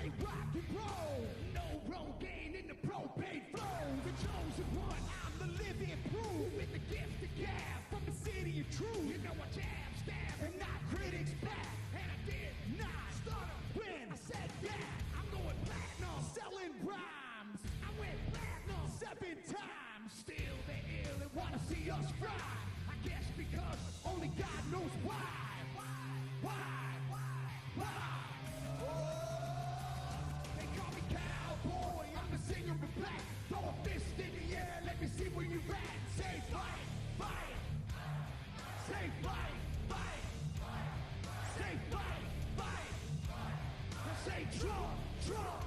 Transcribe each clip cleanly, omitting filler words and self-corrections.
straight rock and roll. No Rogaine in the propane flow. The chosen one, I'm the living proof. With the gift to gab from the city of truth. You know I jab, stab, and knock critics back. And I did not stutter when I said that. I'm going platinum, selling rhymes. I went platinum 7 times. Still they ill and wanna see us fry. I guess because only God knows why. They call me cowboy, I'm the singer of black. Throw a fist in the air, let me see where you at. Say fight, fight. Say fight, fight. Say fight, fight. Now say Trump, Trump.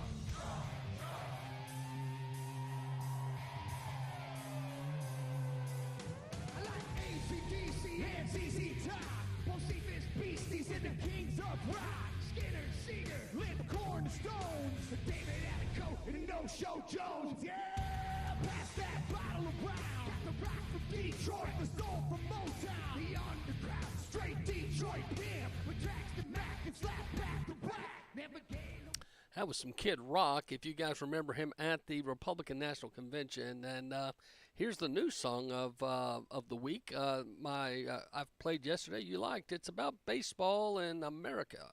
I like ACDC and ZZ Top. Won't see this beasties and the kings of rock. Skinner, Seeger, Lip, Corn, Stones. David Attico and the No-Show Jones. Yeah, pass that bottle around. Got the rock from Detroit, the soul from Motown. The underground, straight Detroit pimp. With tracks to Mac and slap back to back. Never gave no. That was some Kid Rock, if you guys remember him at the Republican National Convention. And here's the new song of the week. I've played yesterday. You liked. It's about baseball in America.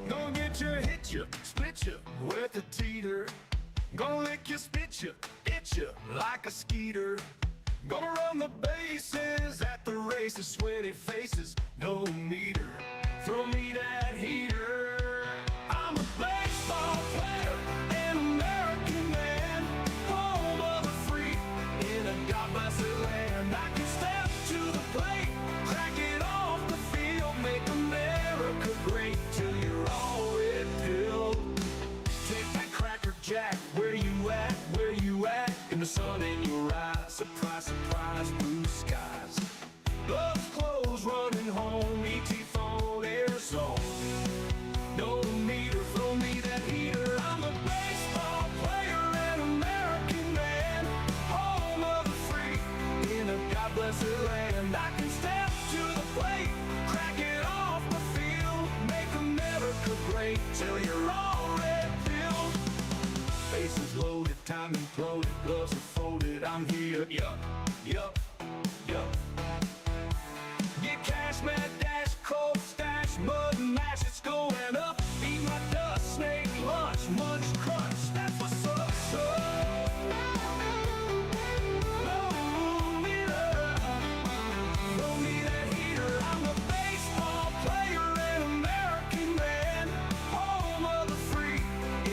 Gonna get you, hit you, split you with a teeter. Gonna lick you, spit you, itch you like a skeeter. Gonna run the bases at the races, sweaty faces, no meter. Throw me that heater. I'm a baseball player, an American man, home of the free, in a God-blessed land. I can step to the plate, crack it off the field, make America great till you're all red pilled. Take that Cracker Jack, where you at, where you at? In the sun in your eyes, surprise, surprise, blue skies. Gloves closed, running home, ET phone, air zone. No meter, throw me that heater. I'm a baseball player, an American man, home of the free, in a God-blessed land. I can step to the plate, crack it off the field, make America great till you're all red pilled. Bases loaded, time imploded, gloves are folded, I'm here, yup, yup, yup. Get cash, mad dash, cold stash, mud and mash, it's going up. Eat my dust, snake lunch, munch crunch, that's what's up. Blow me that heater. I'm a baseball player, an American man, home of the free,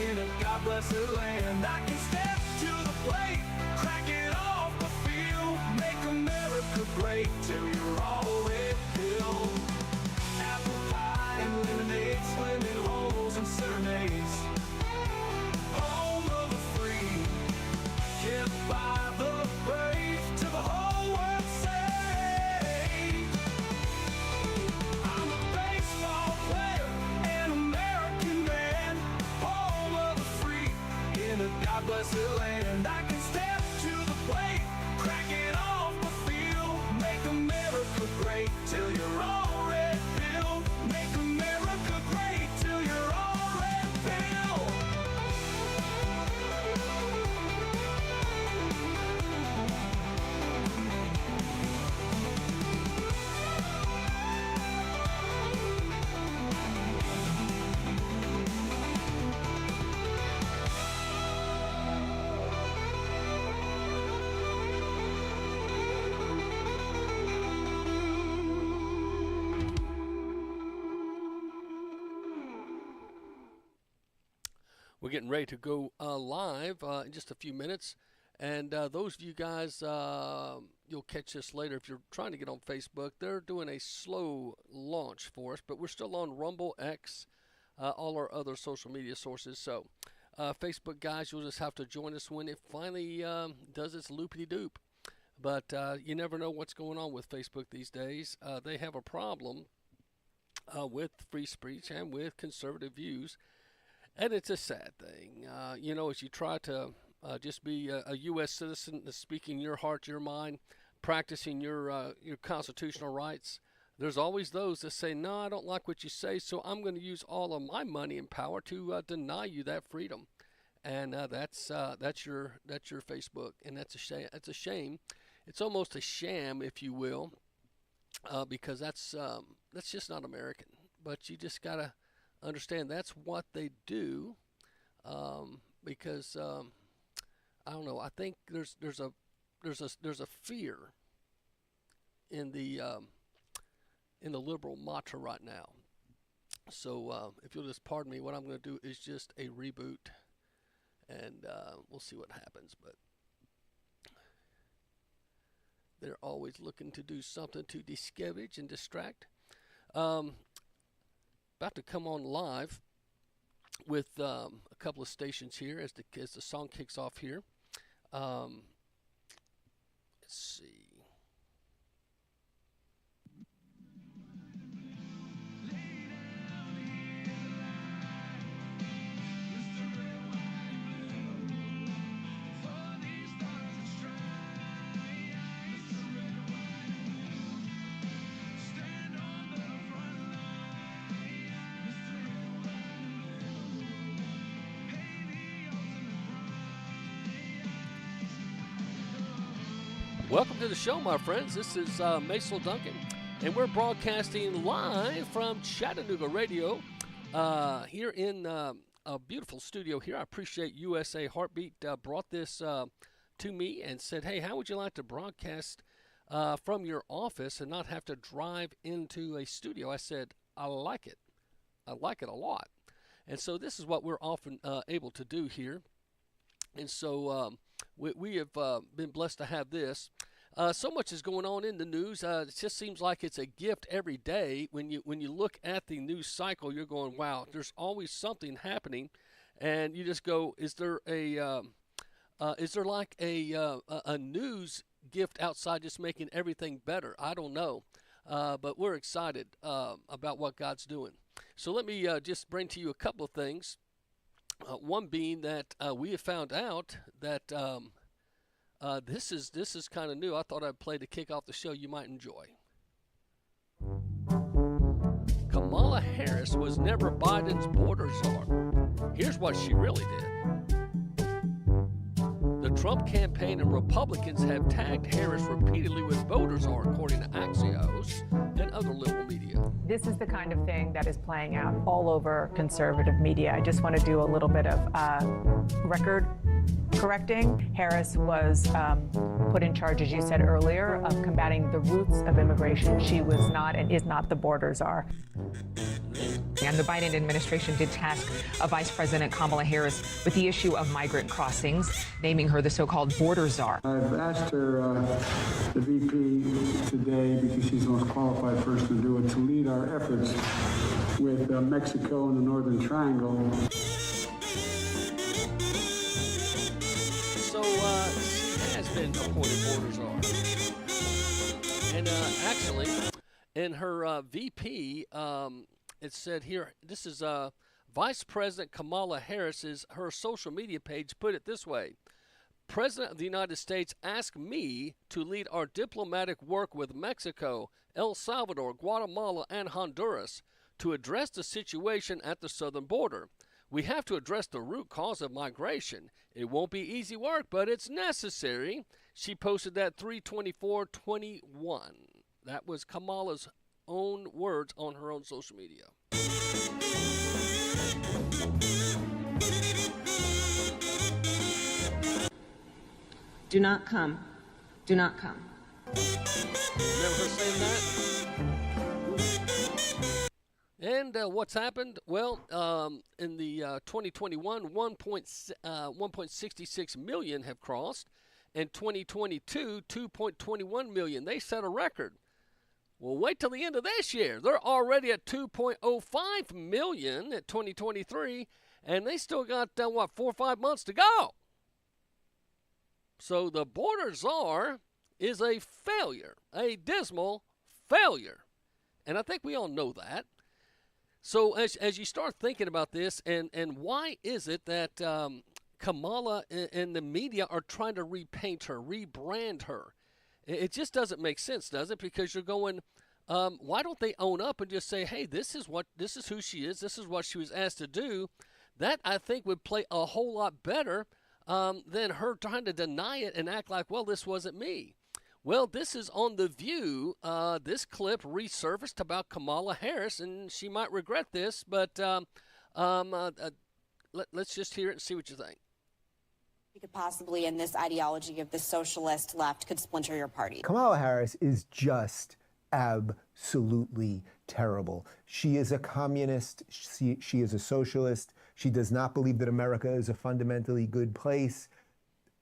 in a God-blessed land. I can step to the plate, crack it off the field, make America great till you're all red pilled. Apple pie and lemonade, splendid holes and serenades, home of the free, kept by the brave till the whole world saved. I'm a baseball player, an American man, home of the free, in a God-blessed land. I can step to the plate, crack it off the field, make America great till you're all red pilled. Make America great till you're all red pilled. We're getting ready to go live in just a few minutes. And those of you guys, you'll catch this later if you're trying to get on Facebook. They're doing a slow launch for us, but we're still on Rumble, X, all our other social media sources. So, Facebook guys, you'll just have to join us when it finally does its loopity-doop. But you never know what's going on with Facebook these days. They have a problem with free speech and with conservative views. And it's a sad thing, as you try to just be a U.S. citizen, speaking your heart, your mind, practicing your constitutional rights. There's always those that say, no, I don't like what you say, so I'm going to use all of my money and power to deny you that freedom. And that's your Facebook, and that's a shame. That's a shame. It's almost a sham, if you will, because that's just not American. But you just gotta understand that's what they do, because I don't know. I think there's a fear in the liberal mantra right now. So if you'll just pardon me, what I'm going to do is just a reboot, and we'll see what happens. But they're always looking to do something to discourage and distract. About to come on live with a couple of stations here as the song kicks off here. Let's see. Welcome to the show, my friends. This is Macil Duncan, and we're broadcasting live from Chattanooga Radio here in a beautiful studio here. I appreciate USA Heartbeat brought this to me and said, hey, how would you like to broadcast from your office and not have to drive into a studio? I said, I like it. I like it a lot. And so this is what we're often able to do here. And so we have been blessed to have this. So much is going on in the news. It just seems like it's a gift every day. When you look at the news cycle, you're going, wow, there's always something happening. And you just go, is there like a news gift outside just making everything better? I don't know. But we're excited about what God's doing. So let me just bring to you a couple of things. One being that we have found out that this is kind of new. I thought I'd play to kick off the show. You might enjoy. Kamala Harris was never Biden's border czar. Here's what she really did. The Trump campaign and Republicans have tagged Harris repeatedly with voter czar, according to Axios and other liberal media. This is the kind of thing that is playing out all over conservative media. I just want to do a little bit of record correcting. Harris was put in charge, as you said earlier, of combating the roots of immigration. She was not and is not the border czar. And the Biden administration did task Vice President Kamala Harris with the issue of migrant crossings, naming her the so-called border czar. I've asked her, the VP today, because she's the most qualified person to do it, to lead our efforts with Mexico and the Northern Triangle. So she has been appointed border czar. And actually, in her VP, it said here, this is Vice President Kamala Harris's, her social media page put it this way. President of the United States asked me to lead our diplomatic work with Mexico, El Salvador, Guatemala, and Honduras to address the situation at the southern border. We have to address the root cause of migration. It won't be easy work, but it's necessary. She posted that 3/24/21. That was Kamala's own words on her own social media. Do not come. Do not come. Remember her saying that? And what's happened? Well, in the 2021, 1.66 million have crossed. In 2022, 2.21 million. They set a record. Well, wait till the end of this year. They're already at 2.05 million at 2023, and they still got, 4 or 5 months to go. So the border czar is a failure, a dismal failure. And I think we all know that. So as you start thinking about this, and why is it that Kamala and the media are trying to repaint her, rebrand her? It just doesn't make sense, does it? Because you're going, why don't they own up and just say, hey, this is who she is. This is what she was asked to do. That, I think, would play a whole lot better than her trying to deny it and act like, well, this wasn't me. Well, this is on The View. This clip resurfaced about Kamala Harris, and she might regret this, but let's just hear it and see what you think. You could possibly, in this ideology of the socialist left, could splinter your party. Kamala Harris is just absolutely terrible. She is a communist. She is a socialist. She does not believe that America is a fundamentally good place.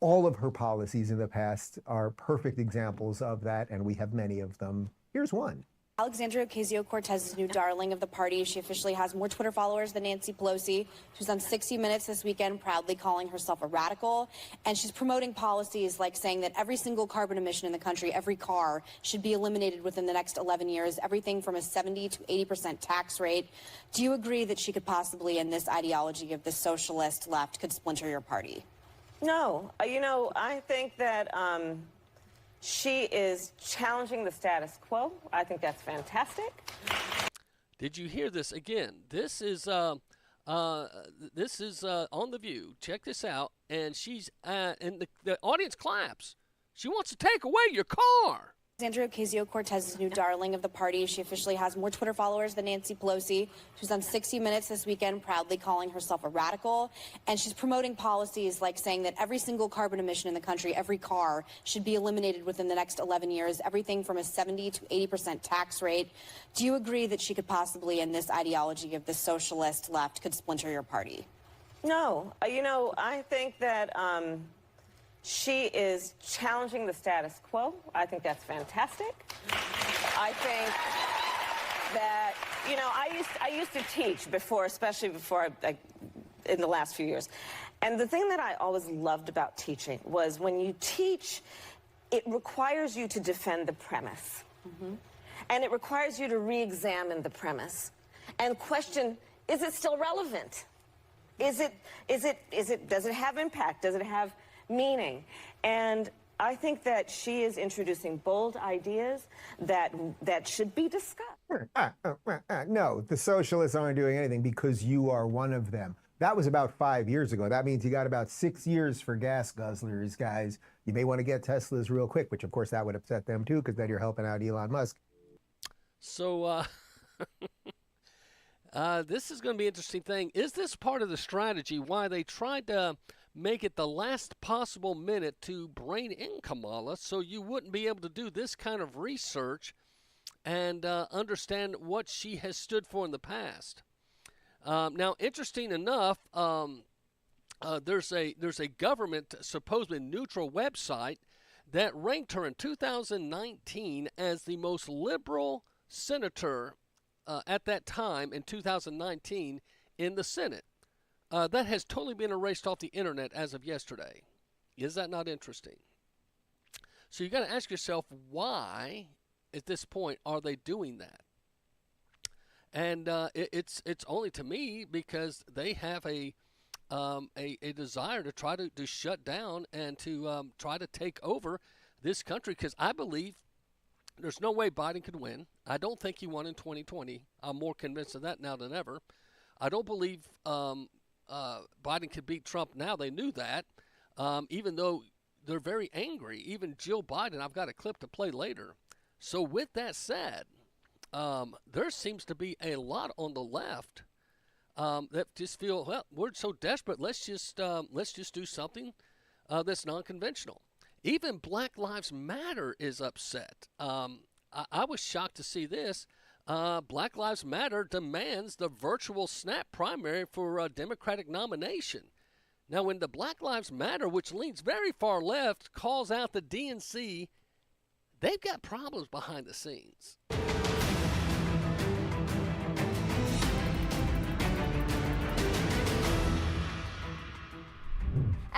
All of her policies in the past are perfect examples of that, and we have many of them. Here's one. Alexandria Ocasio-Cortez's new darling of the party. She officially has more Twitter followers than Nancy Pelosi. She was on 60 Minutes this weekend, proudly calling herself a radical. And she's promoting policies like saying that every single carbon emission in the country, every car, should be eliminated within the next 11 years, everything from a 70 to 80% tax rate. Do you agree that she could possibly, in this ideology of the socialist left, could splinter your party? No. I think that she is challenging the status quo. I think that's fantastic. Did you hear this again? This is on The View. Check this out. And she's and the audience claps. She wants to take away your car. Alexandria Ocasio-Cortez's new darling of the party. She officially has more Twitter followers than Nancy Pelosi. She was on 60 Minutes this weekend, proudly calling herself a radical. And she's promoting policies like saying that every single carbon emission in the country, every car, should be eliminated within the next 11 years, everything from a 70 to 80% tax rate. Do you agree that she could possibly, in this ideology of the socialist left, could splinter your party? No. I think that she is challenging the status quo. I think that's fantastic. I think that, I used to teach before, especially before in the last few years. And the thing that I always loved about teaching was when you teach, it requires you to defend the premise. Mm-hmm. And it requires you to re-examine the premise and question, is it still relevant? Does it have impact? Does it have meaning? And I think that she is introducing bold ideas that should be discussed. No, the socialists aren't doing anything because you are one of them. That was about 5 years ago. That means you got about 6 years for gas guzzlers, guys. You may want to get Teslas real quick, which of course that would upset them too, because then you're helping out Elon Musk. So this is going to be an interesting thing. Is this part of the strategy why they tried to make it the last possible minute to brain in Kamala so you wouldn't be able to do this kind of research and understand what she has stood for in the past? Now, interesting enough, there's a government supposedly neutral website that ranked her in 2019 as the most liberal senator at that time in 2019 in the Senate. That has totally been erased off the internet as of yesterday. Is that not interesting? So you got to ask yourself, why at this point are they doing that? And it's only to me because they have a desire to try to shut down and to try to take over this country, because I believe there's no way Biden could win. I don't think he won in 2020. I'm more convinced of that now than ever. I don't believe Biden could beat Trump now. They knew that, even though they're very angry. Even Jill Biden, I've got a clip to play later. So with that said, there seems to be a lot on the left that just feel, well, we're so desperate, let's just do something that's non-conventional. Even Black Lives Matter is upset. I was shocked to see this. Black Lives Matter demands the virtual snap primary for a Democratic nomination. Now, when the Black Lives Matter, which leans very far left, calls out the DNC, they've got problems behind the scenes.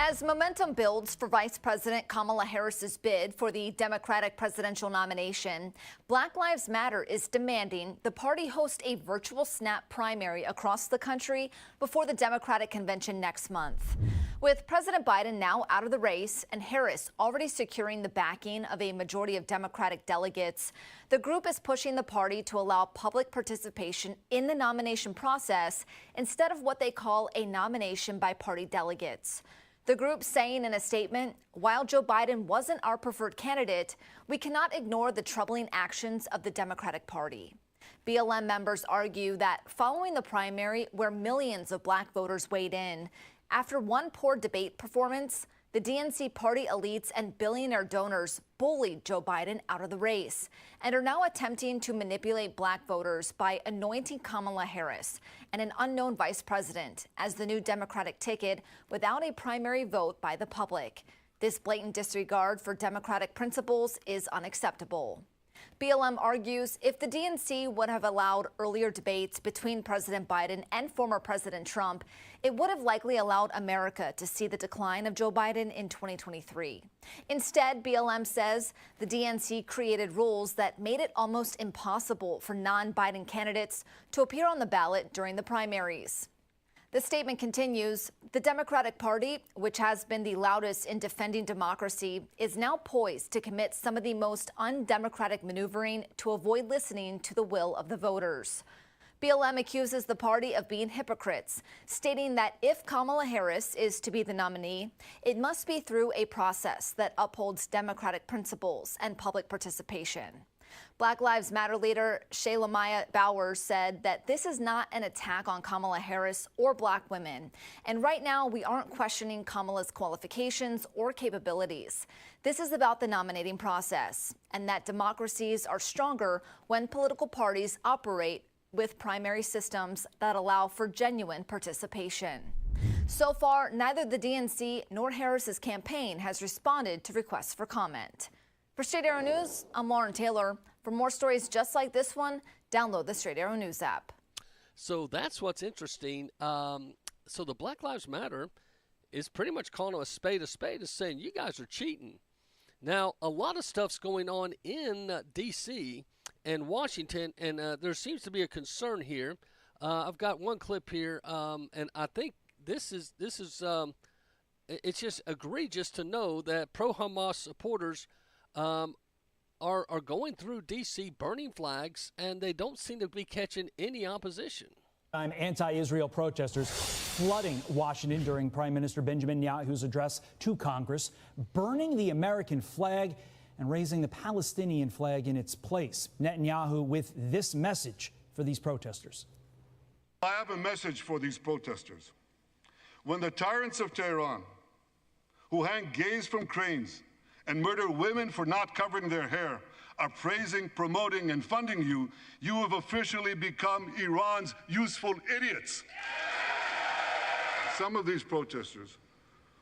As momentum builds for Vice President Kamala Harris's bid for the Democratic presidential nomination, Black Lives Matter is demanding the party host a virtual snap primary across the country before the Democratic convention next month. With President Biden now out of the race and Harris already securing the backing of a majority of Democratic delegates, the group is pushing the party to allow public participation in the nomination process instead of what they call a nomination by party delegates. The group saying in a statement, while Joe Biden wasn't our preferred candidate, we cannot ignore the troubling actions of the Democratic Party. BLM members argue that following the primary where millions of black voters weighed in, after one poor debate performance, the DNC party elites and billionaire donors bullied Joe Biden out of the race and are now attempting to manipulate black voters by anointing Kamala Harris and an unknown vice president as the new Democratic ticket without a primary vote by the public. This blatant disregard for Democratic principles is unacceptable. BLM argues if the DNC would have allowed earlier debates between President Biden and former President Trump, it would have likely allowed America to see the decline of Joe Biden in 2023. Instead, BLM says the DNC created rules that made it almost impossible for non-Biden candidates to appear on the ballot during the primaries. The statement continues, the Democratic Party, which has been the loudest in defending democracy, is now poised to commit some of the most undemocratic maneuvering to avoid listening to the will of the voters. BLM accuses the party of being hypocrites, stating that if Kamala Harris is to be the nominee, it must be through a process that upholds democratic principles and public participation. Black Lives Matter leader Shayla Maya Bowers said that this is not an attack on Kamala Harris or black women. And right now, we aren't questioning Kamala's qualifications or capabilities. This is about the nominating process and that democracies are stronger when political parties operate with primary systems that allow for genuine participation. So far, neither the DNC nor Harris's campaign has responded to requests for comment. For Straight Arrow News, I'm Lauren Taylor. For more stories just like this one, download the Straight Arrow News app. So that's what's interesting. So the Black Lives Matter is pretty much calling a spade, is saying you guys are cheating. Now, a lot of stuff's going on in D.C. and Washington, and there seems to be a concern here. I've got one clip here, and I think this is it's just egregious to know that pro-Hamas supporters are going through D.C. burning flags, and they don't seem to be catching any opposition. Anti-Israel protesters flooding Washington during Prime Minister Benjamin Netanyahu's address to Congress, burning the American flag and raising the Palestinian flag in its place. Netanyahu with this message for these protesters. I have a message for these protesters. When the tyrants of Tehran, who hang gays from cranes and murder women for not covering their hair, are praising, promoting, and funding you, you have officially become Iran's useful idiots. Some of these protesters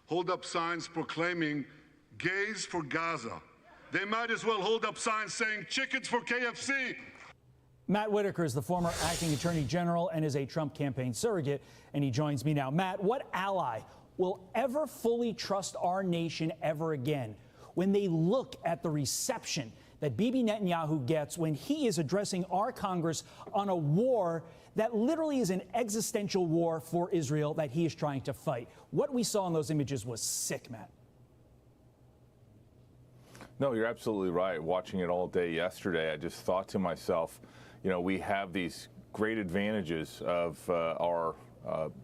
hold up signs proclaiming gays for Gaza. They might as well hold up signs saying chickens for KFC. Matt Whitaker is the former acting attorney general and is a Trump campaign surrogate, and he joins me now. Matt, what ally will ever fully trust our nation ever again when they look at the reception that Bibi Netanyahu gets when he is addressing our Congress on a war that literally is an existential war for Israel that he is trying to fight? What we saw in those images was sick, Matt. No, you're absolutely right. Watching it all day yesterday, I just thought to myself, you know, we have these great advantages of our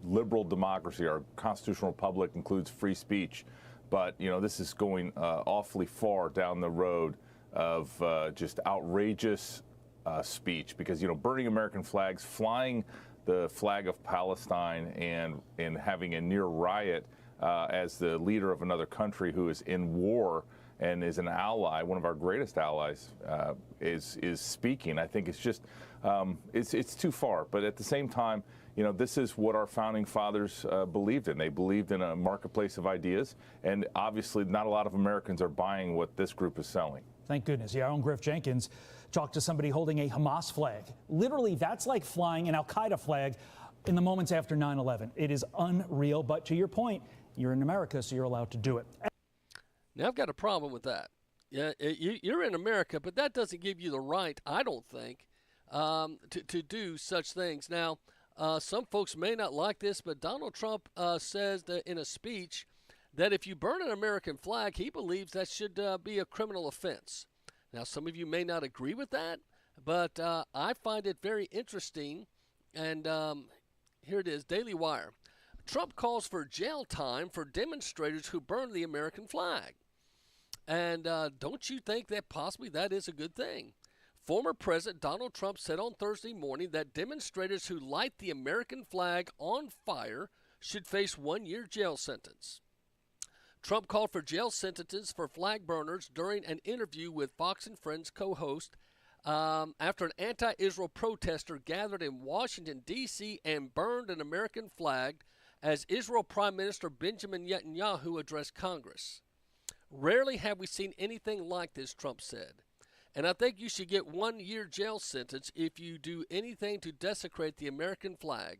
liberal democracy. Our constitutional republic includes free speech. But, you know, this is going awfully far down the road of just outrageous speech because, you know, burning American flags, flying the flag of Palestine and having a near riot as the leader of another country who is in war and is an ally, one of our greatest allies, is speaking. I think it's just, it's too far. But at the same time, you know, this is what our founding fathers believed in. They believed in a marketplace of ideas, and obviously not a lot of Americans are buying what this group is selling. Thank goodness. Yeah, our own Griff Jenkins talked to somebody holding a Hamas flag. Literally, that's like flying an al-Qaeda flag in the moments after 9/11. It is unreal, but to your point, you're in America, so you're allowed to do it. Now, I've got a problem with that. Yeah, you're in America, but that doesn't give you the right, I don't think, to do such things. Now, some folks may not like this, but Donald Trump says that in a speech that if you burn an American flag, he believes that should be a criminal offense. Now, some of you may not agree with that, but I find it very interesting. And here it is, Daily Wire. Trump calls for jail time for demonstrators who burn the American flag. And don't you think that possibly that is a good thing? Former President Donald Trump said on Thursday morning that demonstrators who light the American flag on fire should face 1-year jail sentence. Trump called for jail sentences for flag burners during an interview with Fox and Friends co-host after an anti-Israel protester gathered in Washington, D.C. and burned an American flag as Israel Prime Minister Benjamin Netanyahu addressed Congress. Rarely have we seen anything like this, Trump said. And I think you should get 1-year jail sentence if you do anything to desecrate the American flag.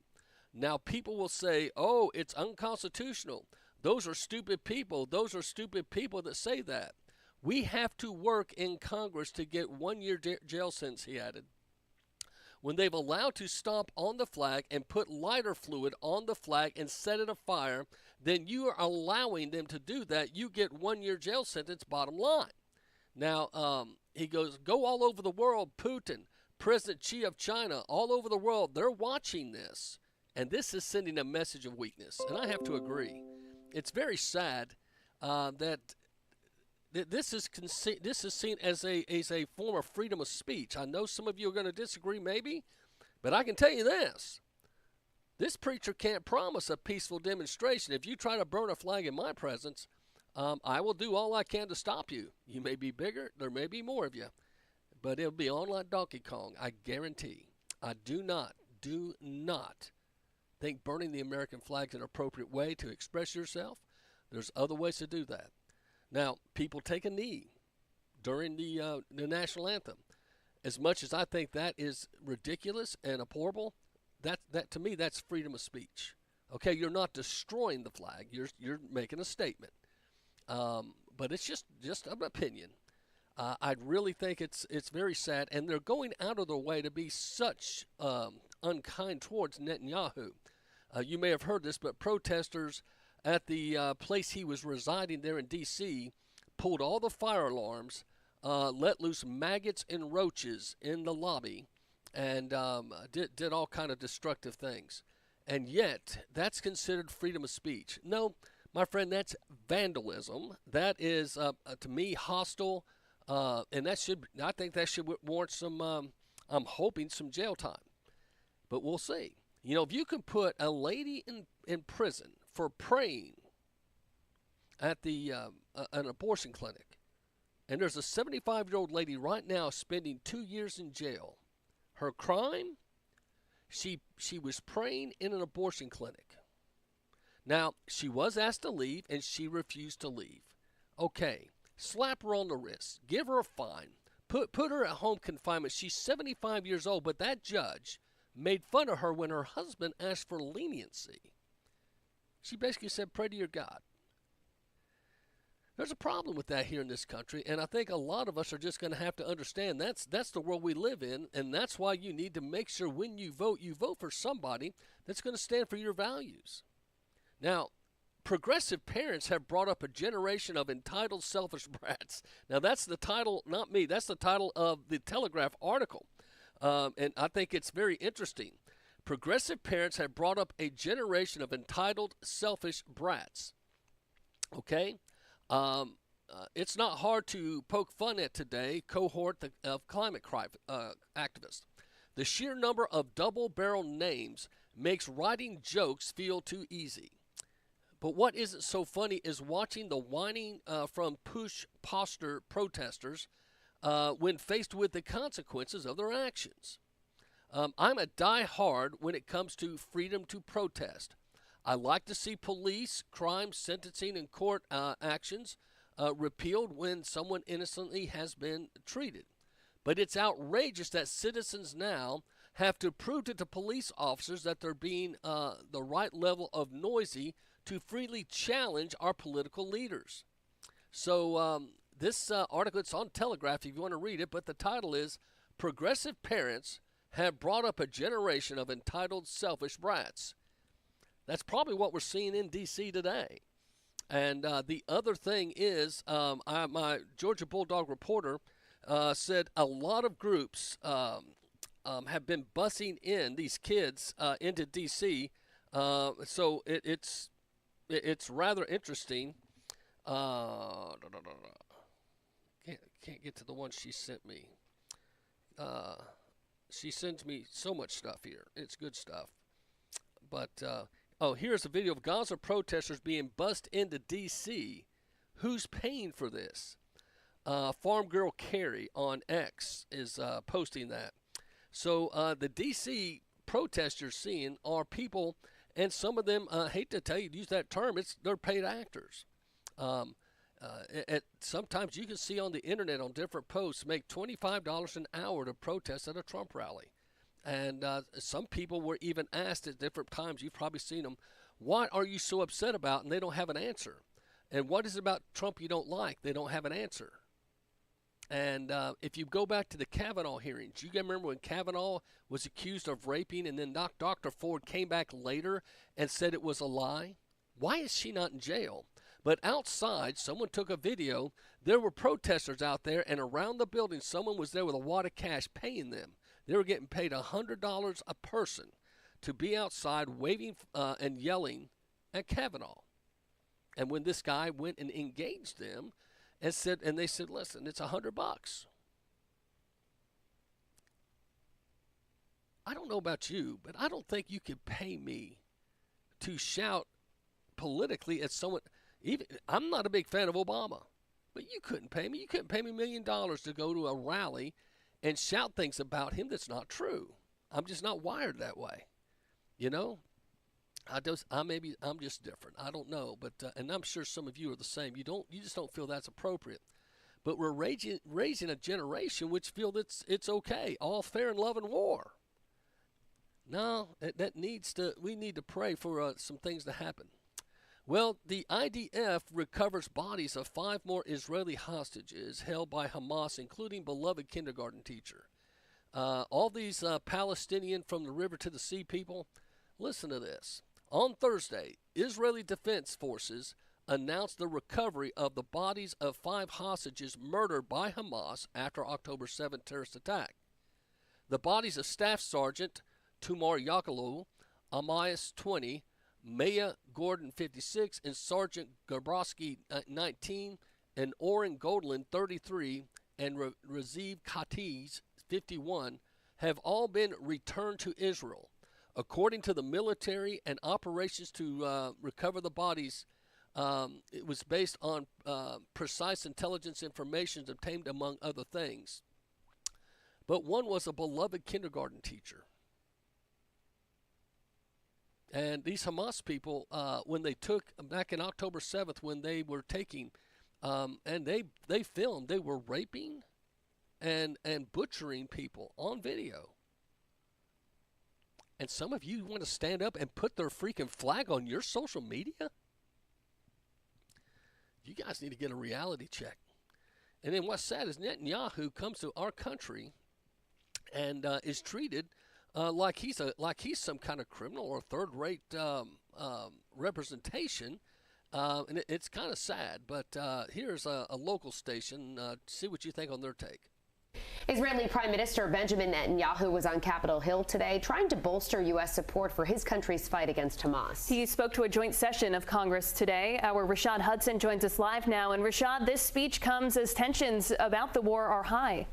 Now people will say, oh, it's unconstitutional. Those are stupid people. Those are stupid people that say that. We have to work in Congress to get 1-year jail sentence, he added. When they've allowed to stomp on the flag and put lighter fluid on the flag and set it afire, then you are allowing them to do that. You get 1-year jail sentence, bottom line. Now, he goes, go all over the world, Putin, President Xi of China, all over the world, they're watching this. And this is sending a message of weakness. And I have to agree. It's very sad that this is seen as a form of freedom of speech. I know some of you are going to disagree maybe, but I can tell you this. This preacher can't promise a peaceful demonstration. If you try to burn a flag in my presence, I will do all I can to stop you. You may be bigger. There may be more of you. But it'll be on like Donkey Kong, I guarantee. I do not think burning the American flag is an appropriate way to express yourself. There's other ways to do that. Now, people take a knee during the national anthem. As much as I think that is ridiculous and abhorrible, that to me, that's freedom of speech. Okay, you're not destroying the flag. You're making a statement. But it's just an opinion. I really think it's very sad, and they're going out of their way to be such unkind towards Netanyahu. You may have heard this, but protesters at the place he was residing there in D.C. pulled all the fire alarms, let loose maggots and roaches in the lobby, and did all kind of destructive things. And yet, that's considered freedom of speech. No, my friend, that's vandalism. That is, to me, hostile, and I think that should warrant some, I'm hoping, some jail time. But we'll see. You know, if you can put a lady in prison for praying at an abortion clinic, and there's a 75-year-old lady right now spending 2 years in jail. Her crime? She was praying in an abortion clinic. Now, she was asked to leave, and she refused to leave. Okay, slap her on the wrist. Give her a fine. Put her at home confinement. She's 75 years old, but that judge made fun of her when her husband asked for leniency. She basically said, pray to your God. There's a problem with that here in this country, and I think a lot of us are just going to have to understand that's the world we live in, and that's why you need to make sure when you vote for somebody that's going to stand for your values. Now, progressive parents have brought up a generation of entitled, selfish brats. Now, that's the title, not me. That's the title of the Telegraph article. And I think it's very interesting. Progressive parents have brought up a generation of entitled, selfish brats. Okay? It's not hard to poke fun at today, cohort of climate activists. The sheer number of double-barrel names makes writing jokes feel too easy. But what isn't so funny is watching the whining from push posture protesters when faced with the consequences of their actions. I'm a die-hard when it comes to freedom to protest. I like to see police, crime, sentencing, and court actions repealed when someone innocently has been treated. But it's outrageous that citizens now have to prove to the police officers that they're being the right level of noisy to freely challenge our political leaders. So this article, it's on Telegraph if you want to read it, but the title is Progressive Parents have brought up a generation of entitled, selfish brats. That's probably what we're seeing in D.C. today. And the other thing is, my Georgia Bulldog reporter said a lot of groups have been busing in these kids into D.C. So it's rather interesting. Can't get to the one she sent me. She sends me so much stuff here. It's good stuff. But, here's a video of Gaza protesters being bussed into D.C. Who's paying for this? Farm Girl Carrie on X is posting that. So the D.C. protests you're seeing are people, and some of them, hate to tell you, use that term, they're paid actors. Sometimes you can see on the internet on different posts make $25 an hour to protest at a Trump rally. And some people were even asked at different times, you've probably seen them, what are you so upset about? And they don't have an answer. And what is it about Trump you don't like? They don't have an answer. And if you go back to the Kavanaugh hearings, you can remember when Kavanaugh was accused of raping and then Dr. Ford came back later and said it was a lie? Why is she not in jail? But outside, someone took a video. There were protesters out there, and around the building, someone was there with a wad of cash paying them. They were getting paid $100 a person to be outside waving and yelling at Kavanaugh. And when this guy went and engaged them and they said, listen, it's $100. I don't know about you, but I don't think you could pay me to shout politically at someone. Even I'm not a big fan of Obama, but you couldn't pay me. You couldn't pay me $1 million to go to a rally and shout things about him that's not true. I'm just not wired that way, you know. I'm just different. I don't know, but and I'm sure some of you are the same. You just don't feel that's appropriate. But we're raising a generation which feel that it's okay, all fair in love and war. No, we need to pray for some things to happen. Well, the IDF recovers bodies of 5 more Israeli hostages held by Hamas, including beloved kindergarten teacher. All these Palestinian from the river to the sea people, listen to this. On Thursday, Israeli Defense Forces announced the recovery of the bodies of 5 hostages murdered by Hamas after October 7th terrorist attack. The bodies of Staff Sergeant Tumar Yakalou, Amias 20, Maya Gordon 56, and Sergeant Gabrowski 19, and Oren Goldlin 33, and Raziv Katiz 51 have all been returned to Israel. According to the military and operations to recover the bodies, it was based on precise intelligence information obtained among other things. But one was a beloved kindergarten teacher. And these Hamas people, when they took, back in October 7th, when they were taking, and they filmed, they were raping and butchering people on video. And some of you want to stand up and put their freaking flag on your social media? You guys need to get a reality check. And then what's sad is Netanyahu comes to our country and is treated like he's some kind of criminal or third-rate representation, and it's kind of sad. But here's a local station. See what you think on their take. Israeli Prime Minister Benjamin Netanyahu was on Capitol Hill today trying to bolster U.S. support for his country's fight against Hamas. He spoke to a joint session of Congress today. Our Rashad Hudson joins us live now. And Rashad, this speech comes as tensions about the war are high.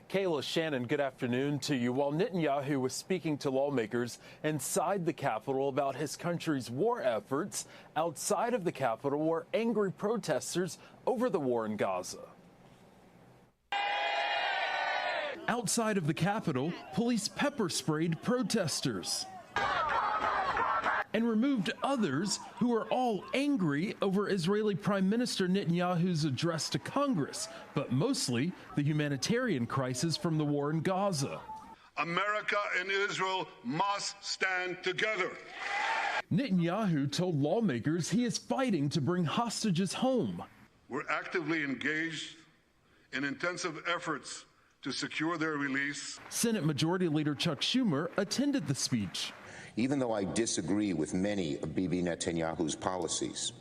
Kayla, Shannon, good afternoon to you. While Netanyahu was speaking to lawmakers inside the Capitol about his country's war efforts, outside of the Capitol were angry protesters over the war in Gaza. Outside of the Capitol, police pepper sprayed protesters and removed others who are all angry over Israeli Prime Minister Netanyahu's address to Congress, but mostly the humanitarian crisis from the war in Gaza. America and Israel must stand together. Netanyahu told lawmakers he is fighting to bring hostages home. We're actively engaged in intensive efforts to secure their release. Senate Majority Leader Chuck Schumer attended the speech. Even though I disagree with many of Bibi Netanyahu's policies,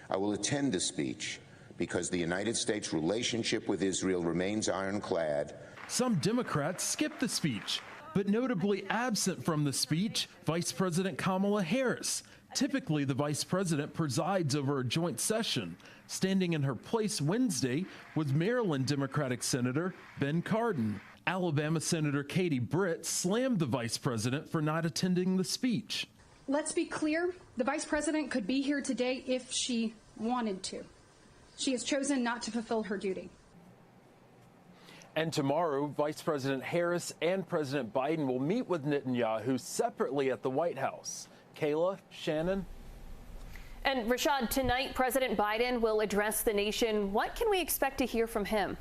I will attend the speech because the United States relationship with Israel remains ironclad. Some Democrats skipped the speech, but notably absent from the speech, Vice President Kamala Harris. Typically, the vice president presides over a joint session. Standing in her place Wednesday was Maryland Democratic Senator Ben Cardin. Alabama Senator Katie Britt slammed the vice president for not attending the speech. Let's be clear, the vice president could be here today if she wanted to. She has chosen not to fulfill her duty. And tomorrow, Vice President Harris and President Biden will meet with Netanyahu separately at the White House. Kayla, Shannon. And Rashad, tonight President Biden will address the nation. What can we expect to hear from him?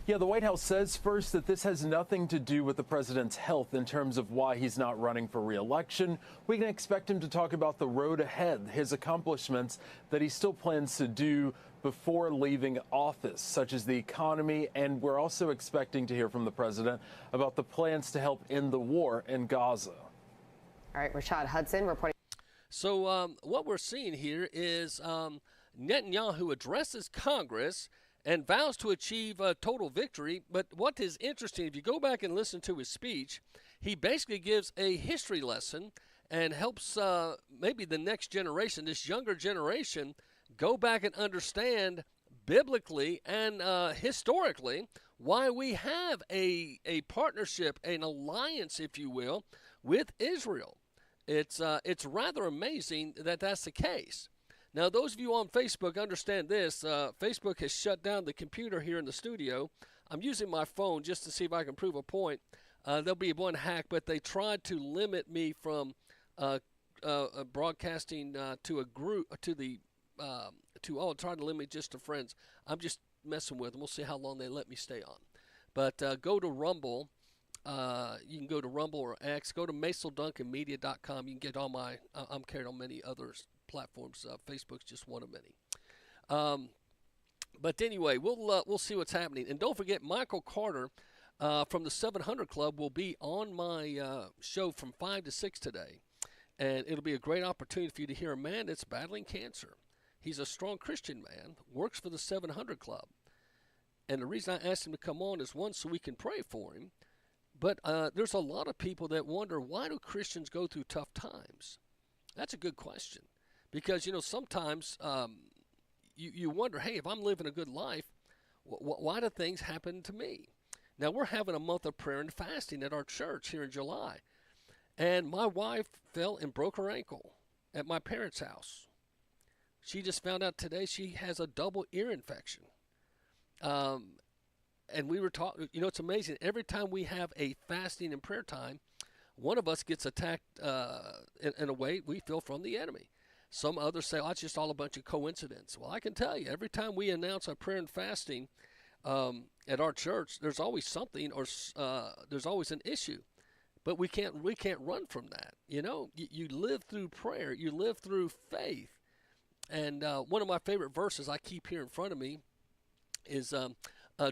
Yeah, the White House says first that this has nothing to do with the president's health in terms of why he's not running for re-election. We can expect him to talk about the road ahead, his accomplishments that he still plans to do before leaving office, such as the economy, and we're also expecting to hear from the president about the plans to help end the war in Gaza. All right, Rashad Hudson reporting. So what we're seeing here is Netanyahu addresses Congress and vows to achieve a total victory. But what is interesting, if you go back and listen to his speech, he basically gives a history lesson and helps maybe the next generation, this younger generation, go back and understand biblically and historically why we have a partnership, an alliance, if you will, with Israel. It's rather amazing that that's the case. Now, those of you on Facebook understand this. Facebook has shut down the computer here in the studio. I'm using my phone just to see if I can prove a point. There'll be one hack, but they tried to limit me from broadcasting to a group, trying to limit me just to friends. I'm just messing with them. We'll see how long they let me stay on. But go to Rumble. You can go to Rumble or X. Go to MacilDuncanMedia.com. You can get all my. I'm carried on many other platforms. Facebook's just one of many. But anyway, we'll see what's happening. And don't forget, Michael Carter from the 700 Club will be on my show from 5 to 6 today. And it'll be a great opportunity for you to hear a man that's battling cancer. He's a strong Christian man, works for the 700 Club. And the reason I asked him to come on is, one, so we can pray for him. But there's a lot of people that wonder, why do Christians go through tough times? That's a good question. Because, you know, sometimes you wonder, hey, if I'm living a good life, why do things happen to me? Now, we're having a month of prayer and fasting at our church here in July. And my wife fell and broke her ankle at my parents' house. She just found out today she has a double ear infection. And we were talking, you know, it's amazing. Every time we have a fasting and prayer time, one of us gets attacked in a way we feel from the enemy. Some others say, oh, it's just all a bunch of coincidence. Well, I can tell you, every time we announce our prayer and fasting at our church, there's always something or there's always an issue. But we can't run from that. You know, you live through prayer. You live through faith. And one of my favorite verses I keep here in front of me is,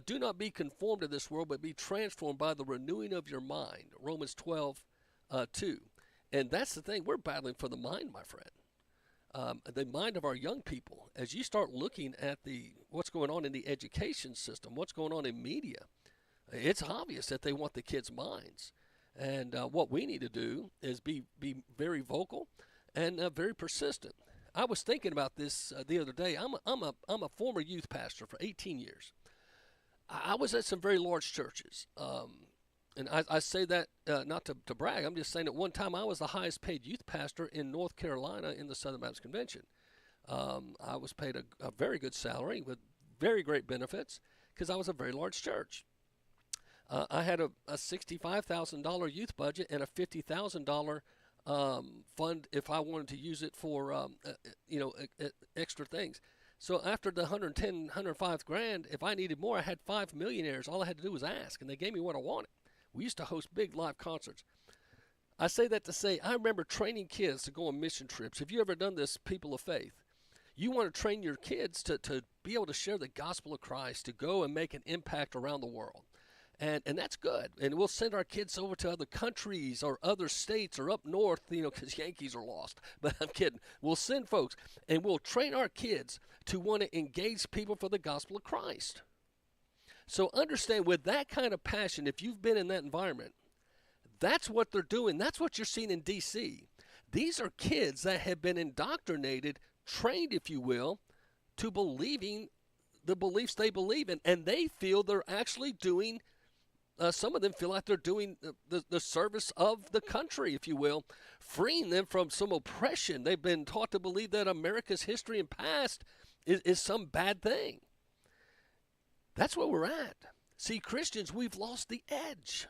do not be conformed to this world, but be transformed by the renewing of your mind. Romans 12:2. And that's the thing. We're battling for the mind, my friend. The mind of our young people. As you start looking at what's going on in the education system, what's going on in media, it's obvious that they want the kids' minds. And what we need to do is be very vocal and very persistent. I was thinking about this the other day. I'm a former youth pastor for 18 years. I was at some very large churches. And I say that not to brag. I'm just saying at one time I was the highest paid youth pastor in North Carolina in the Southern Baptist Convention. I was paid a very good salary with very great benefits because I was a very large church. I had a $65,000 youth budget and a $50,000 fund if I wanted to use it for extra things. So after the 105 grand, if I needed more, I had 5 millionaires. All I had to do was ask, and they gave me what I wanted. We used to host big live concerts. I say that to say I remember training kids to go on mission trips. Have you ever done this, people of faith? You want to train your kids to be able to share the gospel of Christ, to go and make an impact around the world. And that's good. And we'll send our kids over to other countries or other states or up north, because Yankees are lost. But I'm kidding. We'll send folks, and we'll train our kids to want to engage people for the gospel of Christ. So understand, with that kind of passion, if you've been in that environment, that's what they're doing. That's what you're seeing in D.C. These are kids that have been indoctrinated, trained, if you will, to believing the beliefs they believe in. And they feel they're actually doing, some of them feel like they're doing the service of the country, if you will, freeing them from some oppression. They've been taught to believe that America's history and past is some bad thing. That's where we're at. See, Christians, we've lost the edge.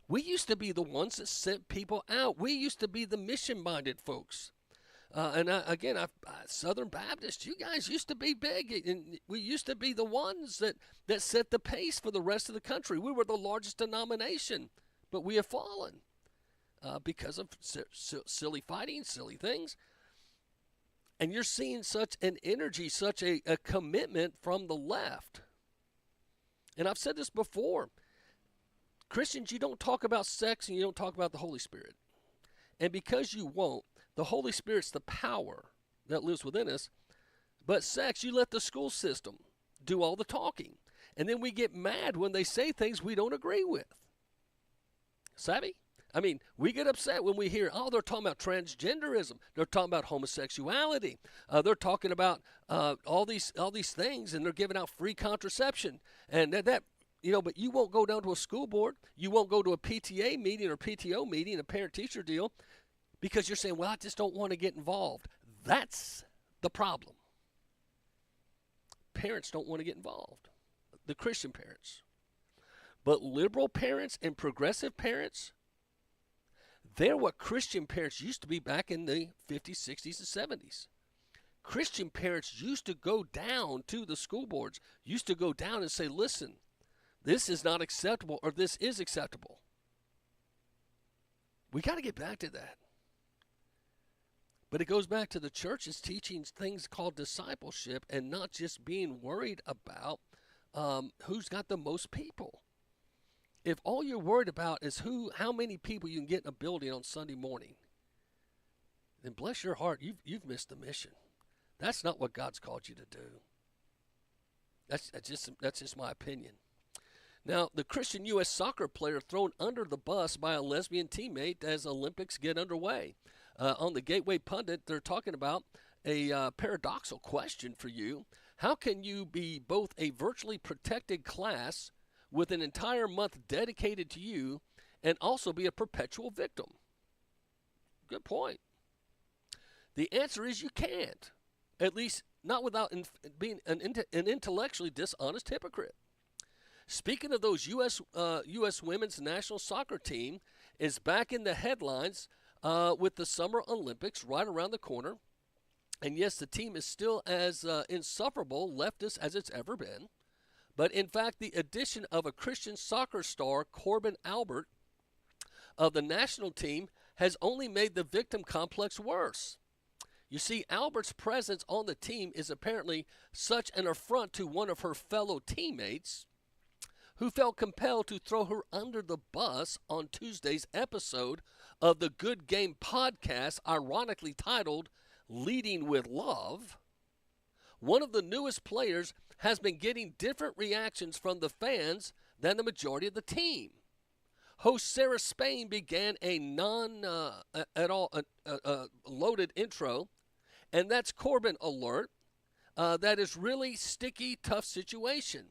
We used to be the ones that sent people out. We used to be the mission-minded folks. Again, Southern Baptists, you guys used to be big. And we used to be the ones that set the pace for the rest of the country. We were the largest denomination, but we have fallen because of silly fighting, silly things. And you're seeing such an energy, such a commitment from the left. And I've said this before. Christians, you don't talk about sex and you don't talk about the Holy Spirit. And because you won't, the Holy Spirit's the power that lives within us. But sex, you let the school system do all the talking. And then we get mad when they say things we don't agree with. Savvy? I mean, we get upset when we hear, they're talking about transgenderism. They're talking about homosexuality. They're talking about all these things, and they're giving out free contraception. And that but you won't go down to a school board. You won't go to a PTA meeting or PTO meeting, a parent-teacher deal, because you're saying, well, I just don't want to get involved. That's the problem. Parents don't want to get involved, the Christian parents. But liberal parents and progressive parents, they're what Christian parents used to be back in the 50s, 60s, and 70s. Christian parents used to go down to the school boards, used to go down and say, listen, this is not acceptable, or this is acceptable. We got to get back to that. But it goes back to the church's teaching things called discipleship, and not just being worried about who's got the most people. If all you're worried about is how many people you can get in a building on Sunday morning, then bless your heart, you've missed the mission. That's not what God's called you to do. That's just my opinion. Now, the Christian U.S. soccer player thrown under the bus by a lesbian teammate as Olympics get underway. On the Gateway Pundit, they're talking about a paradoxical question for you. How can you be both a virtually protected class with an entire month dedicated to you and also be a perpetual victim? Good point. The answer is you can't, at least not without being an intellectually dishonest hypocrite. Speaking of those U.S. women's national soccer team is back in the headlines with the Summer Olympics right around the corner. And yes, the team is still as insufferable leftist as it's ever been. But in fact, the addition of a Christian soccer star, Corbin Albert, of the national team has only made the victim complex worse. You see, Albert's presence on the team is apparently such an affront to one of her fellow teammates, who felt compelled to throw her under the bus on Tuesday's episode of the Good Game podcast, ironically titled Leading with Love. One of the newest players has been getting different reactions from the fans than the majority of the team. Host Sarah Spain began a loaded intro, and that's Corbin alert. That is really sticky, tough situation.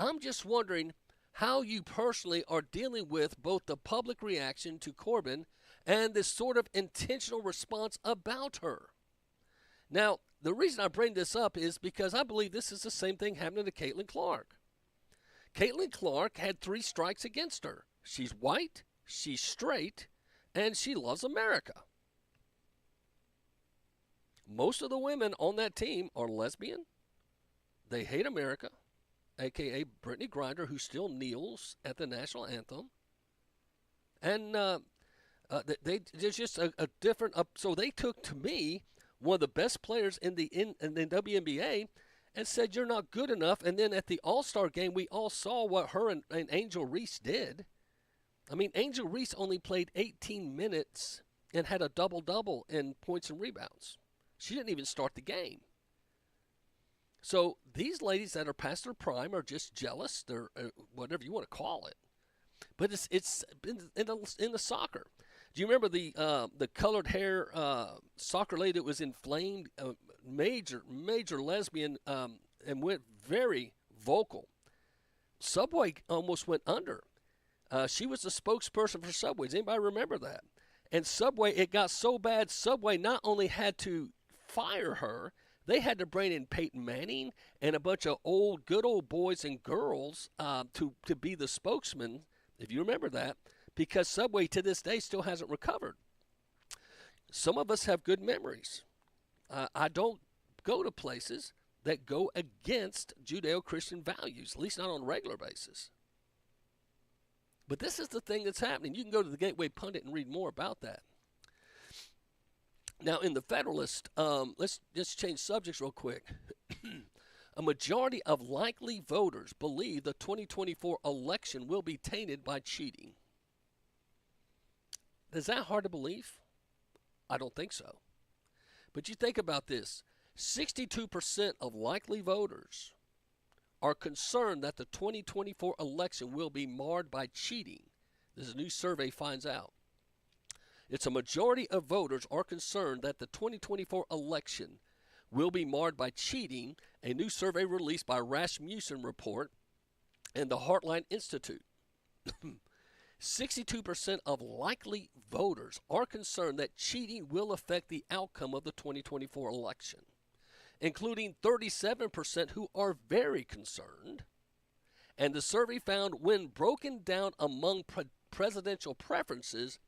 I'm just wondering how you personally are dealing with both the public reaction to Corbin and this sort of intentional response about her. Now, the reason I bring this up is because I believe this is the same thing happening to Caitlin Clark. Caitlin Clark had 3 strikes against her. She's white, she's straight, and she loves America. Most of the women on that team are lesbian. They hate America, a.k.a. Brittany Griner, who still kneels at the national anthem. And there's just a different... so they took, to me, one of the best players in the WNBA, and said you're not good enough. And then at the All-Star game, we all saw what her and Angel Reese did. I mean, Angel Reese only played 18 minutes and had a double-double in points and rebounds. She didn't even start the game. So these ladies that are past their prime are just jealous. They're whatever you want to call it. But it's in the soccer. Do you remember the colored hair soccer lady that was inflamed, major lesbian, and went very vocal? Subway almost went under. She was the spokesperson for Subway. Does anybody remember that? And Subway, it got so bad, Subway not only had to fire her, they had to bring in Peyton Manning and a bunch of good old boys and girls to be the spokesman, if you remember that, because Subway to this day still hasn't recovered. Some of us have good memories. I don't go to places that go against Judeo-Christian values, at least not on a regular basis. But this is the thing that's happening. You can go to the Gateway Pundit and read more about that. Now, in the Federalist, let's just change subjects real quick. A majority of likely voters believe the 2024 election will be tainted by cheating. Is that hard to believe? I don't think so. But you think about this. 62% of likely voters are concerned that the 2024 election will be marred by cheating. This new survey finds out. It's a majority of voters are concerned that the 2024 election will be marred by cheating, a new survey released by Rasmussen Report and the Heartline Institute. 62% of likely voters are concerned that cheating will affect the outcome of the 2024 election, including 37% who are very concerned. And the survey found when broken down among presidential preferences,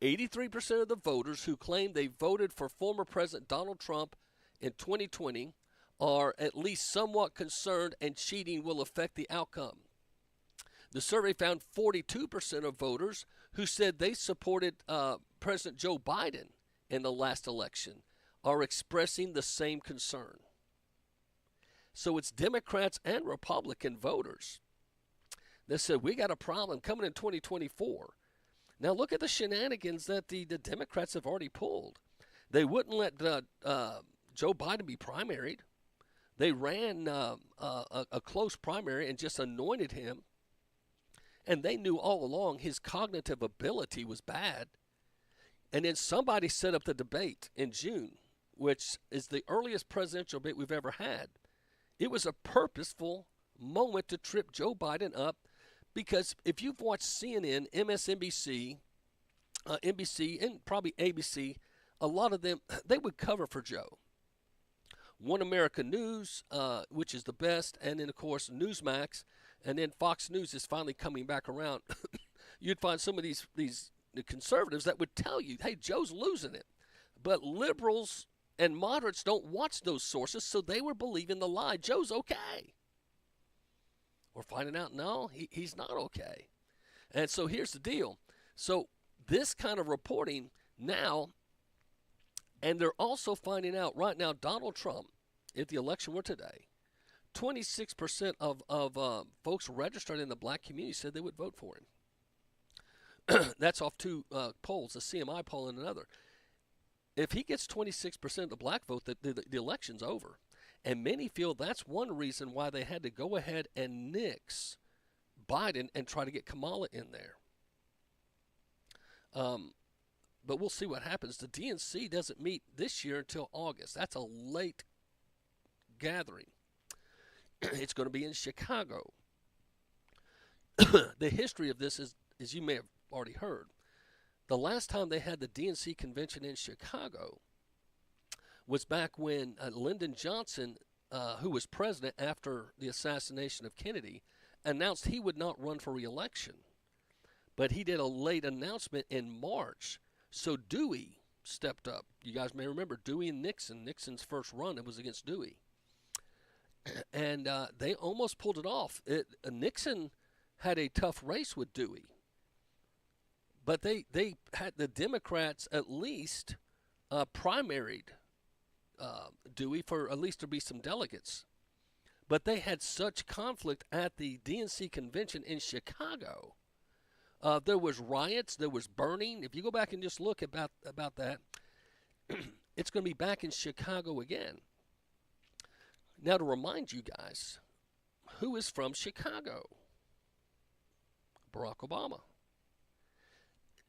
83% of the voters who claim they voted for former President Donald Trump in 2020 are at least somewhat concerned and cheating will affect the outcome. The survey found 42% of voters who said they supported President Joe Biden in the last election are expressing the same concern. So it's Democrats and Republican voters that said we got a problem coming in 2024. Now look at the shenanigans that the Democrats have already pulled. They wouldn't let Joe Biden be primaried. They ran a close primary and just anointed him. And they knew all along his cognitive ability was bad. And then somebody set up the debate in June, which is the earliest presidential debate we've ever had. It was a purposeful moment to trip Joe Biden up, because if you've watched CNN, MSNBC, NBC, and probably ABC, a lot of them, they would cover for Joe. One America News, which is the best, and then, of course, Newsmax, and then Fox News is finally coming back around. You'd find some of these the conservatives that would tell you, hey, Joe's losing it. But liberals and moderates don't watch those sources, so they were believing the lie. Joe's okay. We're finding out, no, he's not okay. And so here's the deal. So this kind of reporting now, and they're also finding out right now, Donald Trump, if the election were today, 26% of folks registered in the black community said they would vote for him. That's off two polls, a CMI poll and another. If he gets 26% of the black vote, the election's over. And many feel that's one reason why they had to go ahead and nix Biden and try to get Kamala in there. But we'll see what happens. The DNC doesn't meet this year until August. That's a late gathering. It's going to be in Chicago. The history of this is, as you may have already heard, the last time they had the DNC convention in Chicago was back when Lyndon Johnson, who was president after the assassination of Kennedy, announced he would not run for re-election. But he did a late announcement in March. So Dewey stepped up. You guys may remember Dewey and Nixon. Nixon's first run, it was against Dewey. And they almost pulled it off. Nixon had a tough race with Dewey. But they had the Democrats at least primaried Dewey, for at least to be some delegates. But they had such conflict at the DNC convention in Chicago. There was riots, there was burning. If you go back and just look about that, it's going to be back in Chicago again. Now, to remind you guys, who is from Chicago? Barack Obama.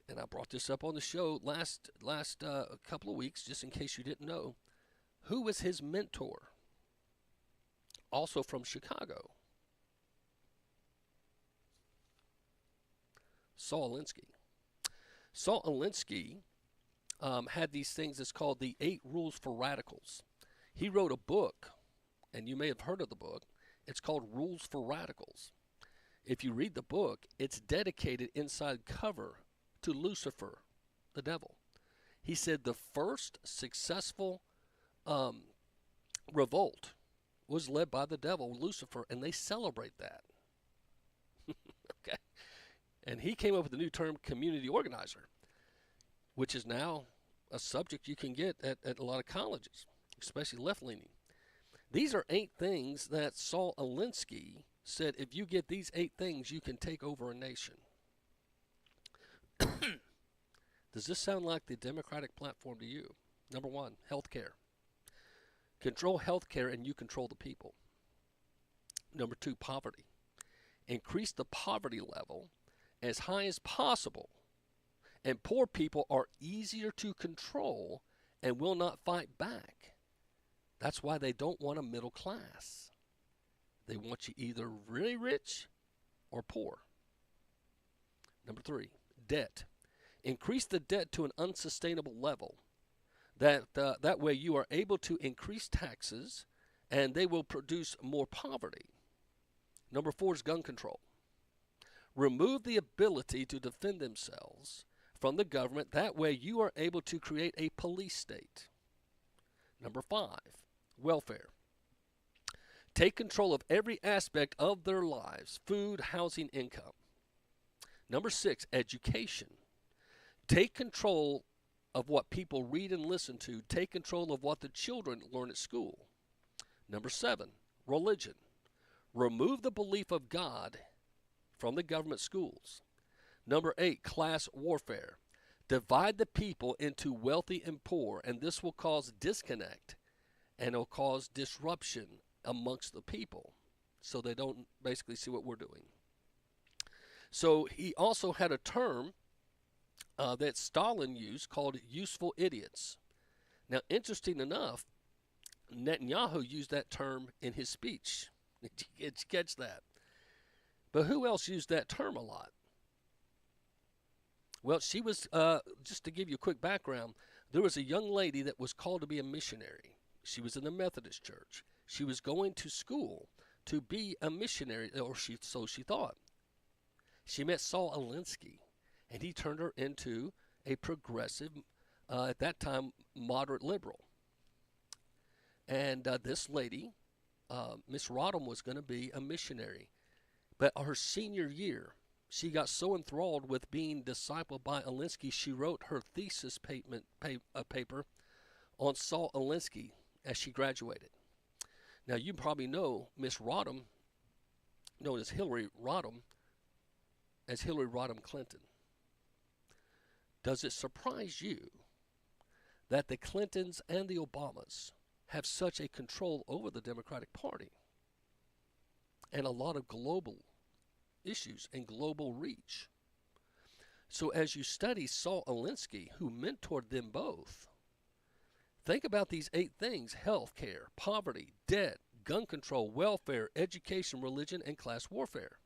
And I brought this up on the show last couple of weeks, just in case you didn't know. Who was his mentor? Also from Chicago. Saul Alinsky. Saul Alinsky had these things that's called the 8 Rules for Radicals. He wrote a book, and you may have heard of the book. It's called Rules for Radicals. If you read the book, it's dedicated inside cover to Lucifer, the devil. He said the first successful revolt was led by the devil, Lucifer, and they celebrate that. Okay. And he came up with the new term community organizer, which is now a subject you can get at a lot of colleges, especially left-leaning. These are 8 things that Saul Alinsky said, if you get these 8 things, you can take over a nation. Does this sound like the Democratic platform to you? Number 1, health care. Control health care and you control the people. Number 2, poverty. Increase the poverty level as high as possible, and poor people are easier to control and will not fight back. That's why they don't want a middle class. They want you either really rich or poor. Number 3, debt. Increase the debt to an unsustainable level. That way you are able to increase taxes and they will produce more poverty. Number 4 is gun control. Remove the ability to defend themselves from the government. That way you are able to create a police state. Number 5, welfare. Take control of every aspect of their lives: food, housing, income. Number 6, education. Take control of what people read and listen to. Take control of what the children learn at school. Number 7, religion. Remove the belief of God from the government schools. Number 8, class warfare. Divide the people into wealthy and poor, and this will cause disconnect and it'll cause disruption amongst the people so they don't basically see what we're doing. So he also had a term that Stalin used called useful idiots. Now, interesting enough, Netanyahu used that term in his speech. Did you catch that? But who else used that term a lot? Well, she was, just to give you a quick background, there was a young lady that was called to be a missionary. She was in the Methodist Church. She was going to school to be a missionary, or so she thought. She met Saul Alinsky, and he turned her into a progressive, at that time, moderate liberal. And this lady, Miss Rodham, was going to be a missionary. But her senior year, she got so enthralled with being discipled by Alinsky, she wrote her thesis paper on Saul Alinsky as she graduated. Now, you probably know Miss Rodham, known as Hillary Rodham Clinton. Does it surprise you that the Clintons and the Obamas have such a control over the Democratic Party and a lot of global issues and global reach? So as you study Saul Alinsky, who mentored them both, think about these 8 things: health care, poverty, debt, gun control, welfare, education, religion, and class warfare.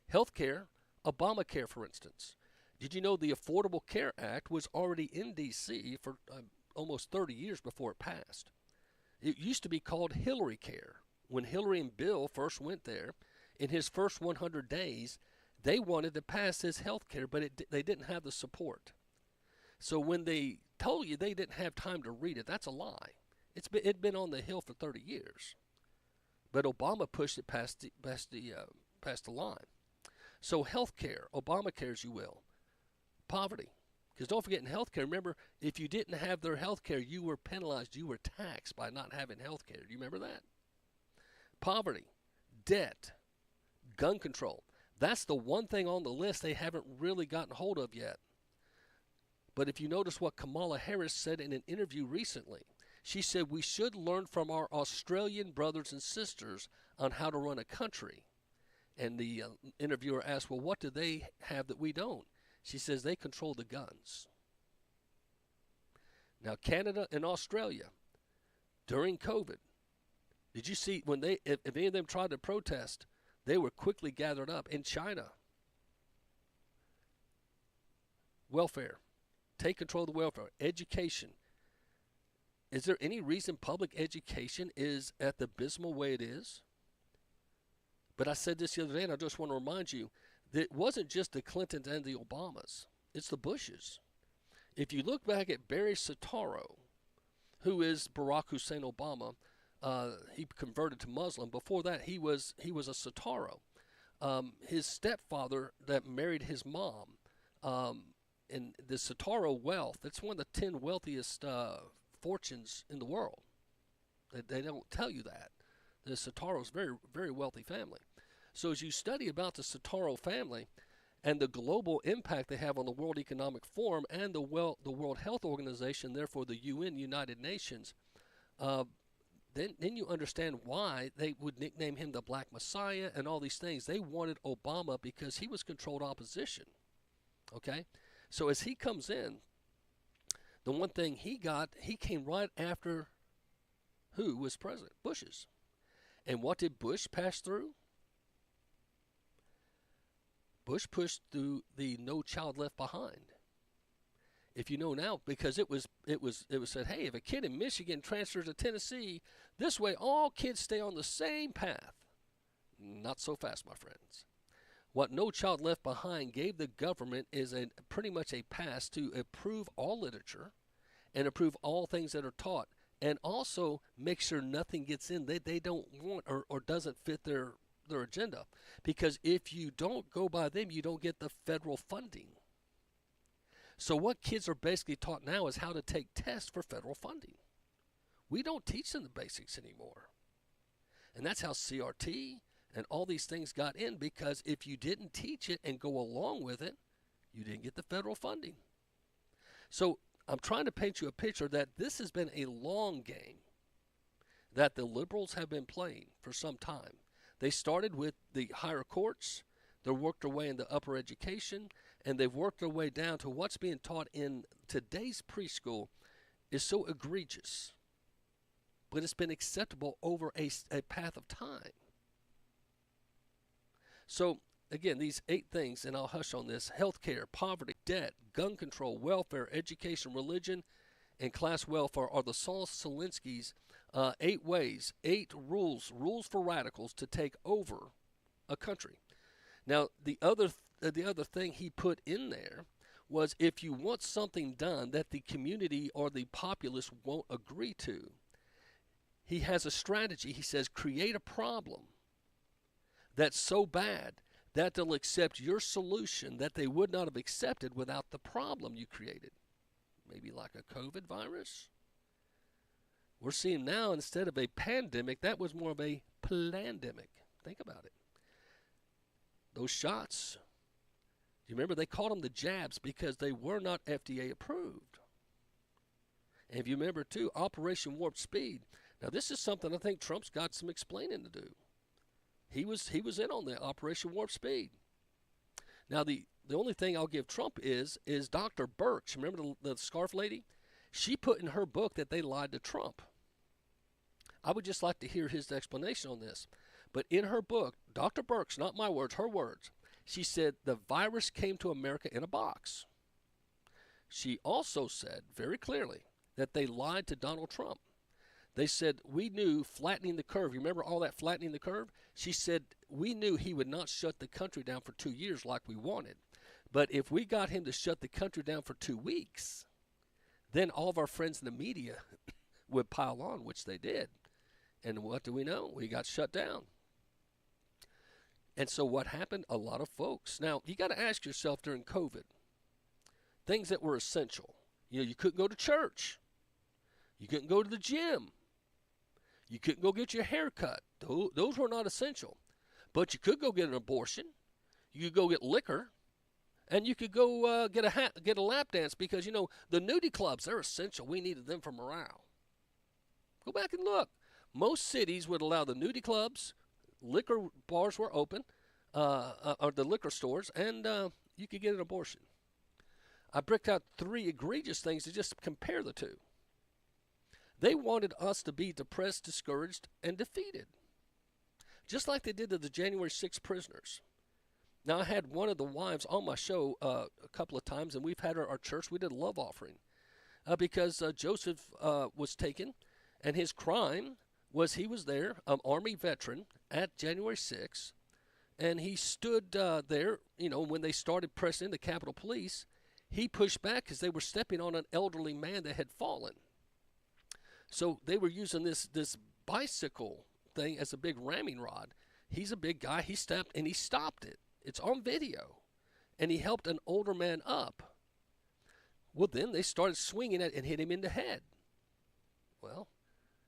Health care, Obamacare, for instance. Did you know the Affordable Care Act was already in D.C. for almost 30 years before it passed? It used to be called Hillary Care. When Hillary and Bill first went there, in his first 100 days, they wanted to pass his health care, but they didn't have the support. So when they told you they didn't have time to read it, that's a lie. It'd been on the Hill for 30 years. But Obama pushed it past the line. So health care, Obamacare, as you will. Poverty, Because don't forget in healthcare, remember, if you didn't have their healthcare, you were penalized. You were taxed by not having healthcare. Do you remember that? Poverty, debt, gun control. That's the one thing on the list they haven't really gotten hold of yet. But if you notice what Kamala Harris said in an interview recently, she said we should learn from our Australian brothers and sisters on how to run a country. And the interviewer asked, well, what do they have that we don't? She says they control the guns. Now, Canada and Australia, during COVID, did you see when if any of them tried to protest, they were quickly gathered up. In China, welfare, take control of the welfare, education. Is there any reason public education is at the abysmal way it is? But I said this the other day, and I just want to remind you, that it wasn't just the Clintons and the Obamas. It's the Bushes. If you look back at Barry Soetoro, who is Barack Hussein Obama, he converted to Muslim. Before that, he was a Soetoro. His stepfather that married his mom, and the Soetoro wealth, it's one of the 10 wealthiest fortunes in the world. They don't tell you that. The Soetoro's very, very wealthy family. So as you study about the Soetoro family and the global impact they have on the World Economic Forum and the World Health Organization, therefore the UN, United Nations, then you understand why they would nickname him the Black Messiah and all these things. They wanted Obama because he was controlled opposition. Okay? So as he comes in, the one thing he came right after who was president? Bush's. And what did Bush pass through? Bush pushed through the No Child Left Behind. If you know now, because it was said, hey, if a kid in Michigan transfers to Tennessee, this way all kids stay on the same path. Not so fast, my friends. What No Child Left Behind gave the government is pretty much a pass to approve all literature and approve all things that are taught, and also make sure nothing gets in that they don't want or doesn't fit their agenda. Because if you don't go by them, you don't get the federal funding. So what kids are basically taught now is how to take tests for federal funding. We don't teach them the basics anymore. And that's how CRT and all these things got in, because if you didn't teach it and go along with it, you didn't get the federal funding. So I'm trying to paint you a picture that this has been a long game that the liberals have been playing for some time. They started with the higher courts, they worked their way into upper education, and they've worked their way down to what's being taught in today's preschool is so egregious. But it's been acceptable over a path of time. So, again, these 8 things, and I'll hush on this: healthcare, poverty, debt, gun control, welfare, education, religion, and class welfare are the Saul Alinsky's 8 ways, 8 rules for radicals to take over a country. Now, the other thing he put in there was, if you want something done that the community or the populace won't agree to, he has a strategy. He says, create a problem that's so bad that they'll accept your solution that they would not have accepted without the problem you created. Maybe like a COVID virus. We're seeing now, instead of a pandemic, that was more of a plandemic. Think about it. Those shots, you remember they called them the jabs because they were not FDA approved. And if you remember, too, Operation Warp Speed. Now, this is something I think Trump's got some explaining to do. He was in on the Operation Warp Speed. Now, the only thing I'll give Trump is Dr. Birx. Remember the scarf lady? She put in her book that they lied to Trump. I would just like to hear his explanation on this. But in her book, Dr. Birx, not my words, her words, she said the virus came to America in a box. She also said very clearly that they lied to Donald Trump. They said, we knew flattening the curve. You remember all that flattening the curve? She said, we knew he would not shut the country down for 2 years like we wanted. But if we got him to shut the country down for 2 weeks, then all of our friends in the media would pile on, which they did. And what do we know? We got shut down. And so what happened? A lot of folks. Now, you got to ask yourself during COVID, things that were essential. You know, you couldn't go to church. You couldn't go to the gym. You couldn't go get your hair cut. Those were not essential. But you could go get an abortion. You could go get liquor. And you could go get a lap dance because, you know, the nudie clubs, they're essential. We needed them for morale. Go back and look. Most cities would allow the nudie clubs, liquor bars were open, or the liquor stores, and you could get an abortion. I bricked out 3 egregious things to just compare the two. They wanted us to be depressed, discouraged, and defeated, just like they did to the January 6 prisoners. Now, I had one of the wives on my show a couple of times, and we've had her at our church. We did a love offering because Joseph was taken, and his crime was he was there, an Army veteran, at January 6th, and he stood there, you know, when they started pressing in the Capitol Police, he pushed back because they were stepping on an elderly man that had fallen. So they were using this bicycle thing as a big ramming rod. He's a big guy. He stepped, and he stopped it. It's on video. And he helped an older man up. Well, then they started swinging it and hit him in the head. Well,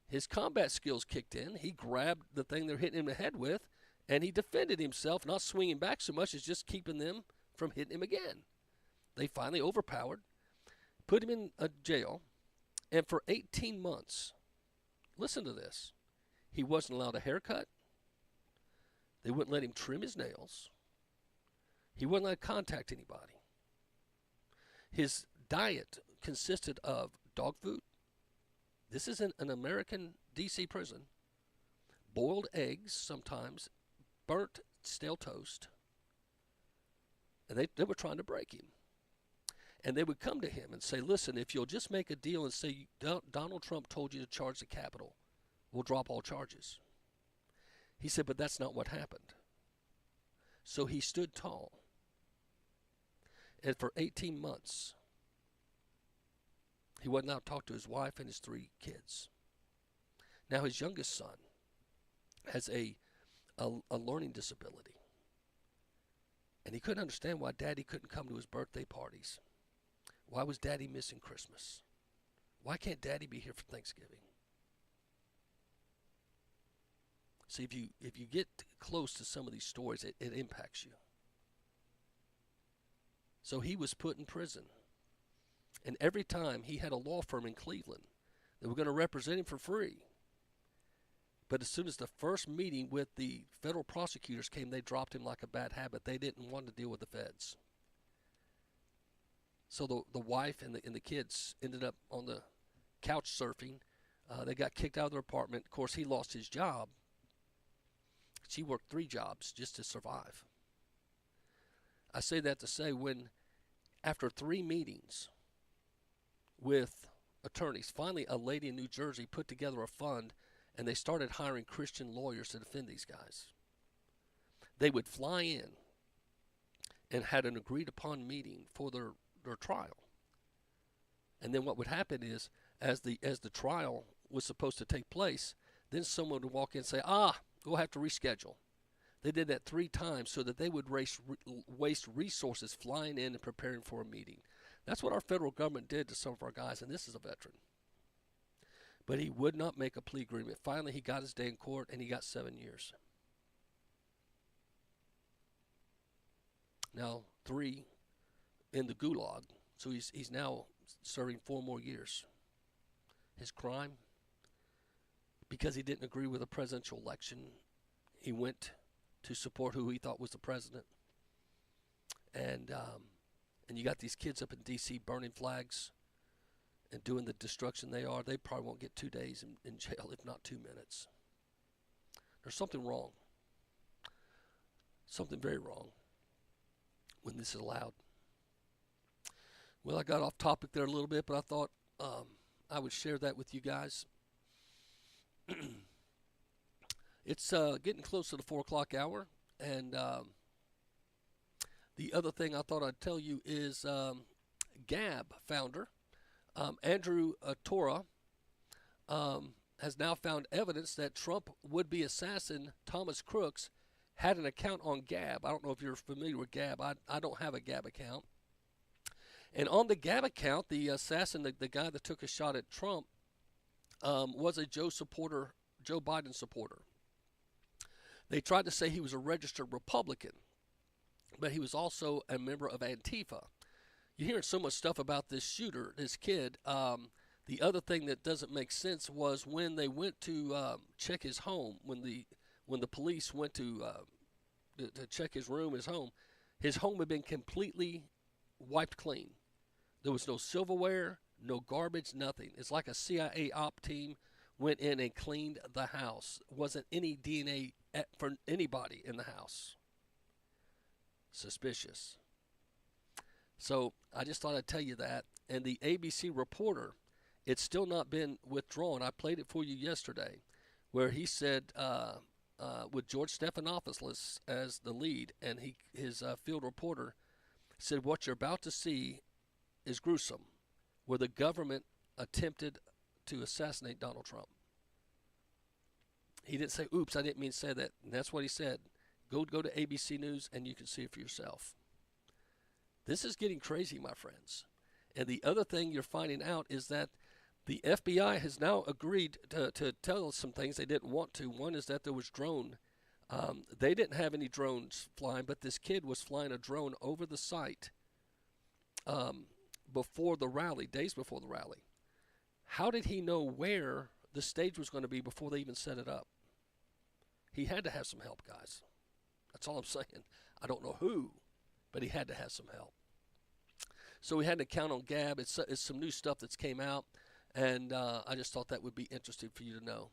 his combat skills kicked in. He grabbed the thing they're hitting him in the head with, and he defended himself, not swinging back so much as just keeping them from hitting him again. They finally overpowered, put him in a jail, and for 18 months, listen to this, he wasn't allowed a haircut. They wouldn't let him trim his nails. He wasn't allowed to contact anybody. His diet consisted of dog food. This is an American D.C. prison. Boiled eggs sometimes, burnt stale toast. And they were trying to break him. And they would come to him and say, listen, if you'll just make a deal and say Donald Trump told you to charge the Capitol, we'll drop all charges. He said, but that's not what happened. So he stood tall. And for 18 months, he wasn't allowed to talk to his wife and his 3 kids. Now his youngest son has a learning disability. And he couldn't understand why Daddy couldn't come to his birthday parties. Why was Daddy missing Christmas? Why can't Daddy be here for Thanksgiving? See, if you get close to some of these stories, it impacts you. So he was put in prison. And every time he had a law firm in Cleveland that were going to represent him for free. But as soon as the first meeting with the federal prosecutors came, they dropped him like a bad habit. They didn't want to deal with the feds. So the wife and the kids ended up on the couch surfing. They got kicked out of their apartment. Of course, he lost his job. She worked 3 jobs just to survive. I say that to say when, after 3 meetings with attorneys, finally a lady in New Jersey put together a fund and they started hiring Christian lawyers to defend these guys. They would fly in and had an agreed upon meeting for their trial. And then what would happen is, as the trial was supposed to take place, then someone would walk in and say, we'll have to reschedule. They did that 3 times so that they would waste resources flying in and preparing for a meeting. That's what our federal government did to some of our guys, and this is a veteran. But he would not make a plea agreement. Finally, he got his day in court, and he got 7 years. Now, 3 in the gulag, so he's now serving 4 more years. His crime, because he didn't agree with a presidential election, he went to support who he thought was the president. And you got these kids up in D.C. burning flags and doing the destruction they are. They probably won't get 2 days in jail, if not 2 minutes. There's something wrong. Something very wrong when this is allowed. Well, I got off topic there a little bit, but I thought I would share that with you guys. It's getting close to the 4 o'clock hour, and the other thing I thought I'd tell you is Gab founder Andrew Torah has now found evidence that Trump would-be assassin Thomas Crooks had an account on Gab. I don't know if you're familiar with Gab. I don't have a Gab account. And on the Gab account, the assassin, the guy that took a shot at Trump, was a Joe Biden supporter. They tried to say he was a registered Republican, but he was also a member of Antifa. You're hearing so much stuff about this shooter, this kid. The other thing that doesn't make sense was when they went to check his home, when the police went to check his room, his home had been completely wiped clean. There was no silverware, no garbage, nothing. It's like a CIA op team went in and cleaned the house. Wasn't any DNA for anybody in the house. Suspicious. So I just thought I'd tell you that. And the ABC reporter, it's still not been withdrawn. I played it for you yesterday, where he said, with George Stephanopoulos as the lead, and his field reporter said, what you're about to see is gruesome, where the government attempted to assassinate Donald Trump. He didn't say, oops, I didn't mean to say that. And that's what he said. Go to ABC News and you can see it for yourself. This is getting crazy, my friends. And the other thing you're finding out is that the FBI has now agreed to tell us some things they didn't want to. One is that there was drone. They didn't have any drones flying, but this kid was flying a drone over the site before the rally, days before the rally. How did he know where the stage was going to be before they even set it up? He had to have some help, guys. That's all I'm saying. I don't know who, but he had to have some help. So we had to count on Gab. It's some new stuff that's came out, and I just thought that would be interesting for you to know.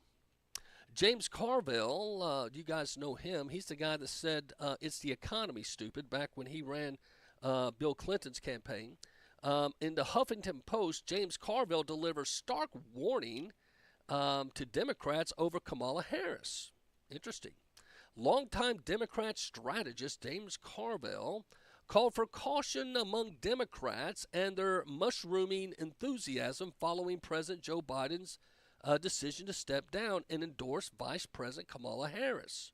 James Carville, you guys know him. He's the guy that said it's the economy, stupid, back when he ran Bill Clinton's campaign. In the Huffington Post, James Carville delivers stark warning to Democrats over Kamala Harris. Interesting. Longtime Democrat strategist James Carville called for caution among Democrats and their mushrooming enthusiasm following President Joe Biden's decision to step down and endorse Vice President Kamala Harris.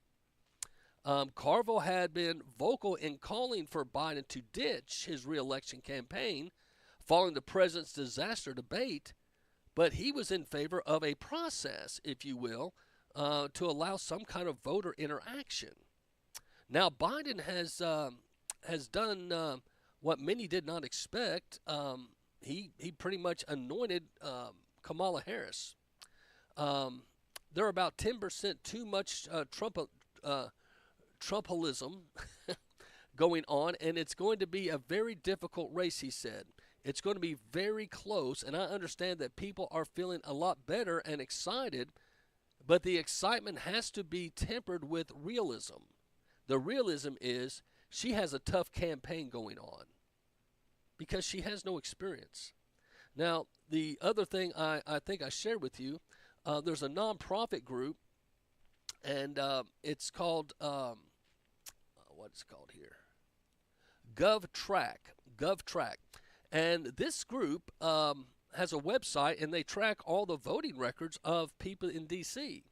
Carville had been vocal in calling for Biden to ditch his reelection campaign following the president's disaster debate, but he was in favor of a process, if you will, to allow some kind of voter interaction. Now, Biden has done what many did not expect. He pretty much anointed Kamala Harris. There are about 10% too much Trumpism going on, and it's going to be a very difficult race, he said. It's going to be very close, and I understand that people are feeling a lot better and excited, but the excitement has to be tempered with realism. The realism is she has a tough campaign going on because she has no experience. Now, the other thing I think I shared with you, there's a nonprofit group, and it's called, what's it called here? GovTrack. And this group has a website, and they track all the voting records of people in D.C.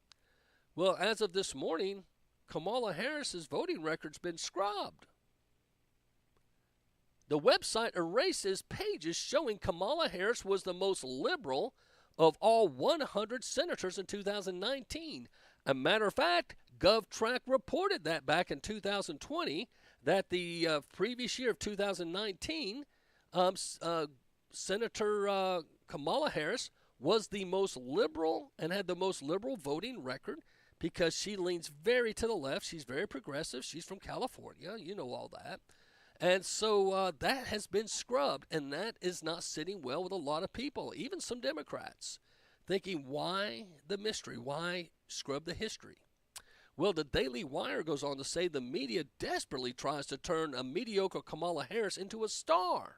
Well, as of this morning, Kamala Harris's voting record's been scrubbed. The website erases pages showing Kamala Harris was the most liberal of all 100 senators in 2019. A matter of fact, GovTrack reported that back in 2020, that the previous year of 2019, Senator Kamala Harris was the most liberal and had the most liberal voting record because she leans very to the left. She's very progressive. She's from California. You know all that. And so that has been scrubbed, and that is not sitting well with a lot of people, even some Democrats, thinking, why the mystery? Why scrub the history? Well, the Daily Wire goes on to say the media desperately tries to turn a mediocre Kamala Harris into a star.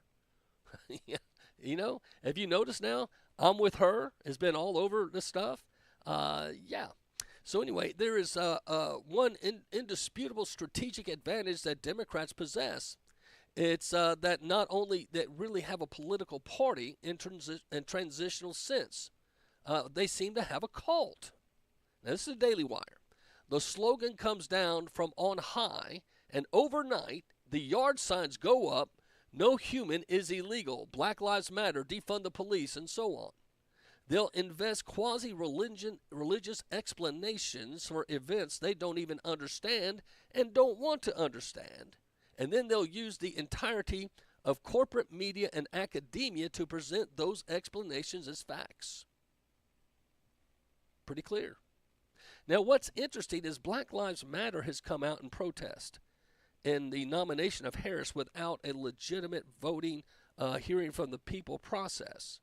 You know, have you noticed now? I'm With Her has been all over this stuff. Yeah. So anyway, there is one indisputable strategic advantage that Democrats possess. It's that not only that really have a political party in transitional sense, they seem to have a cult. Now, this is the Daily Wire. The slogan comes down from on high, and overnight the yard signs go up No human is illegal. Black Lives Matter, defund the police, and so on. They'll invest quasi-religious explanations for events they don't even understand and don't want to understand. And then they'll use the entirety of corporate media and academia to present those explanations as facts. Pretty clear. Now, what's interesting is Black Lives Matter has come out in protest in the nomination of Harris without a legitimate voting hearing from the people process.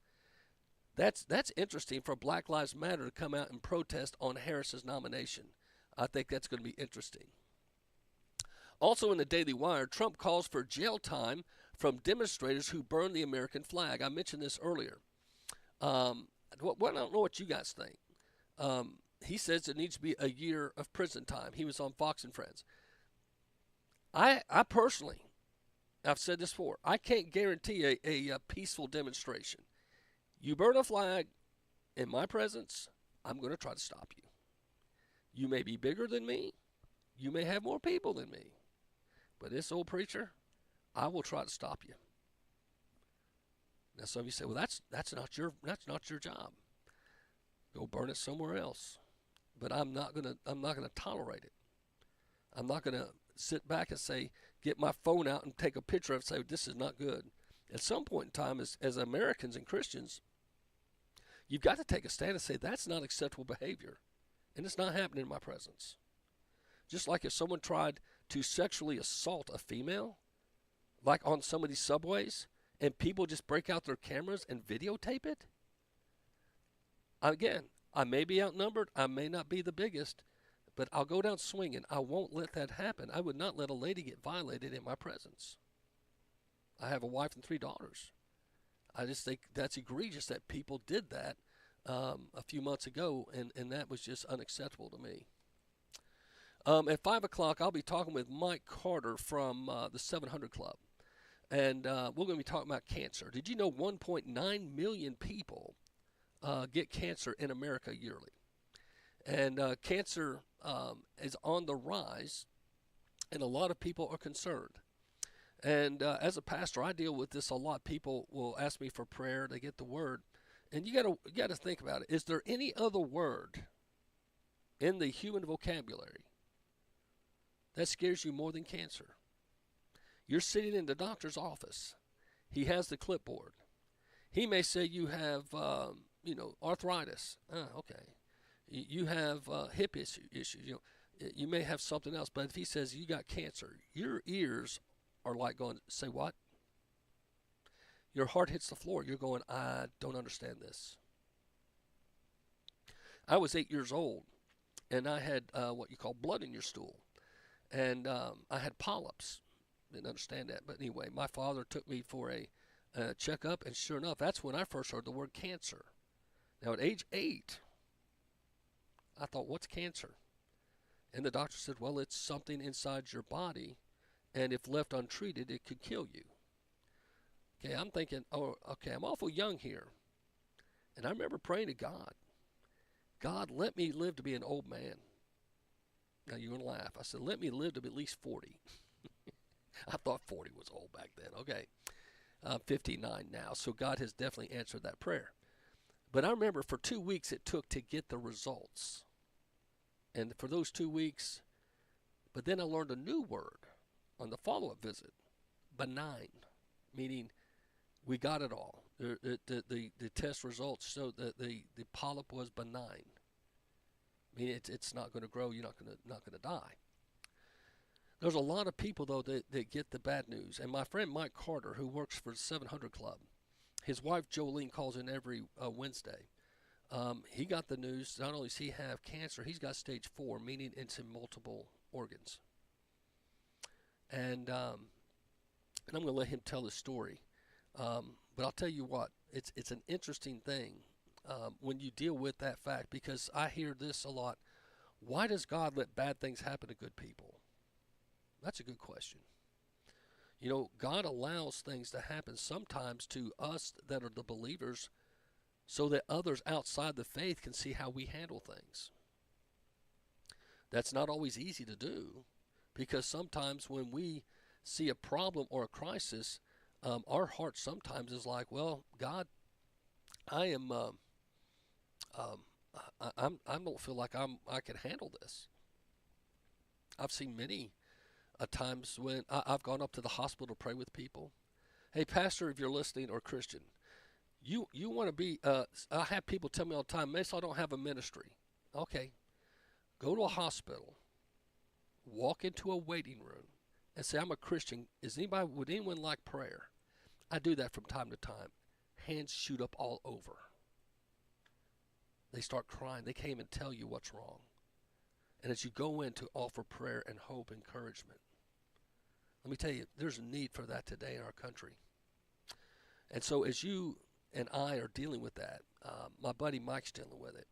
That's interesting for Black Lives Matter to come out and protest on Harris's nomination. I think that's going to be interesting. Also in the Daily Wire, Trump calls for jail time from demonstrators who burn the American flag. I mentioned this earlier. I don't know what you guys think. He says there needs to be a year of prison time. He was on Fox and Friends. I personally, I've said this before, I can't guarantee a peaceful demonstration. You burn a flag in my presence, I'm going to try to stop you. You may be bigger than me. You may have more people than me. But this old preacher, I will try to stop you. Now some of you say, well, that's not your job. Go burn it somewhere else. But I'm not gonna tolerate it. I'm not gonna sit back and say, get my phone out and take a picture of it and say, this is not good. At some point in time, as Americans and Christians, you've got to take a stand and say, that's not acceptable behavior. And it's not happening in my presence. Just like if someone tried to sexually assault a female, like on some of these subways, and people just break out their cameras and videotape it. Again, I may be outnumbered. I may not be the biggest, but I'll go down swinging. I won't let that happen. I would not let a lady get violated in my presence. I have a wife and 3 daughters. I just think that's egregious that people did that a few months ago, and that was just unacceptable to me. At 5 o'clock, I'll be talking with Mike Carter from the 700 Club, and we're going to be talking about cancer. Did you know 1.9 million people get cancer in America yearly? And cancer is on the rise, and a lot of people are concerned. And as a pastor, I deal with this a lot. People will ask me for prayer. They get the word. And you got to think about it. Is there any other word in the human vocabulary that scares you more than cancer? You're sitting in the doctor's office. He has the clipboard. He may say you have, arthritis. Okay. You have hip issues. You may have something else. But if he says you got cancer, your ears are like going, say what? Your heart hits the floor. You're going, I don't understand this. I was 8 years old, and I had what you call blood in your stool. And I had polyps. Didn't understand that. But anyway, my father took me for a checkup, and sure enough, that's when I first heard the word cancer. Now, at age 8, I thought, what's cancer? And the doctor said, well, it's something inside your body, and if left untreated, it could kill you. Okay, I'm thinking, oh, okay, I'm awful young here. And I remember praying to God, God, let me live to be an old man. Now, you're going to laugh. I said, let me live to be at least 40. I thought 40 was old back then. Okay, I'm 59 now, so God has definitely answered that prayer. But I remember for 2 weeks it took to get the results. And for those 2 weeks, but then I learned a new word on the follow-up visit, benign, meaning we got it all. The test results showed that the polyp was benign. I mean, it's not going to grow. You're not going to die. There's a lot of people, though, that get the bad news. And my friend Mike Carter, who works for the 700 Club, his wife Jolene calls in every Wednesday. He got the news. Not only does he have cancer, he's got stage 4, meaning it's in multiple organs. And I'm going to let him tell his story. But I'll tell you what, it's an interesting thing when you deal with that fact, because I hear this a lot. Why does God let bad things happen to good people? That's a good question. You know, God allows things to happen sometimes to us that are the believers so that others outside the faith can see how we handle things. That's not always easy to do, because sometimes when we see a problem or a crisis, our heart sometimes is like, well, God, I am, I don't feel like I can handle this. I've seen many times when I've gone up to the hospital to pray with people. Hey, pastor, if you're listening, or Christian, you want to be, I have people tell me all the time, Macil, I don't have a ministry. Okay, go to a hospital, walk into a waiting room, and say, I'm a Christian. Would anyone like prayer? I do that from time to time. Hands shoot up all over. They start crying. They can't even tell you what's wrong. And as you go in to offer prayer and hope, encouragement, let me tell you, there's a need for that today in our country. And so as you and I are dealing with that, my buddy Mike's dealing with it.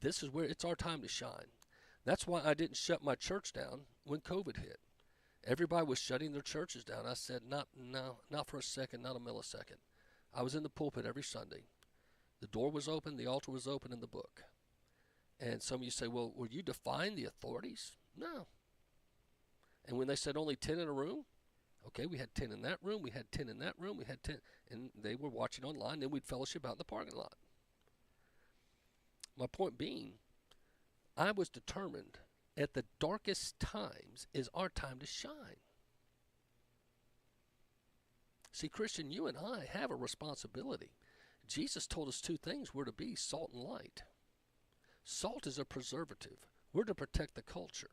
This is where it's our time to shine. That's why I didn't shut my church down when COVID hit. Everybody was shutting their churches down. I said, not for a second, not a millisecond. I was in the pulpit every Sunday. The door was open, the altar was open, in the book. And some of you say, well, were you defying the authorities? No. And when they said only 10 in a room, okay, we had 10 in that room, we had 10 in that room, we had 10, and they were watching online, then we'd fellowship out in the parking lot. My point being, I was determined at the darkest times is our time to shine. See, Christian, you and I have a responsibility. Jesus told us two things. We're to be salt and light. Salt is a preservative. We're to protect the culture.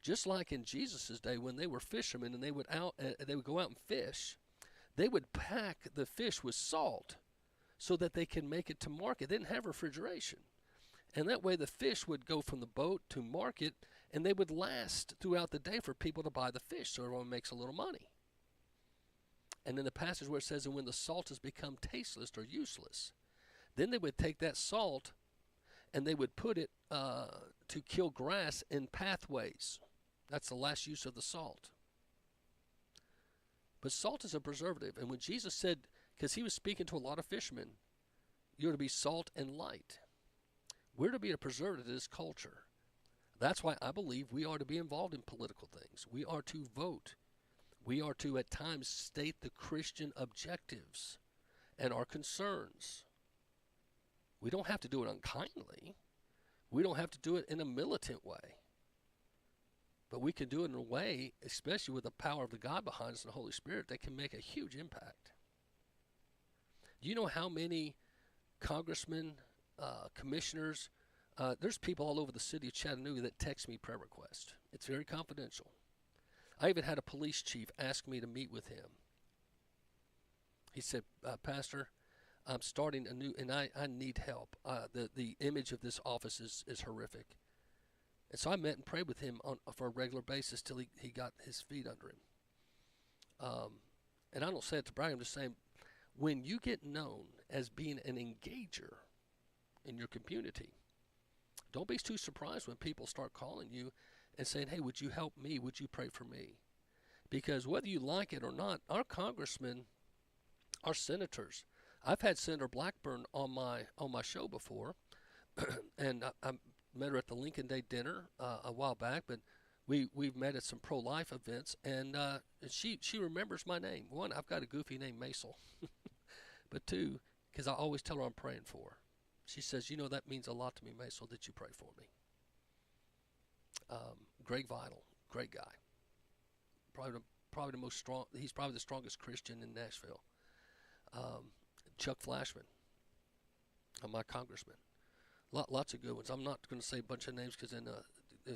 Just like in Jesus' day when they were fishermen and they would go out and fish, they would pack the fish with salt so that they can make it to market. They didn't have refrigeration. And that way the fish would go from the boat to market, and they would last throughout the day for people to buy the fish, so everyone makes a little money. And in the passage where it says, and when the salt has become tasteless or useless, then they would take that salt and they would put it to kill grass in pathways. That's the last use of the salt. But salt is a preservative. And when Jesus said, because he was speaking to a lot of fishermen, you're to be salt and light. We're to be a preservative to this culture. That's why I believe we are to be involved in political things. We are to vote. We are to, at times, state the Christian objectives and our concerns. We don't have to do it unkindly. We don't have to do it in a militant way. But we can do it in a way, especially with the power of the God behind us and the Holy Spirit, that can make a huge impact. Do you know how many congressmen, commissioners, there's people all over the city of Chattanooga that text me prayer requests. It's very confidential. I even had a police chief ask me to meet with him. He said, Pastor, I'm starting a new, and I need help. The image of this office is horrific. And so I met and prayed with him for a regular basis till he got his feet under him. And I don't say it to brag, I'm just saying, when you get known as being an engager in your community, don't be too surprised when people start calling you and saying, hey, would you help me? Would you pray for me? Because whether you like it or not, our congressmen, our senators, I've had Senator Blackburn on my show before, and I met her at the Lincoln Day dinner a while back, but we've met at some pro-life events, and she remembers my name. One, I've got a goofy name, Macil, but two, because I always tell her I'm praying for her. She says, you know, that means a lot to me, Macil, that you pray for me. Greg Vidal, great guy. Probably the most strong. He's probably the strongest Christian in Nashville. Chuck Flashman, my congressman. Lots of good ones. I'm not going to say a bunch of names because then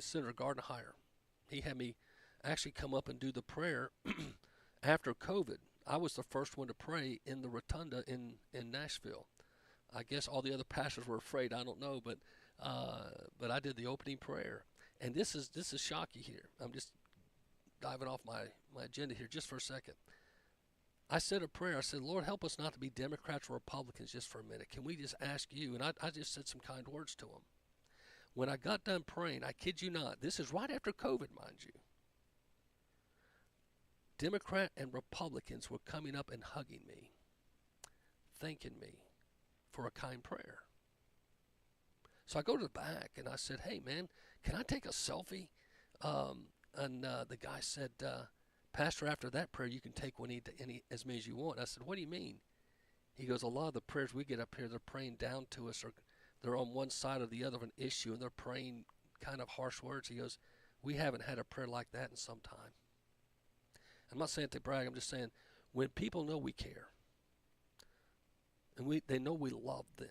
Senator Gardenhire, he had me actually come up and do the prayer after COVID. I was the first one to pray in the rotunda in Nashville. I guess all the other pastors were afraid. I don't know, but I did the opening prayer. And this is shocky here. I'm just diving off my agenda here just for a second. I said a prayer. I said, Lord, help us not to be Democrats or Republicans just for a minute. Can we just ask you? And I just said some kind words to him. When I got done praying, I kid you not, this is right after COVID, mind you. Democrat and Republicans were coming up and hugging me, thanking me for a kind prayer. So I go to the back and I said, hey, man, can I take a selfie? And the guy said, Pastor, after that prayer, you can take as many as you want. I said, what do you mean? He goes, a lot of the prayers we get up here, they're praying down to us, or they're on one side or the other of an issue, and they're praying kind of harsh words. He goes, we haven't had a prayer like that in some time. I'm not saying to brag. I'm just saying when people know we care, and they know we love them,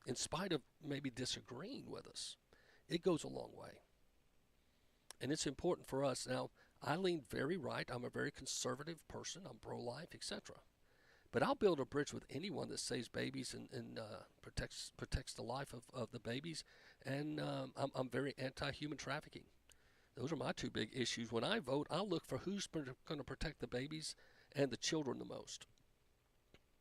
in spite of maybe disagreeing with us, it goes a long way. And it's important for us. Now, I lean very right. I'm a very conservative person. I'm pro-life, etc. But I'll build a bridge with anyone that saves babies and protects the life of the babies. And I'm very anti-human trafficking. Those are my two big issues. When I vote, I'll look for who's going to protect the babies and the children the most.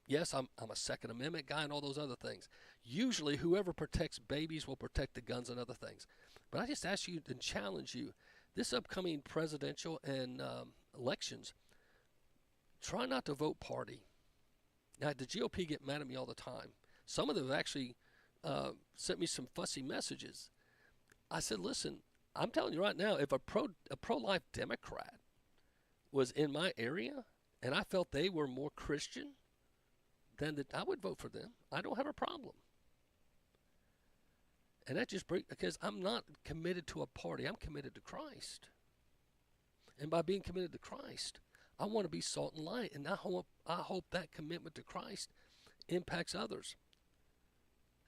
Yes, I'm a Second Amendment guy and all those other things. Usually, whoever protects babies will protect the guns and other things. But I just ask you and challenge you, this upcoming presidential and elections, try not to vote party. Now, the GOP get mad at me all the time. Some of them have actually sent me some fussy messages. I said, listen, I'm telling you right now, if a pro-life Democrat was in my area and I felt they were more Christian, then I would vote for them. I don't have a problem. And that just because I'm not committed to a party. I'm committed to Christ. And by being committed to Christ, I want to be salt and light. And I hope that commitment to Christ impacts others.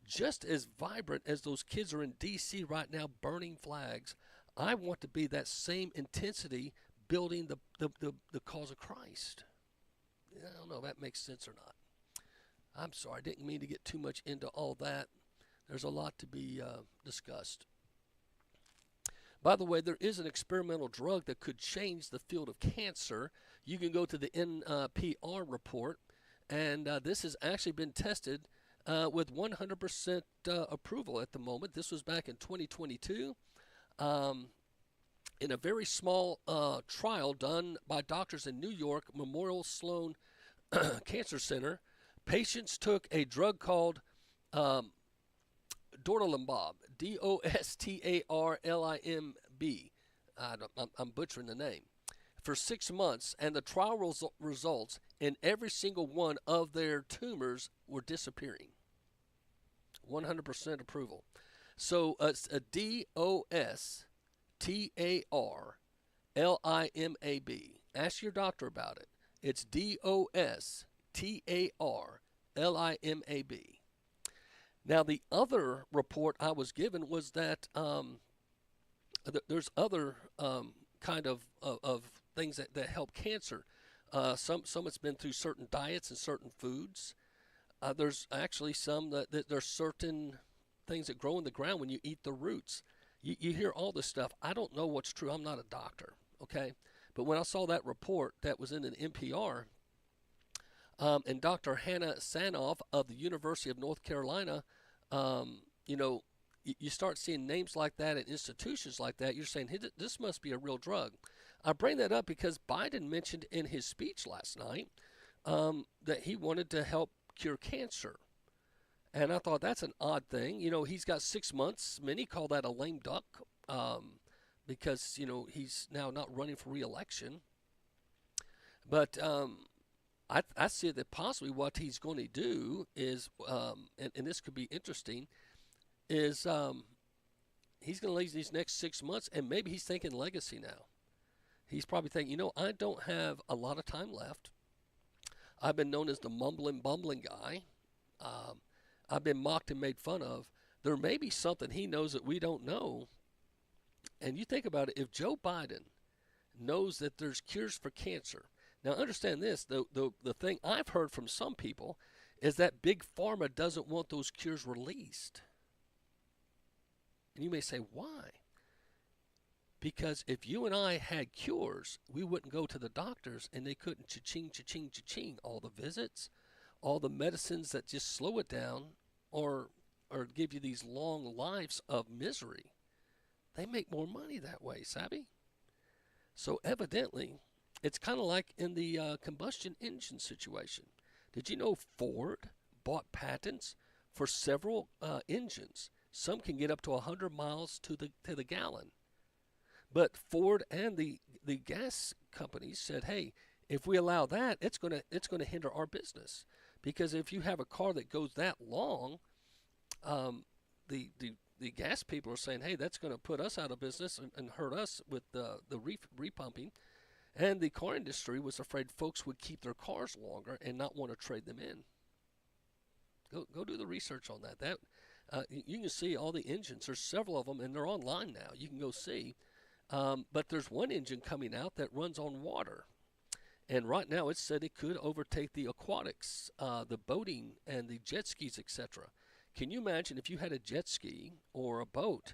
Just as vibrant as those kids are in D.C. right now burning flags, I want to be that same intensity building the cause of Christ. I don't know if that makes sense or not. I'm sorry, I didn't mean to get too much into all that. There's a lot to be discussed. By the way, there is an experimental drug that could change the field of cancer. You can go to the NPR report, and this has actually been tested with 100% approval at the moment. This was back in 2022 in a very small trial done by doctors in New York, Memorial Sloan Cancer Center. Patients took a drug called Dortalimab, D-O-S-T-A-R-L-I-M-B. I'm butchering the name. For 6 months, and the trial results in every single one of their tumors were disappearing. 100% approval. So it's a D-O-S-T-A-R-L-I-M-A-B. Ask your doctor about it. It's D-O-S-T-A-R-L-I-M-A-B. Now, the other report I was given was that there's other kind of things that help cancer. Some it's been through certain diets and certain foods. There's actually some that there's certain things that grow in the ground when you eat the roots. You hear all this stuff. I don't know what's true. I'm not a doctor, okay? But when I saw that report that was in an NPR, and Dr. Hannah Sanoff of the University of North Carolina, you start seeing names like that and institutions like that. You're saying, hey, this must be a real drug. I bring that up because Biden mentioned in his speech last night that he wanted to help cure cancer. And I thought that's an odd thing. He's got 6 months. Many call that a lame duck because, he's now not running for re-election. But I see that possibly what he's going to do is, and this could be interesting, is he's going to leave these next 6 months, and maybe he's thinking legacy now. He's probably thinking, I don't have a lot of time left. I've been known as the mumbling, bumbling guy. I've been mocked and made fun of. There may be something he knows that we don't know. And you think about it, if Joe Biden knows that there's cures for cancer. Now, understand this, the thing I've heard from some people is that Big Pharma doesn't want those cures released. And you may say, why? Because if you and I had cures, we wouldn't go to the doctors and they couldn't cha-ching, cha-ching, cha-ching all the visits, all the medicines that just slow it down or give you these long lives of misery. They make more money that way, savvy? So evidently, it's kind of like in the combustion engine situation. Did you know Ford bought patents for several engines? Some can get up to 100 miles to the gallon. But Ford and the gas companies said, hey, if we allow that, it's gonna hinder our business, because if you have a car that goes that long, the gas people are saying, hey, that's going to put us out of business and hurt us with the repumping. And the car industry was afraid folks would keep their cars longer and not want to trade them in. Go do the research on that. You can see all the engines. There's several of them, and they're online now. You can go see. But there's one engine coming out that runs on water. And right now it's said it could overtake the aquatics, the boating, and the jet skis, etc. Can you imagine if you had a jet ski or a boat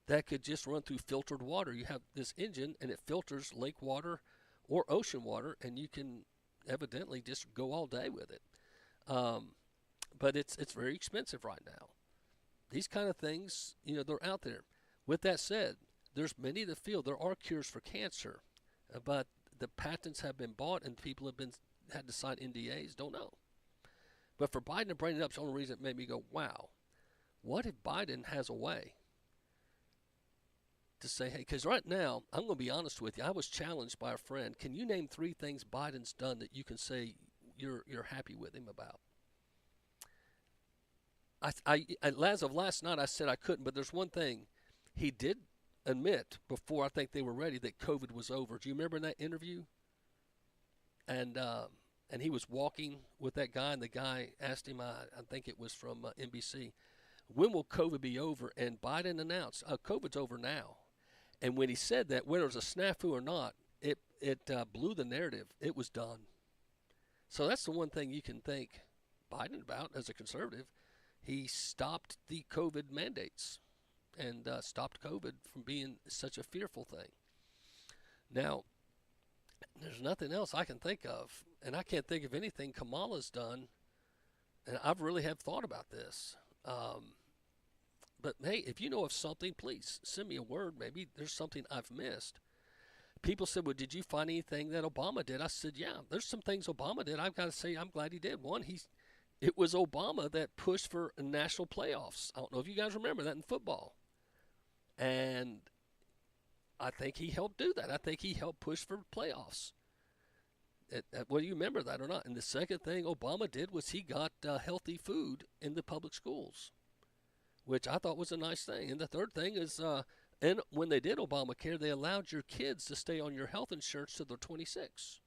that could just run through filtered water? You have this engine, and it filters lake water or ocean water, and you can evidently just go all day with it. But it's very expensive right now. These kind of things, they're out there. With that said, there's many that feel there are cures for cancer, but the patents have been bought and people have had to sign NDAs. Don't know. But for Biden to bring it up, the only reason it made me go, wow, what if Biden has a way to say, hey, because right now, I'm going to be honest with you, I was challenged by a friend. Can you name 3 things Biden's done that you can say you're happy with him about? As of last night, I said I couldn't, but there's one thing. He did admit before I think they were ready that COVID was over. Do you remember in that interview? And he was walking with that guy, and the guy asked him, I think it was from NBC, when will COVID be over? And Biden announced, COVID's over now. And when he said that, whether it was a snafu or not, it blew the narrative. It was done. So that's the one thing you can thank Biden about as a conservative. He stopped the COVID mandates and stopped COVID from being such a fearful thing. Now, there's nothing else I can think of, and I can't think of anything Kamala's done, and I really have thought about this. But, hey, if you know of something, please send me a word. Maybe there's something I've missed. People said, well, did you find anything that Obama did? I said, yeah, there's some things Obama did. I've got to say I'm glad he did. One, it was Obama that pushed for national playoffs. I don't know if you guys remember that in football. And I think he helped do that. I think he helped push for playoffs. Whether you remember that or not. And the second thing Obama did was he got healthy food in the public schools, which I thought was a nice thing. And the third thing is, and when they did Obamacare, they allowed your kids to stay on your health insurance till they're 26.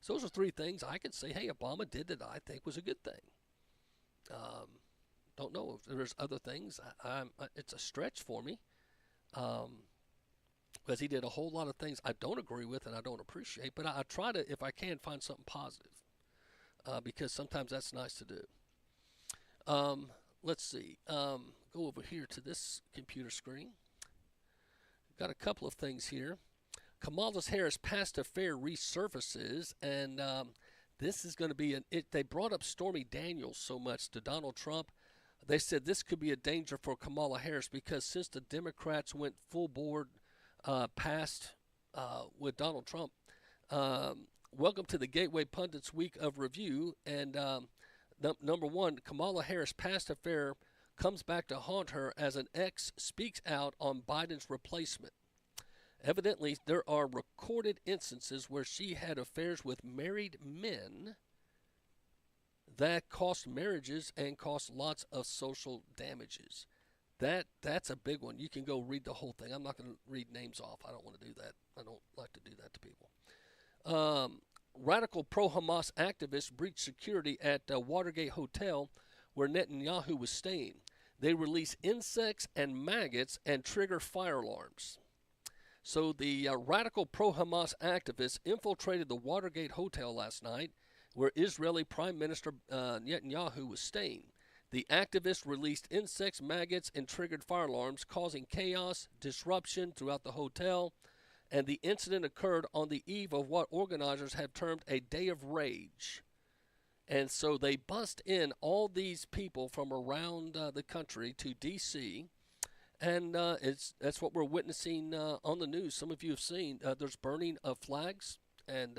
So those are 3 things I could say, hey, Obama did that I think was a good thing. Don't know if there's other things. It's a stretch for me. Because he did a whole lot of things I don't agree with and I don't appreciate, but I try to, if I can, find something positive, because sometimes that's nice to do. Let's see. Go over here to this computer screen. Got a couple of things here. Kamala Harris past affair resurfaces, and this is going to be they brought up Stormy Daniels so much to Donald Trump. They said this could be a danger for Kamala Harris because since the Democrats went full board past with Donald Trump, welcome to the Gateway Pundits Week of Review. And number 1, Kamala Harris' past affair comes back to haunt her as an ex speaks out on Biden's replacement. Evidently, there are recorded instances where she had affairs with married men that cost marriages and cost lots of social damages. That's a big one. You can go read the whole thing. I'm not going to read names off. I don't want to do that. I don't like to do that to people. Radical pro-Hamas activists breached security at Watergate Hotel where Netanyahu was staying. They release insects and maggots and trigger fire alarms. So the radical pro-Hamas activists infiltrated the Watergate Hotel last night where Israeli Prime Minister Netanyahu was staying. The activists released insects, maggots, and triggered fire alarms, causing chaos, disruption throughout the hotel. And the incident occurred on the eve of what organizers have termed a day of rage. And so they bust in all these people from around the country to D.C., and that's what we're witnessing on the news. Some of you have seen there's burning of flags, and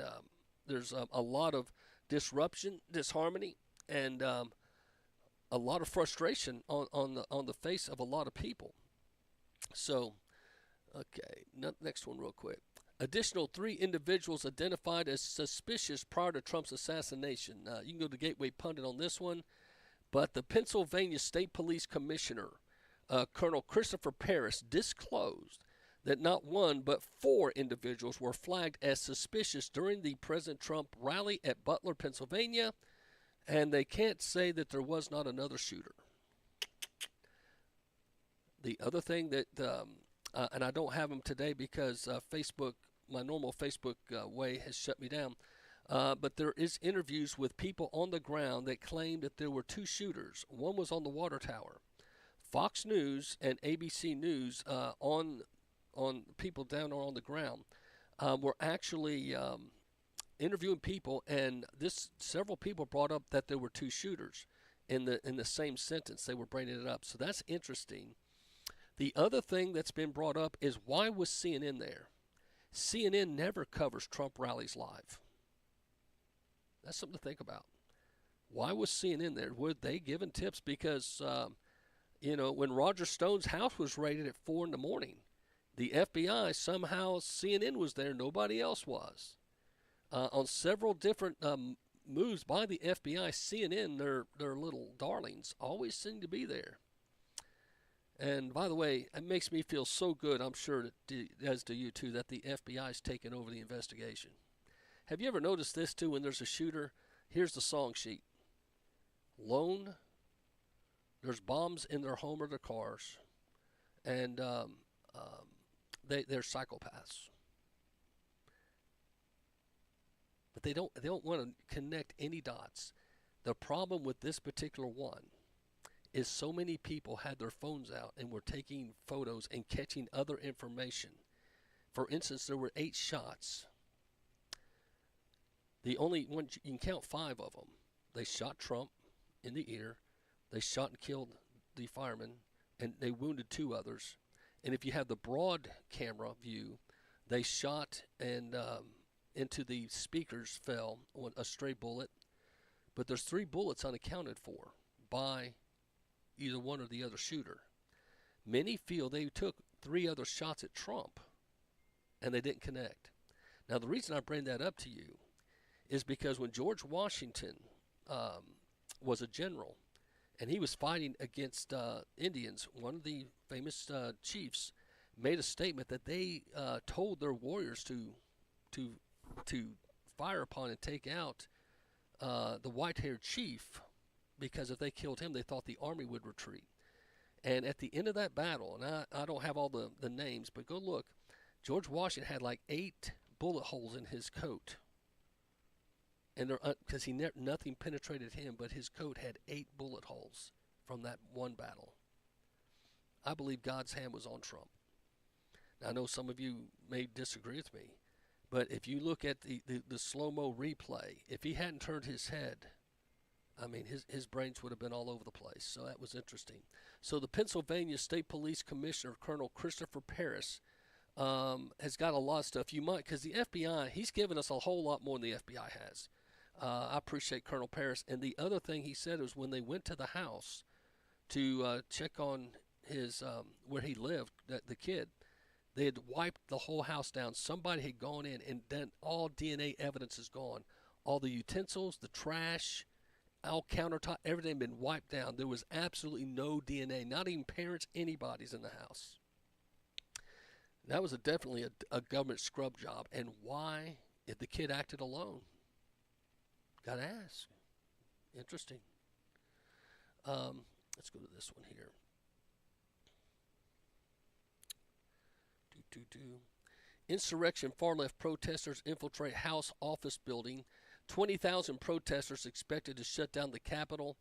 there's a lot of disruption, disharmony, and a lot of frustration on the face of a lot of people. So Okay, next one real quick. Additional 3 individuals identified as suspicious prior to Trump's assassination. You can go to Gateway Pundit on this one. But the Pennsylvania State Police Commissioner, Colonel Christopher Paris, disclosed that not 1 but 4 individuals were flagged as suspicious during the President Trump rally at Butler, Pennsylvania, and they can't say that there was not another shooter. The other thing that, and I don't have them today because Facebook, my normal Facebook way has shut me down, but there is interviews with people on the ground that claim that there were 2 shooters. One was on the water tower. Fox News and ABC News on people down on the ground were actually interviewing people, and several people brought up that there were 2 shooters in the same sentence. They were bringing it up, so that's interesting. The other thing that's been brought up is, why was CNN there? CNN never covers Trump rallies live. That's something to think about. Why was CNN there? Were they given tips? Because, when Roger Stone's house was raided at 4 in the morning, the FBI, somehow CNN was there. Nobody else was. On several different moves by the FBI, CNN, their little darlings, always seem to be there. And by the way, it makes me feel so good, I'm sure it does to you too, that the FBI's taken over the investigation. Have you ever noticed this too, when there's a shooter? Here's the song sheet. Lone, there's bombs in their home or their cars, and they're psychopaths. But they don't want to connect any dots. The problem with this particular one is so many people had their phones out and were taking photos and catching other information. For instance, there were 8 shots. The only one, you can count 5 of them. They shot Trump in the ear. They shot and killed the fireman, and they wounded 2 others. And if you have the broad camera view, they shot and into the speakers fell a stray bullet. But there's 3 bullets unaccounted for by either one or the other shooter. Many feel they took 3 other shots at Trump, and they didn't connect. Now, the reason I bring that up to you is because when George Washington was a general, and he was fighting against Indians, one of the famous chiefs made a statement that they told their warriors to fire upon and take out the white-haired chief, because if they killed him, they thought the army would retreat. And at the end of that battle, and I don't have all the names, but go look, George Washington had like 8 bullet holes in his coat. And because nothing penetrated him, but his coat had 8 bullet holes from that one battle. I believe God's hand was on Trump. Now, I know some of you may disagree with me, but if you look at the slow-mo replay, if he hadn't turned his head, I mean, his brains would have been all over the place. So that was interesting. So the Pennsylvania State Police Commissioner, Colonel Christopher Paris, has got a lot of stuff. You might, because the FBI, he's given us a whole lot more than the FBI has. I appreciate Colonel Paris. And the other thing he said was, when they went to the house to check on his where he lived, the kid, they had wiped the whole house down. Somebody had gone in, and then all DNA evidence is gone. All the utensils, the trash, all countertop, everything had been wiped down. There was absolutely no DNA, not even parents, anybody's in the house. That was definitely a government scrub job. And why, if the kid acted alone? Got to ask. Interesting. Let's go to this one here. Insurrection, far-left protesters infiltrate House office building. 20,000 protesters expected to shut down the Capitol.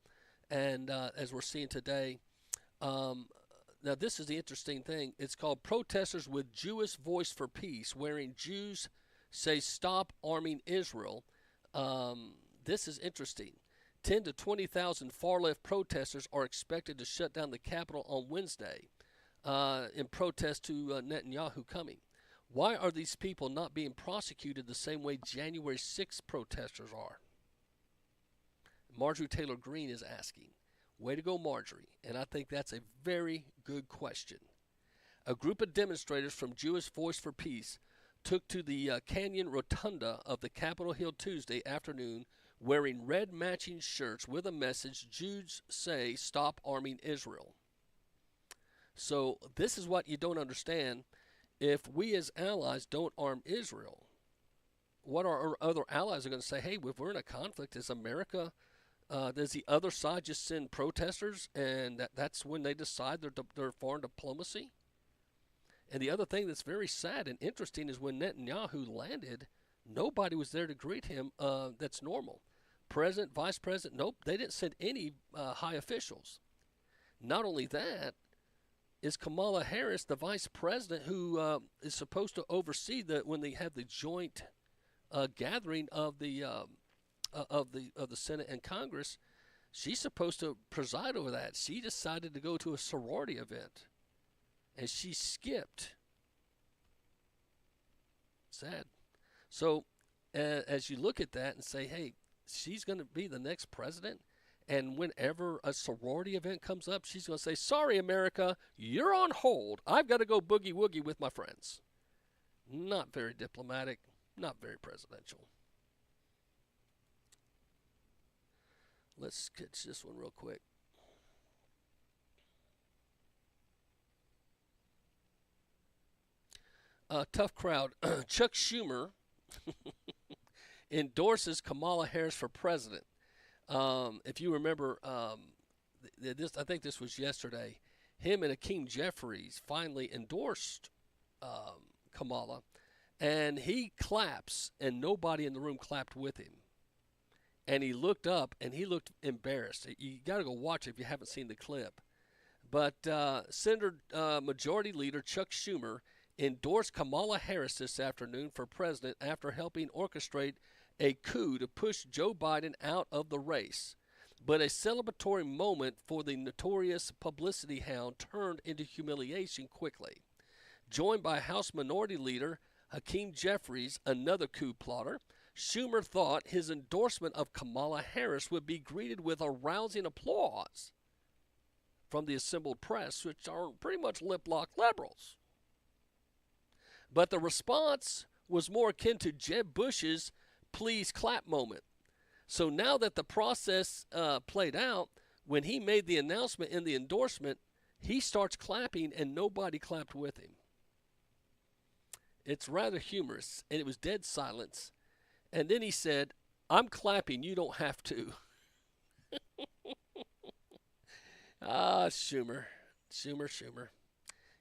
And as we're seeing today, now this is the interesting thing. It's called Protesters with Jewish Voice for Peace, wherein Jews say stop arming Israel. This is interesting. 10 to 20,000 far-left protesters are expected to shut down the Capitol on Wednesday in protest to Netanyahu coming. Why are these people not being prosecuted the same way January 6th protesters are? Marjorie Taylor Greene is asking. Way to go, Marjorie. And I think that's a very good question. A group of demonstrators from Jewish Voice for Peace took to the Canyon Rotunda of the Capitol Hill Tuesday afternoon wearing red matching shirts with a message, Jews say, stop arming Israel. So this is what you don't understand. If we as allies don't arm Israel, what our other allies are going to say, hey, if we're in a conflict, is America, does the other side just send protesters and that's when they decide their foreign diplomacy? And the other thing that's very sad and interesting is when Netanyahu landed, nobody was there to greet him. That's normal. President, vice president, nope, they didn't send any high officials. Not only that, is Kamala Harris, the vice president, who is supposed to oversee when they have the joint gathering of the Senate and Congress. She's supposed to preside over that. She decided to go to a sorority event, and she skipped. Sad. So as you look at that and say, hey, she's going to be the next president, and whenever a sorority event comes up, she's going to say, sorry, America, you're on hold. I've got to go boogie woogie with my friends. Not very diplomatic, not very presidential. Let's catch this one real quick. Tough crowd. Chuck Schumer endorses Kamala Harris for president. If you remember, I think this was yesterday, him and Hakeem Jeffries finally endorsed Kamala, and he claps, and nobody in the room clapped with him. And he looked up, and he looked embarrassed. You got to go watch it if you haven't seen the clip. But Senator Majority Leader Chuck Schumer endorsed Kamala Harris this afternoon for president after helping orchestrate a coup to push Joe Biden out of the race. But a celebratory moment for the notorious publicity hound turned into humiliation quickly. Joined by House Minority Leader Hakeem Jeffries, another coup plotter, Schumer thought his endorsement of Kamala Harris would be greeted with a rousing applause from the assembled press, which are pretty much lip-locked liberals. But the response was more akin to Jeb Bush's please clap moment. So now that the process played out, when he made the announcement in the endorsement, he starts clapping and nobody clapped with him. It's rather humorous, and it was dead silence. And then he said, I'm clapping, you don't have to. Schumer.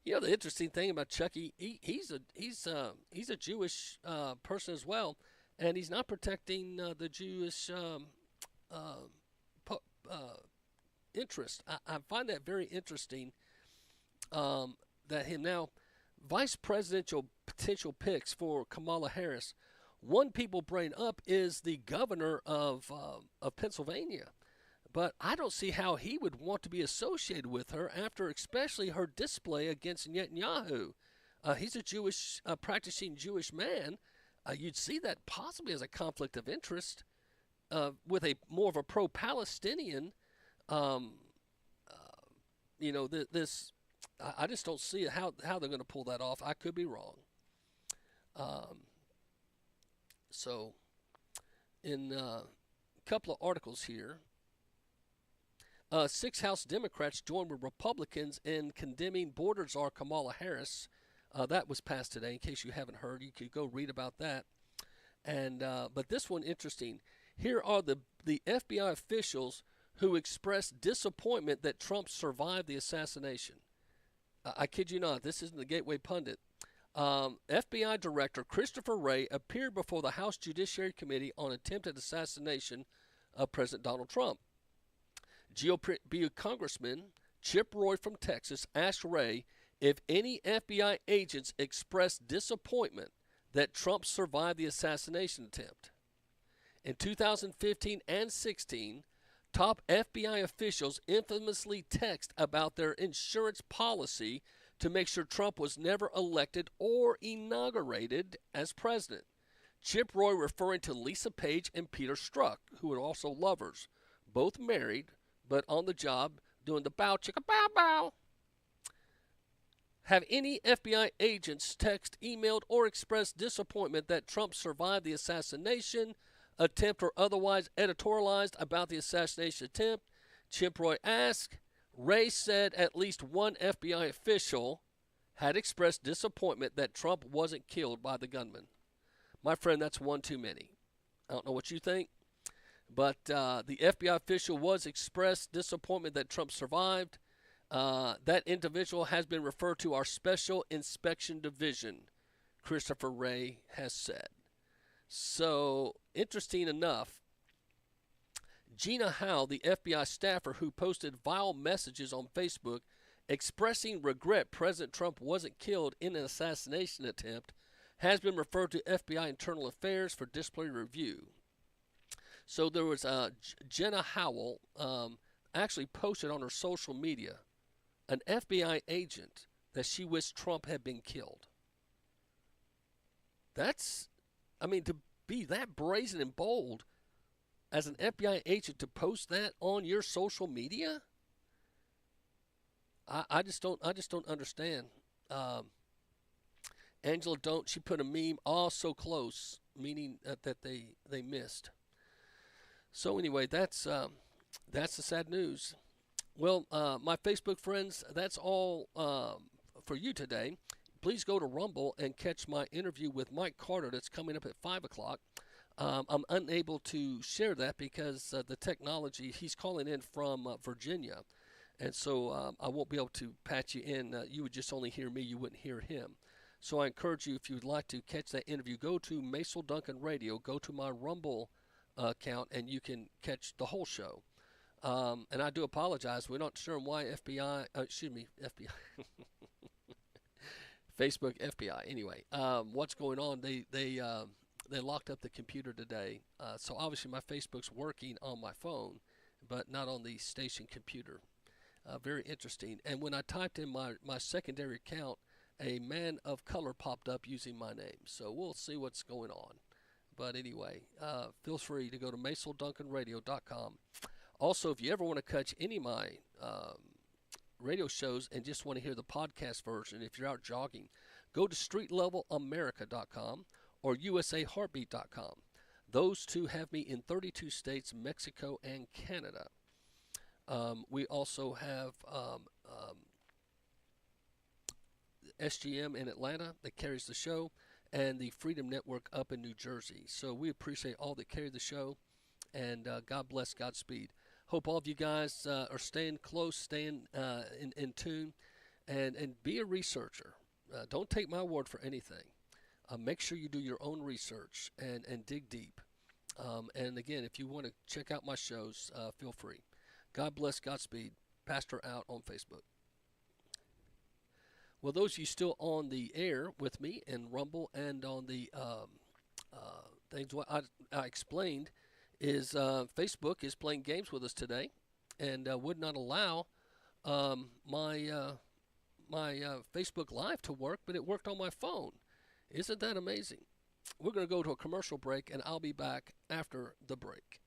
You know, the interesting thing about Chucky, he's a Jewish person as well, and he's not protecting the Jewish interest. I find that very interesting. That him now, vice presidential potential picks for Kamala Harris. One people bring up is the governor of Pennsylvania. But I don't see how he would want to be associated with her after especially her display against Netanyahu. He's a Jewish, practicing Jewish man. You'd see that possibly as a conflict of interest with a more of a pro-Palestinian. I just don't see how they're going to pull that off. I could be wrong. So, in a couple of articles here, 6 House Democrats joined with Republicans in condemning border czar Kamala Harris. That was passed today. In case you haven't heard, you could go read about that. And but this one interesting. Here are the FBI officials who expressed disappointment that Trump survived the assassination. I kid you not. This isn't the Gateway Pundit. FBI Director Christopher Wray appeared before the House Judiciary Committee on attempted assassination of President Donald Trump. GOP Congressman Chip Roy from Texas asked Wray if any FBI agents expressed disappointment that Trump survived the assassination attempt. In 2015 and 16, top FBI officials infamously texted about their insurance policy to make sure Trump was never elected or inaugurated as president. Chip Roy referring to Lisa Page and Peter Strzok, who were also lovers, both married, but on the job doing the bow chicka bow bow. Have any FBI agents text, emailed, or expressed disappointment that Trump survived the assassination attempt or otherwise editorialized about the assassination attempt? Chimp Roy asked. Ray said at least one FBI official had expressed disappointment that Trump wasn't killed by the gunman. My friend, that's one too many. I don't know what you think, but the FBI official was expressed disappointment that Trump survived. That individual has been referred to our Special Inspection Division, Christopher Wray has said. So, interesting enough, Gina Howe, the FBI staffer who posted vile messages on Facebook expressing regret President Trump wasn't killed in an assassination attempt, has been referred to FBI Internal Affairs for disciplinary review. So there was Jenna Howell actually posted on her social media an FBI agent that she wished Trump had been killed. That's, I mean, to be that brazen and bold as an FBI agent to post that on your social media, I just don't understand. Angela Don't, she put a meme, all so close, meaning that they missed. So anyway, that's the sad news. Well, my Facebook friends, that's all for you today. Please go to Rumble and catch my interview with Mike Carter that's coming up at 5 o'clock. I'm unable to share that because the technology, he's calling in from Virginia. And so I won't be able to patch you in. You would just only hear me. You wouldn't hear him. So I encourage you, if you would like to catch that interview, go to Macil Duncan Radio, go to my Rumble account, and you can catch the whole show. And I do apologize. We're not sure why FBI, Facebook FBI. Anyway, what's going on? They locked up the computer today. So obviously my Facebook's working on my phone, but not on the station computer. Very interesting. And when I typed in my secondary account, a man of color popped up using my name. So we'll see what's going on. But anyway, feel free to go to MacilDuncanRadio.com. Also, if you ever want to catch any of my radio shows and just want to hear the podcast version, if you're out jogging, go to StreetLevelAmerica.com or USAHeartbeat.com. Those two have me in 32 states, Mexico, and Canada. We also have SGM in Atlanta that carries the show, and the Freedom Network up in New Jersey. So we appreciate all that carry the show, and God bless, Godspeed. Hope all of you guys are staying close, staying in tune, and be a researcher. Don't take my word for anything. Make sure you do your own research and dig deep. And again, if you want to check out my shows, feel free. God bless, Godspeed. Pastor out on Facebook. Well, those of you still on the air with me in Rumble and on the things what I explained is Facebook is playing games with us today and would not allow my Facebook Live to work, but it worked on my phone. Isn't that amazing? We're going to go to a commercial break, and I'll be back after the break.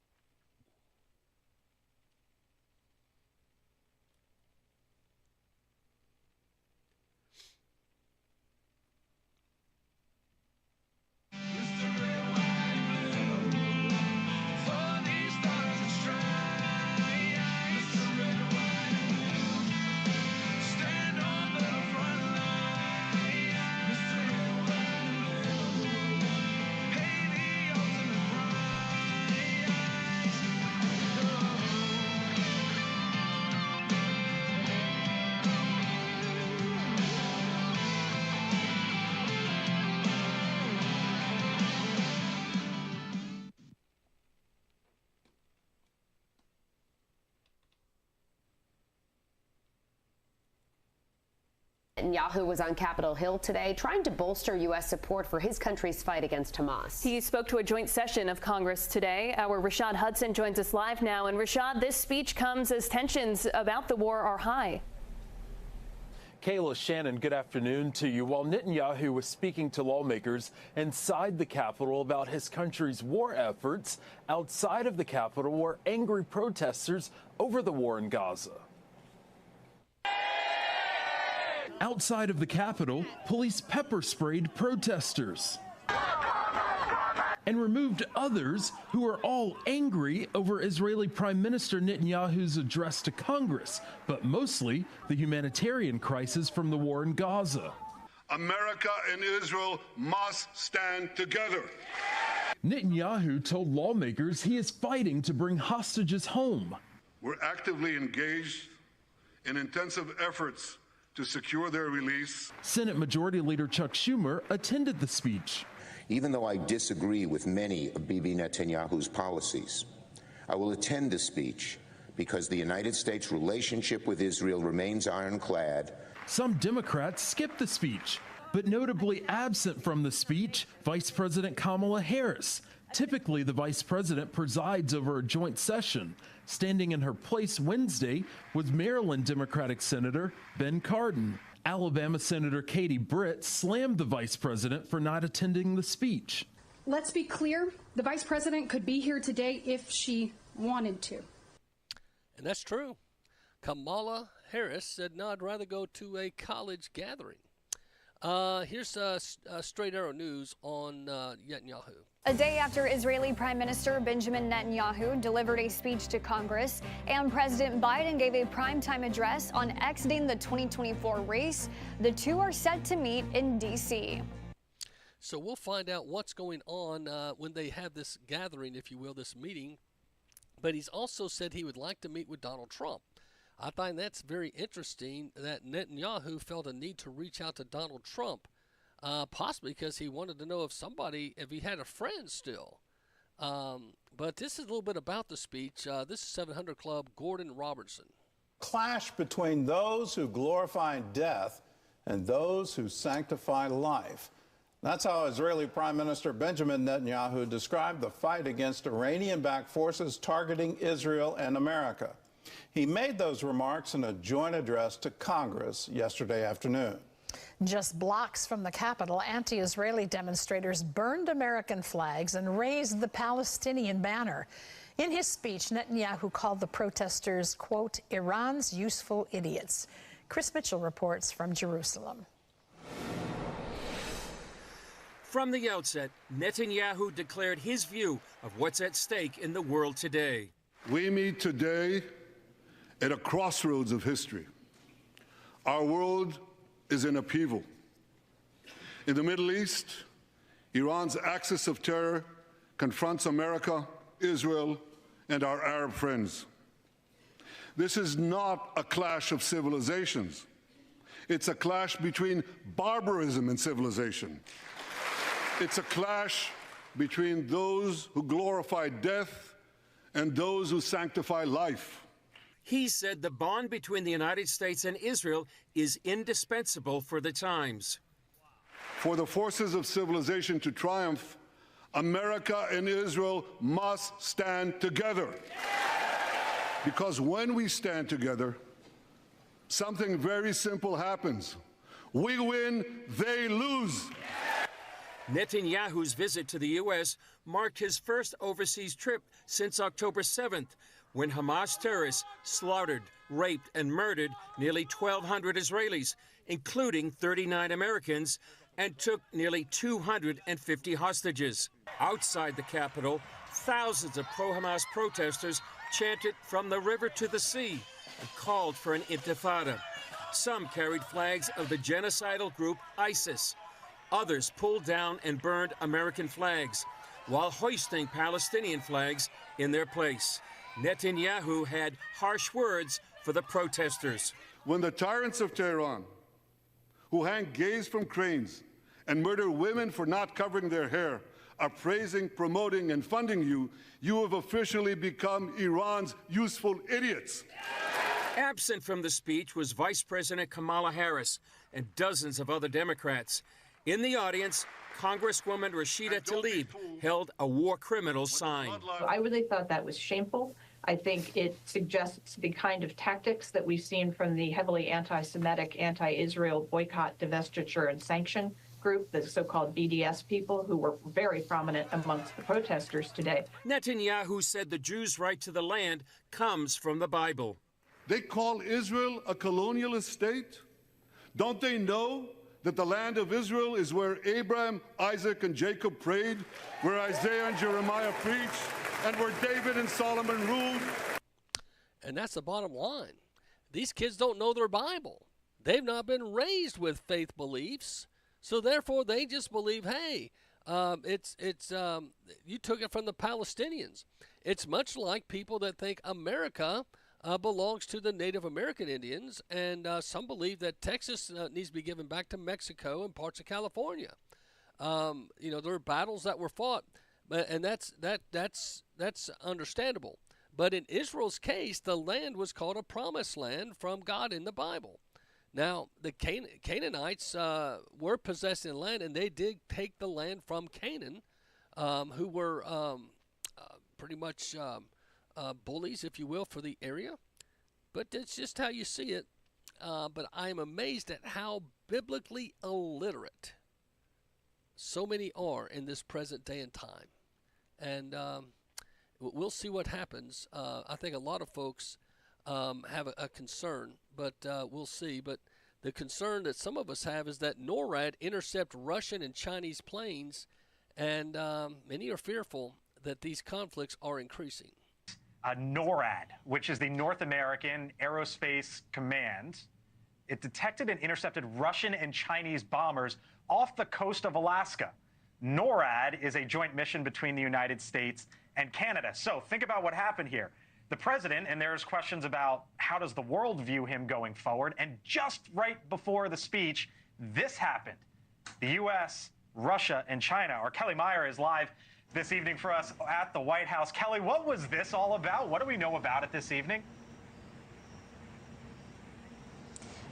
Netanyahu was on Capitol Hill today trying to bolster U.S. support for his country's fight against Hamas. He spoke to a joint session of Congress today. Our Rashad Hudson joins us live now. And Rashad, this speech comes as tensions about the war are high. Kayla, Shannon, good afternoon to you. While Netanyahu was speaking to lawmakers inside the Capitol about his country's war efforts, outside of the Capitol were angry protesters over the war in Gaza. Outside of the Capitol, police pepper sprayed protesters and removed others who are all angry over Israeli Prime Minister Netanyahu's address to Congress, but mostly the humanitarian crisis from the war in Gaza. America and Israel must stand together. Netanyahu told lawmakers he is fighting to bring hostages home. We're actively engaged in intensive efforts to secure their release. Senate Majority Leader Chuck Schumer attended the speech. Even though I disagree with many of Bibi Netanyahu's policies, I will attend the speech because the United States' relationship with Israel remains ironclad. Some Democrats skipped the speech, but notably absent from the speech, Vice President Kamala Harris. Typically, the Vice President presides over a joint session. Standing in her place Wednesday was Maryland Democratic Senator Ben Cardin. Alabama Senator Katie Britt slammed the Vice President for not attending the speech. Let's be clear, the Vice President could be here today if she wanted to. And that's true. Kamala Harris said, no, I'd rather go to a college gathering. Here's Straight Arrow News on Netanyahu. A day after Israeli Prime Minister Benjamin Netanyahu delivered a speech to Congress and President Biden gave a primetime address on exiting the 2024 race, the two are set to meet in D.C. So we'll find out what's going on when they have this gathering, if you will, this meeting. But he's also said he would like to meet with Donald Trump. I find that's very interesting that Netanyahu felt a need to reach out to Donald Trump, possibly because he wanted to know if he had a friend still. But this is a little bit about the speech. This is 700 Club, Gordon Robertson. Clash between those who glorify death and those who sanctify life. That's how Israeli Prime Minister Benjamin Netanyahu described the fight against Iranian-backed forces targeting Israel and America. He made those remarks in a joint address to Congress yesterday afternoon. Just blocks from the Capitol, anti-Israeli demonstrators burned American flags and raised the Palestinian banner. In his speech, Netanyahu called the protesters, quote, Iran's useful idiots. Chris Mitchell reports from Jerusalem. From the outset, Netanyahu declared his view of what's at stake in the world today. We meet today at a crossroads of history. Our world is in upheaval. In the Middle East, Iran's axis of terror confronts America, Israel, and our Arab friends. This is not a clash of civilizations. It's a clash between barbarism and civilization. It's a clash between those who glorify death and those who sanctify life. He said the bond between the United States and Israel is indispensable for the times. For the forces of civilization to triumph, America and Israel must stand together. Because when we stand together, something very simple happens. We win, they lose. Netanyahu's visit to the U.S. marked his first overseas trip since October 7th, when Hamas terrorists slaughtered, raped, and murdered nearly 1,200 Israelis, including 39 Americans, and took nearly 250 hostages. Outside the Capitol, thousands of pro-Hamas protesters chanted from the river to the sea and called for an intifada. Some carried flags of the genocidal group ISIS. Others pulled down and burned American flags while hoisting Palestinian flags in their place. Netanyahu had harsh words for the protesters. When the tyrants of Tehran, who hang gays from cranes and murder women for not covering their hair, are praising, promoting, and funding you, you have officially become Iran's useful idiots. Absent from the speech was Vice President Kamala Harris and dozens of other Democrats. In the audience, Congresswoman Rashida Tlaib held a war criminals sign. I really thought that was shameful. I think it suggests the kind of tactics that we've seen from the heavily anti-Semitic, anti-Israel boycott, divestiture, and sanction group, the so-called BDS people, who were very prominent amongst the protesters today. Netanyahu said the Jews' right to the land comes from the Bible. They call Israel a colonialist state? Don't they know that the land of Israel is where Abraham, Isaac, and Jacob prayed, where Isaiah and Jeremiah preached, and where David and Solomon ruled? And that's the bottom line. These kids don't know their Bible. They've not been raised with faith beliefs, so therefore they just believe, hey, you took it from the Palestinians. It's much like people that think America belongs to the Native American Indians, and some believe that Texas needs to be given back to Mexico and parts of California. There are battles that were fought, and that's understandable. But in Israel's case, the land was called a promised land from God in the Bible. Now, the Canaanites were possessing land, and they did take the land from Canaan, who were pretty much bullies, if you will, for the area. But that's just how you see it. But I'm amazed at how biblically illiterate so many are in this present day and time. And we'll see what happens. I think a lot of folks have a concern, but we'll see. But the concern that some of us have is that NORAD intercept Russian and Chinese planes, and many are fearful that these conflicts are increasing. NORAD, which is the North American Aerospace Command, it detected and intercepted Russian and Chinese bombers off the coast of Alaska. NORAD is a joint mission between the United States and Canada. So think about what happened here. The president, and there's questions about how does the world view him going forward, and just right before the speech, this happened. The U.S., Russia, and China. Our Kelly Meyer is live this evening for us at the White House. Kelly, what was this all about? What do we know about it this evening?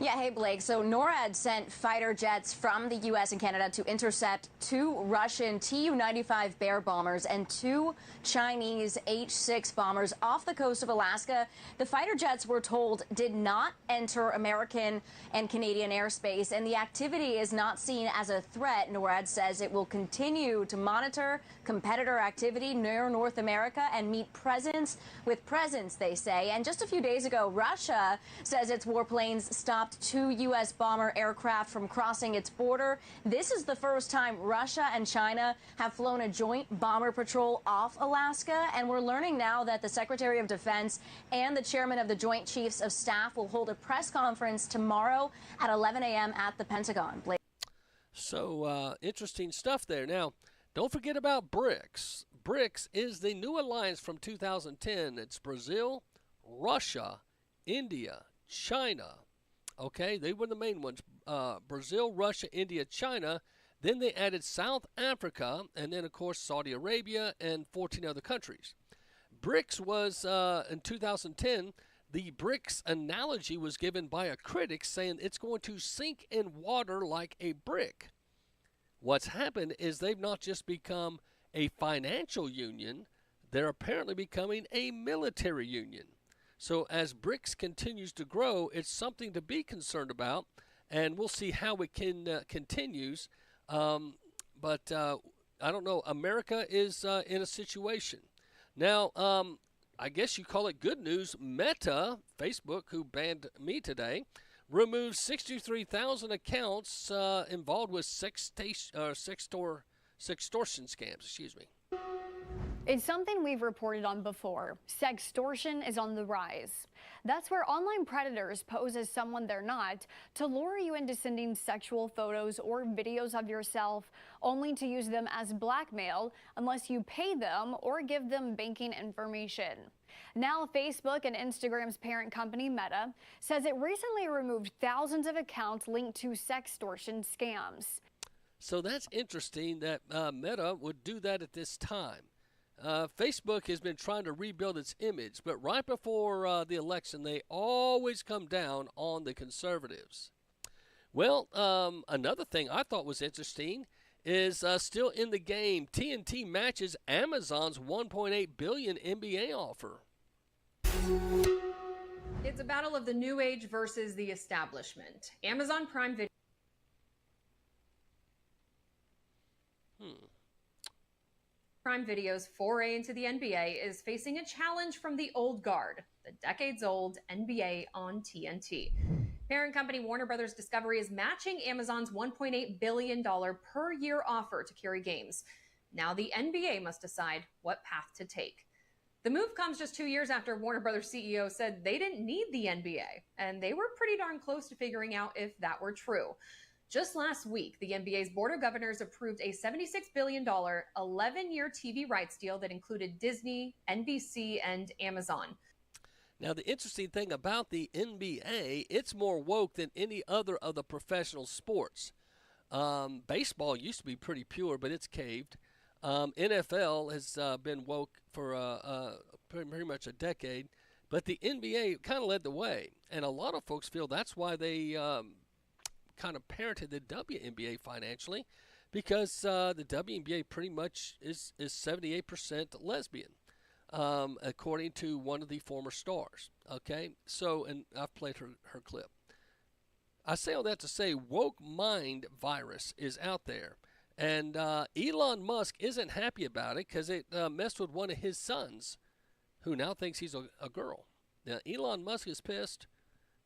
Yeah, hey, Blake. So NORAD sent fighter jets from the U.S. and Canada to intercept 2 Russian Tu-95 Bear bombers and 2 Chinese H-6 bombers off the coast of Alaska. The fighter jets, we're told, did not enter American and Canadian airspace, and the activity is not seen as a threat. NORAD says it will continue to monitor competitor activity near North America and meet presence with presence, they say. And just a few days ago, Russia says its warplanes stopped 2 U.S. bomber aircraft from crossing its border. This is the first time Russia and China have flown a joint bomber patrol off Alaska, and we're learning now that the Secretary of Defense and the chairman of the Joint Chiefs of Staff will hold a press conference tomorrow at 11 a.m. at the Pentagon. Blake. So interesting stuff there. Now, don't forget about BRICS. BRICS is the new alliance from 2010. It's Brazil, Russia, India, China. Okay, they were the main ones. Brazil, Russia, India, China. Then they added South Africa, and then, of course, Saudi Arabia and 14 other countries. BRICS was, in 2010, the BRICS analogy was given by a critic saying it's going to sink in water like a brick. What's happened is they've not just become a financial union, they're apparently becoming a military union. So as BRICS continues to grow, it's something to be concerned about, and we'll see how it continues. But I don't know. America is in a situation. Now, I guess you call it good news. Meta, Facebook, who banned me today, removed 63,000 accounts involved with sextortion scams. Excuse me. It's something we've reported on before. Sextortion is on the rise. That's where online predators pose as someone they're not to lure you into sending sexual photos or videos of yourself, only to use them as blackmail unless you pay them or give them banking information. Now, Facebook and Instagram's parent company, Meta, says it recently removed thousands of accounts linked to sextortion scams. So that's interesting that Meta would do that at this time. Facebook has been trying to rebuild its image, but right before the election, they always come down on the conservatives. Well, another thing I thought was interesting is still in the game, TNT matches Amazon's $1.8 billion NBA offer. It's a battle of the new age versus the establishment. Amazon Prime Video. Prime Video's foray into the NBA is facing a challenge from the old guard, the decades-old NBA on TNT. Parent company Warner Brothers Discovery is matching Amazon's $1.8 billion per year offer to carry games. Now the NBA must decide what path to take. The move comes just 2 years after Warner Brothers CEO said they didn't need the NBA, and they were pretty darn close to figuring out if that were true. Just last week, the NBA's Board of Governors approved a $76 billion, 11-year TV rights deal that included Disney, NBC, and Amazon. Now, the interesting thing about the NBA, it's more woke than any other of the professional sports. Baseball used to be pretty pure, but it's caved. NFL has been woke for pretty much a decade, but the NBA kind of led the way, and a lot of folks feel that's why they kind of parented the WNBA financially, because the WNBA pretty much is 78% lesbian, according to one of the former stars. Okay, so, and I've played her clip. I say all that to say woke mind virus is out there. And Elon Musk isn't happy about it because it messed with one of his sons, who now thinks he's a girl. Now, Elon Musk is pissed.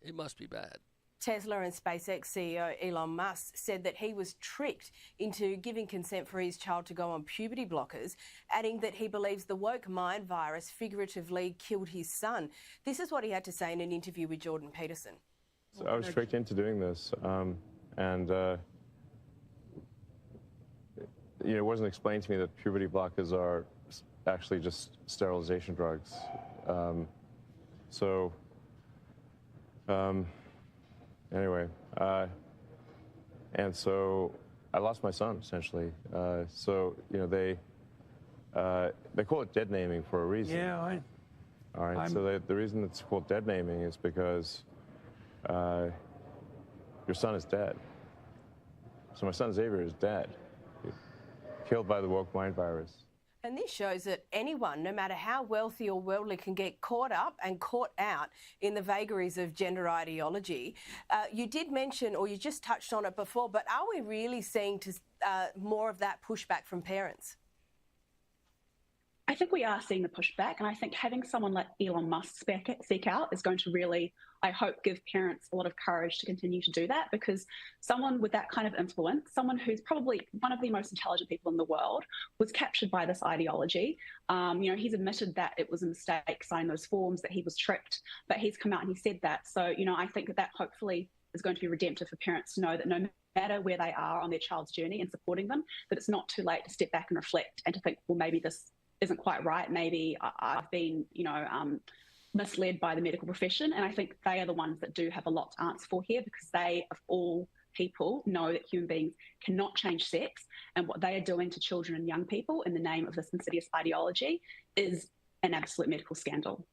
It must be bad. Tesla and SpaceX CEO Elon Musk said that he was tricked into giving consent for his child to go on puberty blockers, adding that he believes the woke mind virus figuratively killed his son. This is what he had to say in an interview with Jordan Peterson. So I was tricked into doing this, it wasn't explained to me that puberty blockers are actually just sterilization drugs. Anyway, and so I lost my son essentially. They call it dead naming for a reason. Yeah, all right. So the reason it's called dead naming is because your son is dead. So my son Xavier is dead. Killed by the woke mind virus. And this shows that anyone, no matter how wealthy or worldly, can get caught up and caught out in the vagaries of gender ideology. You did mention, or you just touched on it before, but are we really seeing more of that pushback from parents? I think we are seeing the pushback, and I think having someone like Elon Musk speak out is going to really, I hope, give parents a lot of courage to continue to do that, because someone with that kind of influence, someone who's probably one of the most intelligent people in the world, was captured by this ideology. He's admitted that it was a mistake signing those forms, that he was tricked, but he's come out and he said that. So, I think that hopefully is going to be redemptive for parents to know that no matter where they are on their child's journey and supporting them, that it's not too late to step back and reflect and to think, well, maybe this isn't quite right. Maybe I've been, misled by the medical profession. And I think they are the ones that do have a lot to answer for here, because they, of all people, know that human beings cannot change sex. And what they are doing to children and young people in the name of this insidious ideology is an absolute medical scandal.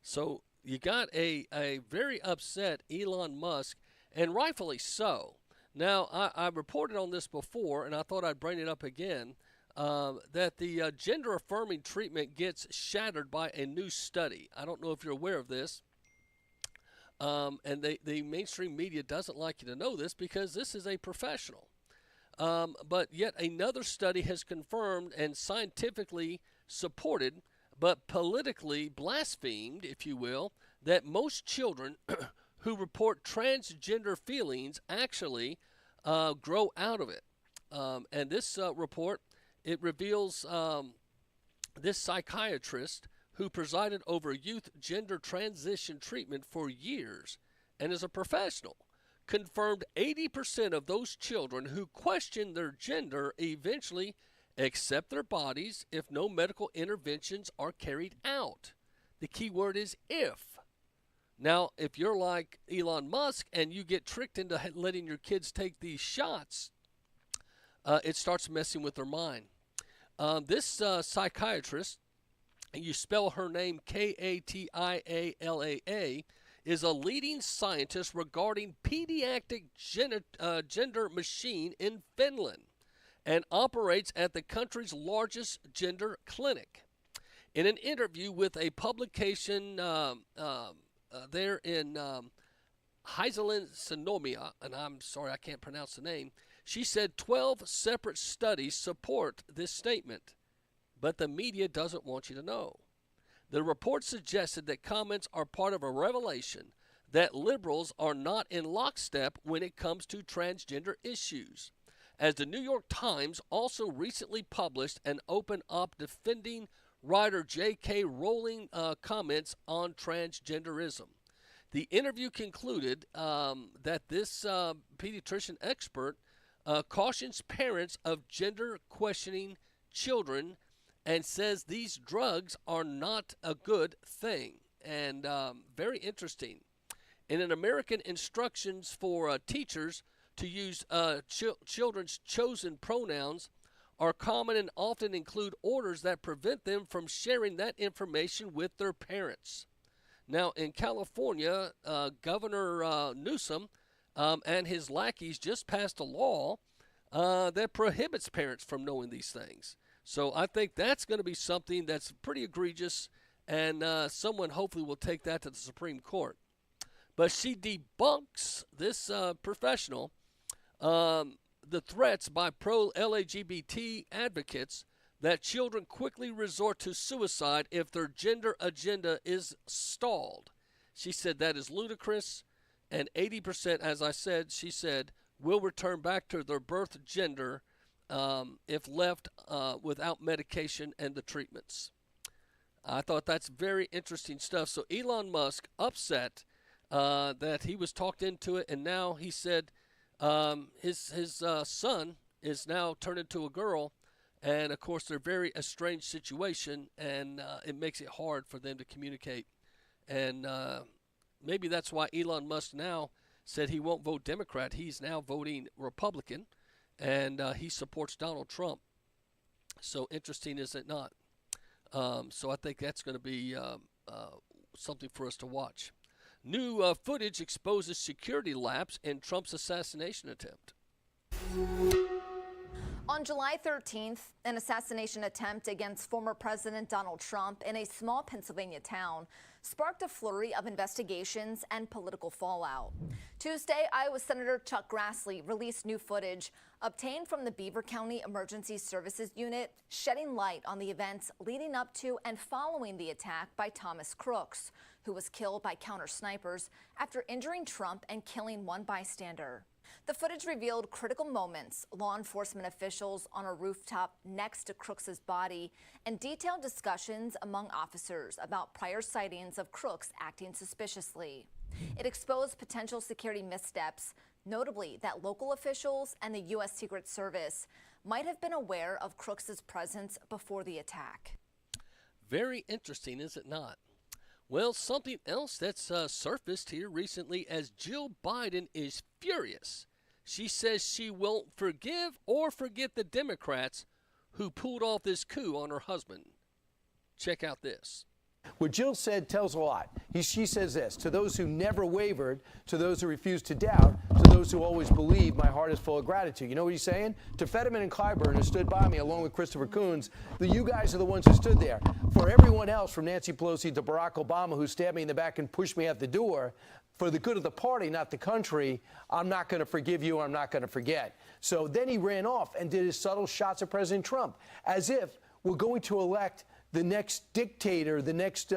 So you got a very upset Elon Musk, and rightfully so. Now, I reported on this before, and I thought I'd bring it up again. That the gender-affirming treatment gets shattered by a new study. I don't know if you're aware of this, and the mainstream media doesn't like you to know this because this is a professional. But yet another study has confirmed and scientifically supported, but politically blasphemed, if you will, that most children who report transgender feelings actually grow out of it. And this report, it reveals this psychiatrist who presided over youth gender transition treatment for years and is a professional, confirmed 80% of those children who question their gender eventually accept their bodies if no medical interventions are carried out. The key word is if. Now, if you're like Elon Musk and you get tricked into letting your kids take these shots, it starts messing with their mind. This psychiatrist, and you spell her name Katialaa, is a leading scientist regarding pediatric gender machine in Finland and operates at the country's largest gender clinic. In an interview with a publication there in Helsingin Sanomia, and I'm sorry I can't pronounce the name, she said 12 separate studies support this statement, but the media doesn't want you to know. The report suggested that comments are part of a revelation that liberals are not in lockstep when it comes to transgender issues, as the New York Times also recently published an open-op defending writer J.K. Rowling comments on transgenderism. The interview concluded that this pediatrician expert cautions parents of gender-questioning children and says these drugs are not a good thing. And very interesting. In an American instructions for teachers to use children's chosen pronouns are common and often include orders that prevent them from sharing that information with their parents. Now, in California, Governor Newsom and his lackeys just passed a law that prohibits parents from knowing these things. So I think that's going to be something that's pretty egregious, and someone hopefully will take that to the Supreme Court. But she debunks, this professional, the threats by pro-LGBT advocates that children quickly resort to suicide if their gender agenda is stalled. She said that is ludicrous, and 80%, as I said, she said, will return back to their birth gender if left without medication and the treatments. I thought that's very interesting stuff. So Elon Musk upset that he was talked into it, and now he said his son is now turned into a girl, and of course they're very estranged situation, and it makes it hard for them to communicate. And maybe that's why Elon Musk now said he won't vote Democrat. He's now voting Republican, and he supports Donald Trump. So interesting, is it not? So I think that's going to be something for us to watch. New footage exposes security lapse in Trump's assassination attempt. On July 13th, an assassination attempt against former President Donald Trump in a small Pennsylvania town sparked a flurry of investigations and political fallout. Tuesday, Iowa Senator Chuck Grassley released new footage obtained from the Beaver County Emergency Services Unit, shedding light on the events leading up to and following the attack by Thomas Crooks, who was killed by counter-snipers after injuring Trump and killing one bystander. The footage revealed critical moments, law enforcement officials on a rooftop next to Crooks's body, and detailed discussions among officers about prior sightings of Crooks acting suspiciously. It exposed potential security missteps, notably that local officials and the U.S. Secret Service might have been aware of Crooks's presence before the attack. Very interesting, is it not? Well, something else that's surfaced here recently, as Jill Biden is furious. She says she won't forgive or forget the Democrats who pulled off this coup on her husband. Check out this. What Jill said tells a lot. She says this: to those who never wavered, to those who refused to doubt, to those who always believed, my heart is full of gratitude. You know what he's saying? To Fetterman and Clyburn, who stood by me along with Christopher Coons, you guys are the ones who stood there. For everyone else, from Nancy Pelosi to Barack Obama, who stabbed me in the back and pushed me out the door, for the good of the party, not the country, I'm not going to forgive you, I'm not going to forget. So then he ran off and did his subtle shots at President Trump, as if we're going to elect the next dictator, the next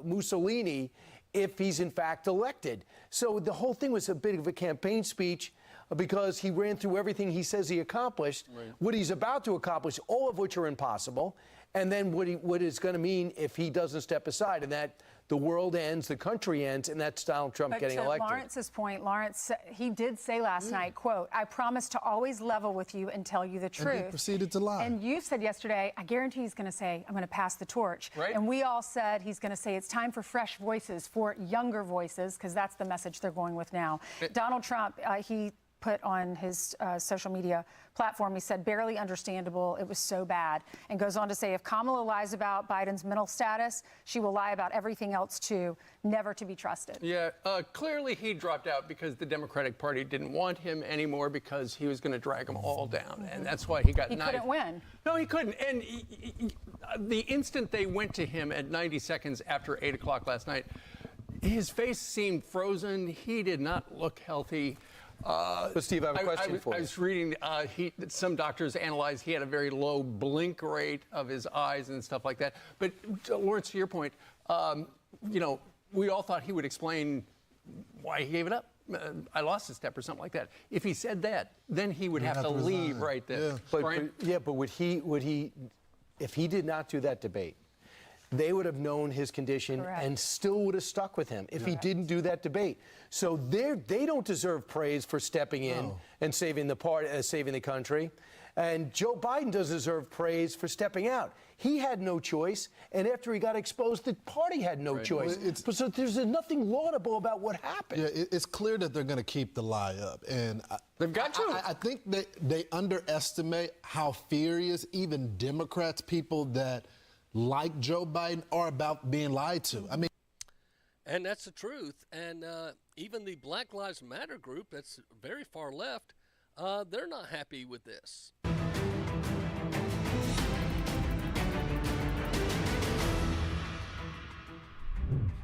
Mussolini, if he's in fact elected. So the whole thing was a bit of a campaign speech because he ran through everything he says he accomplished, what he's about to accomplish, all of which are impossible, and then what it's going to mean if he doesn't step aside, and that the world ends, the country ends, and that's Donald Trump getting elected. But to Lawrence's point, Lawrence, he did say last night, quote, I promise to always level with you and tell you the truth. And he proceeded to lie. And you said yesterday, I guarantee he's going to say, I'm going to pass the torch. Right. And we all said he's going to say it's time for fresh voices, for younger voices, because that's the message they're going with now. Donald Trump, he put on his social media platform, he said, barely understandable, it was so bad, and goes on to say, if Kamala lies about Biden's mental status, she will lie about everything else too, never to be trusted. Yeah, clearly he dropped out because the Democratic Party didn't want him anymore because he was going to drag them all down, and that's why he got knifed. He couldn't win. No, he couldn't, and the instant they went to him at 90 seconds after 8 o'clock last night, his face seemed frozen, he did not look healthy. But Steve, I have a question for you. I was reading some doctors analyzed he had a very low blink rate of his eyes and stuff like that. But Lawrence, to your point, we all thought he would explain why he gave it up. I lost a step or something like that. If he said that, then he would have to leave right then. Yeah. But would he, if he did not do that debate, they would have known his condition and still would have stuck with him if he didn't do that debate. So they don't deserve praise for stepping in and saving the country. And Joe Biden does deserve praise for stepping out. He had no choice, and after he got exposed, the party had no choice. Well, so there's nothing laudable about what happened. Yeah, it's clear that they're going to keep the lie up, and they've got to. I think they underestimate how furious even Democrats, people that like Joe Biden, are about being lied to. I mean, and that's the truth. And even the Black Lives Matter group, that's very far left, they're not happy with this.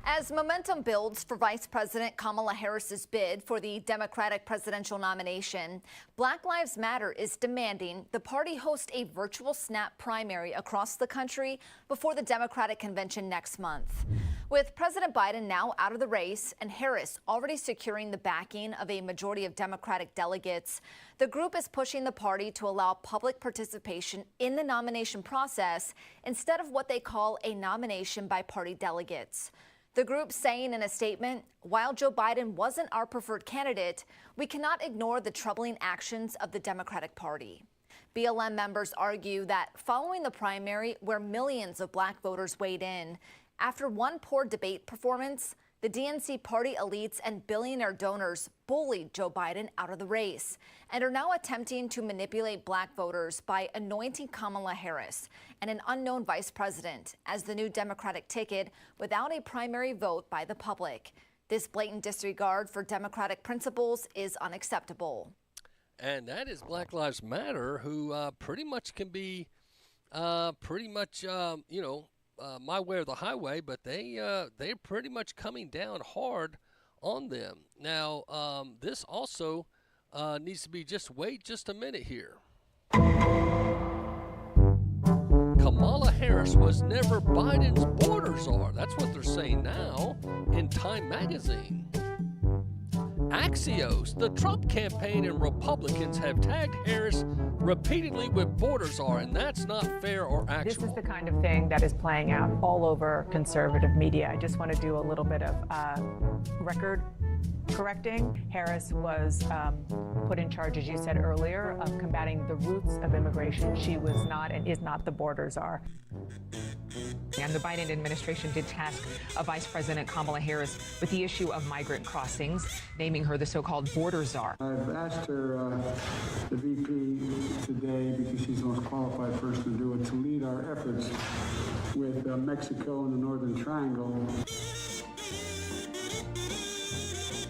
As momentum builds for Vice President Kamala Harris's bid for the Democratic presidential nomination, Black Lives Matter is demanding the party host a virtual snap primary across the country before the Democratic convention next month. With President Biden now out of the race and Harris already securing the backing of a majority of Democratic delegates, the group is pushing the party to allow public participation in the nomination process instead of what they call a nomination by party delegates. The group saying in a statement, while Joe Biden wasn't our preferred candidate, we cannot ignore the troubling actions of the Democratic Party. BLM members argue that following the primary where millions of black voters weighed in, after one poor debate performance, the DNC party elites and billionaire donors bullied Joe Biden out of the race and are now attempting to manipulate black voters by anointing Kamala Harris and an unknown vice president as the new Democratic ticket without a primary vote by the public. This blatant disregard for Democratic principles is unacceptable. And that is Black Lives Matter, who pretty much can be my way or the highway, but they're pretty much coming down hard on them. Now, this also needs to be wait just a minute here. Kamala Harris was never Biden's border czar. That's what they're saying now in Time magazine. Axios, the Trump campaign and Republicans have tagged Harris repeatedly with border czar, and that's not fair or actual. This is the kind of thing that is playing out all over conservative media. I just want to do a little bit of record correcting. Harris was put in charge, as you said earlier, of combating the roots of immigration. She was not and is not the border czar. And the Biden administration did task Vice President Kamala Harris with the issue of migrant crossings, naming her the so-called border czar. I've asked her, the VP today, because she's the most qualified person to do it, to lead our efforts with Mexico and the Northern Triangle.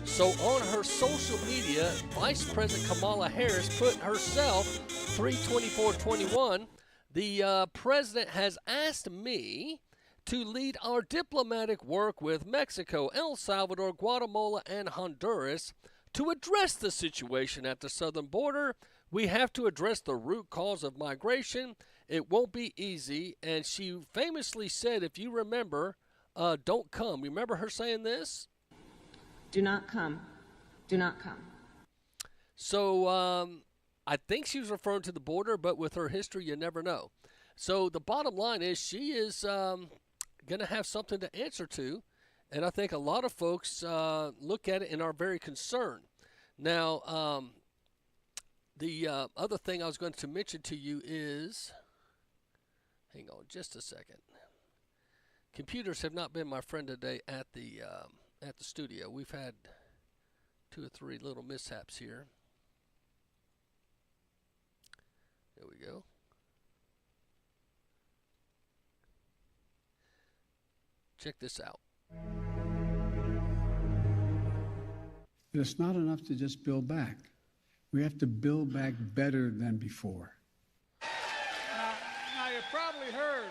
So on her social media, Vice President Kamala Harris put herself 3/24/21. The president has asked me to lead our diplomatic work with Mexico, El Salvador, Guatemala, and Honduras to address the situation at the southern border. We have to address the root cause of migration. It won't be easy. And she famously said, if you remember, don't come. Remember her saying this? Do not come. Do not come. So I think she was referring to the border, but with her history, you never know. So the bottom line is she is going to have something to answer to, and I think a lot of folks look at it and are very concerned. Now, the other thing I was going to mention to you is, hang on just a second. Computers have not been my friend today at the studio. We've had 2 or 3 little mishaps here. There we go. Check this out. But it's not enough to just build back. We have to build back better than before. Now you probably heard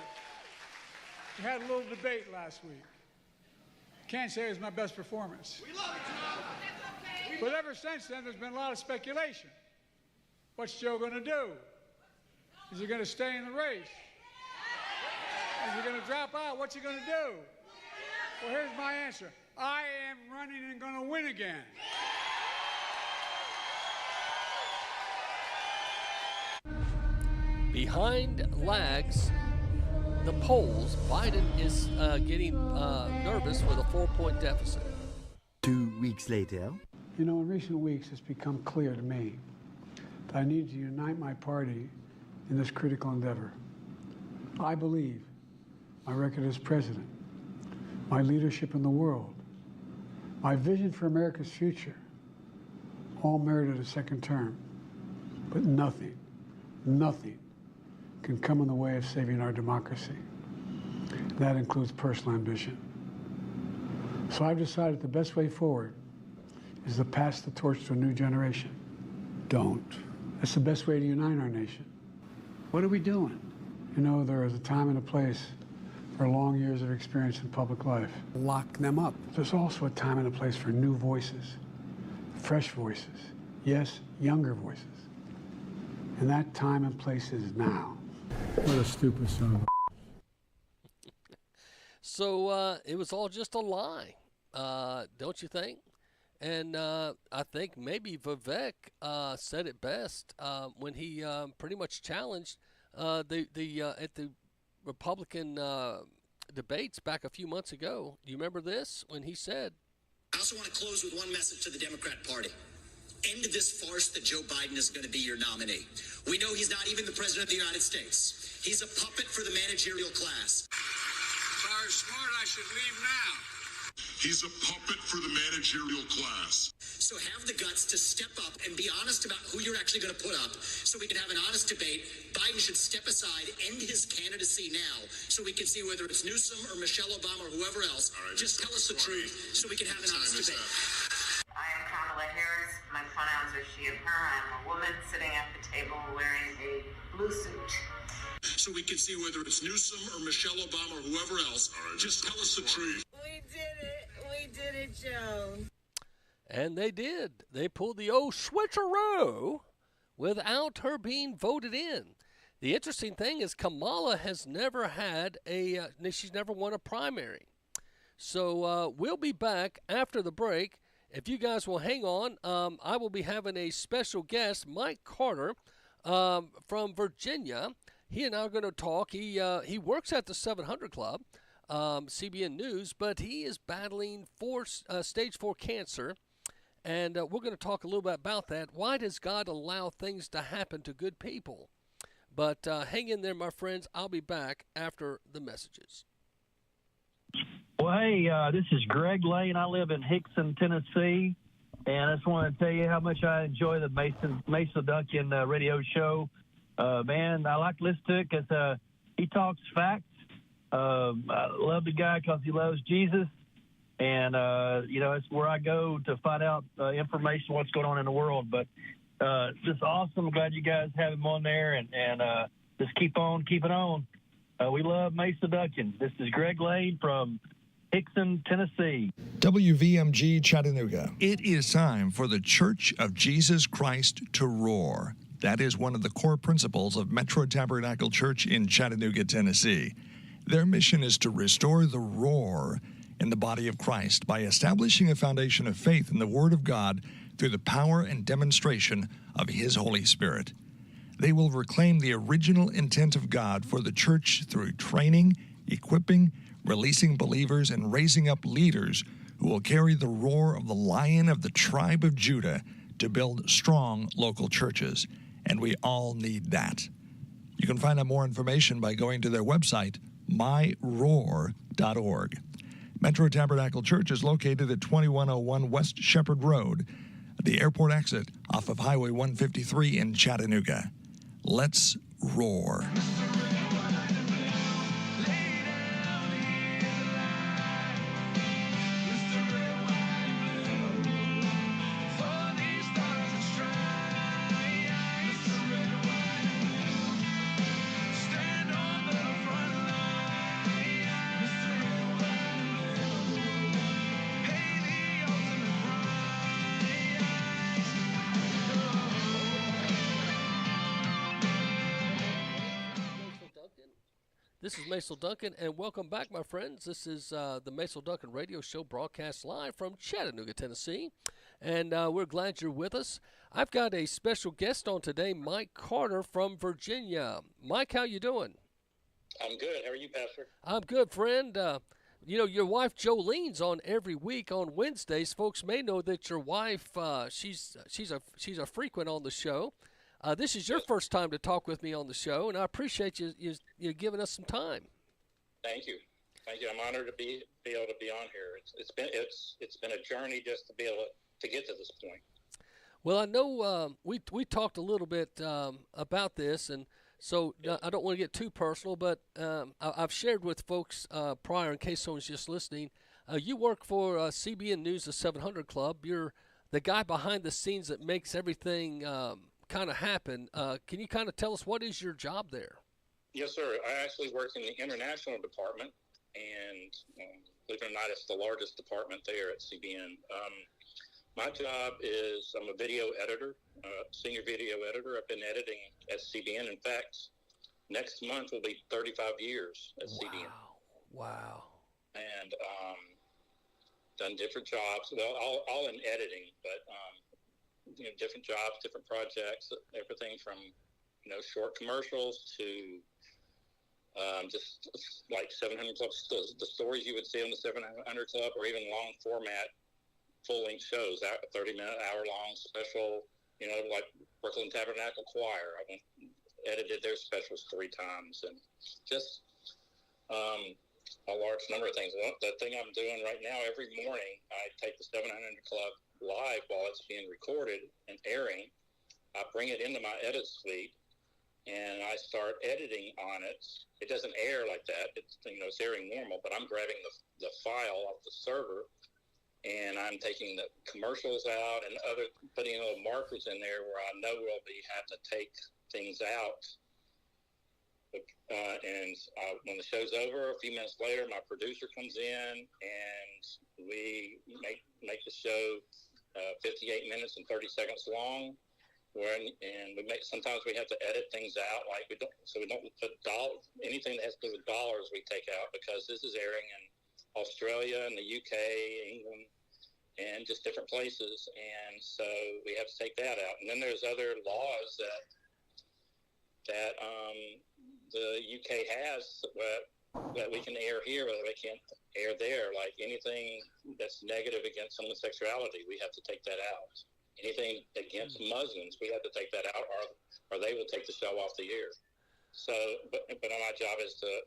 we had a little debate last week. Can't say it was my best performance. We love it, Joe. But ever since then, there's been a lot of speculation. What's Joe going to do? Is he going to stay in the race? Is he going to drop out? What's he going to do? Well, here's my answer. I am running and going to win again. Behind lags the polls, Biden is getting nervous with a 4-point deficit. 2 weeks later. You know, in recent weeks, it's become clear to me that I need to unite my party in this critical endeavor. I believe my record as president, my leadership in the world, my vision for America's future, all merited a second term. But nothing can come in the way of saving our democracy. That includes personal ambition. So I've decided the best way forward is to pass the torch to a new generation. Don't. That's the best way to unite our nation. What are we doing? You know, there is a time and a place for long years of experience in public life. Lock them up. There's also a time and a place for new voices, fresh voices, yes, younger voices. And that time and place is now. What a stupid son of a... So it was all just a lie, don't you think? And I think maybe Vivek said it best when he pretty much challenged at the Republican debates back a few months ago. Do you remember this? When he said, I also want to close with one message to the Democrat Party. End this farce that Joe Biden is going to be your nominee. We know he's not even the president of the United States. He's a puppet for the managerial class. Sorry, Smart, I should leave now. He's a puppet for the managerial class. So have the guts to step up and be honest about who you're actually going to put up so we can have an honest debate. Biden should step aside, end his candidacy now so we can see whether it's Newsom or Michelle Obama or whoever else. Right, just tell us the truth so we can have an honest debate. I am Kamala Harris. My pronouns are she and her. I'm a woman sitting at the table wearing a blue suit. So we can see whether it's Newsom or Michelle Obama or whoever else. Right, just tell us the truth. We did it. We did it, Joe. and they did. They pulled the old switcheroo without her being voted in. The interesting thing is Kamala has never had she's never won a primary. So we'll be back after the break. If you guys will hang on, I will be having a special guest, Mike Carter, from Virginia. He and I are going to talk. He works at the 700 Club, CBN News, but he is battling stage 4 cancer. And we're going to talk a little bit about that. Why does God allow things to happen to good people? But hang in there, my friends. I'll be back after the messages. Well, hey, this is Greg Lane. I live in Hickson, Tennessee. And I just want to tell you how much I enjoy the Macil Duncan radio show. Man, I like to listen to it because he talks facts. I love the guy because he loves Jesus. And, it's where I go to find out information, what's going on in the world. But just awesome. Glad you guys have him on there. And just keep on keeping on. We love Macil Duncan. This is Greg Lane from Hickson, Tennessee. WVMG Chattanooga. It is time for the Church of Jesus Christ to roar. That is one of the core principles of Metro Tabernacle Church in Chattanooga, Tennessee. Their mission is to restore the roar in the body of Christ by establishing a foundation of faith in the Word of God through the power and demonstration of His Holy Spirit. They will reclaim the original intent of God for the church through training, equipping, releasing believers, and raising up leaders who will carry the roar of the Lion of the tribe of Judah to build strong local churches. And we all need that. You can find out more information by going to their website, myroar.org. Metro Tabernacle Church is located at 2101 West Shepherd Road, the airport exit off of Highway 153 in Chattanooga. Let's roar. This is Macil Duncan, and welcome back, my friends. This is the Macil Duncan Radio Show, broadcast live from Chattanooga, Tennessee, and we're glad you're with us. I've got a special guest on today, Mike Carter from Virginia. Mike, how you doing? I'm good. How are you, Pastor? I'm good, friend. You know, your wife Jolene's on every week on Wednesdays. Folks may know that your wife, she's a frequent on the show. This is your first time to talk with me on the show, and I appreciate you giving us some time. Thank you. I'm honored to be able to be on here. It's been a journey just to be able to get to this point. Well, I know we talked a little bit about this, and so I don't want to get too personal, but I've shared with folks prior, in case someone's just listening. You work for CBN News, the 700 Club. You're the guy behind the scenes that makes everything kind of happen. Can you kind of tell us what is your job there? Yes, sir. I actually work in the international department, and believe it or not, it's the largest department there at CBN. My job is I'm a video editor, senior video editor. I've been editing at CBN. In fact, next month will be 35 years at CBN. Wow. And done different jobs, well, all in editing, but different jobs, different projects, everything from short commercials to just like 700 Club, the stories you would see on the 700 Club, or even long format full-length shows, 30-minute, hour-long special, like Brooklyn Tabernacle Choir. I edited their specials 3 times, and just a large number of things. The thing I'm doing right now, every morning, I take the 700 Club live while it's being recorded and airing. I bring it into my edit suite, and I start editing on it. It doesn't air like that. It's airing normal, but I'm grabbing the file off the server, and I'm taking the commercials out and putting little markers in there where I know we'll have to take things out. When the show's over, a few minutes later, my producer comes in, and we make the show 58 minutes and 30 seconds long. Sometimes we have to edit things out, we don't put anything that has to do with dollars we take out, because this is airing in Australia and the UK, England, and just different places, and so we have to take that out. And then there's other laws that the UK has that we can air here, but we can't air there. Like anything that's negative against homosexuality, we have to take that out. Anything against Muslims, we have to take that out, or they will take the show off the air. So, but my job is to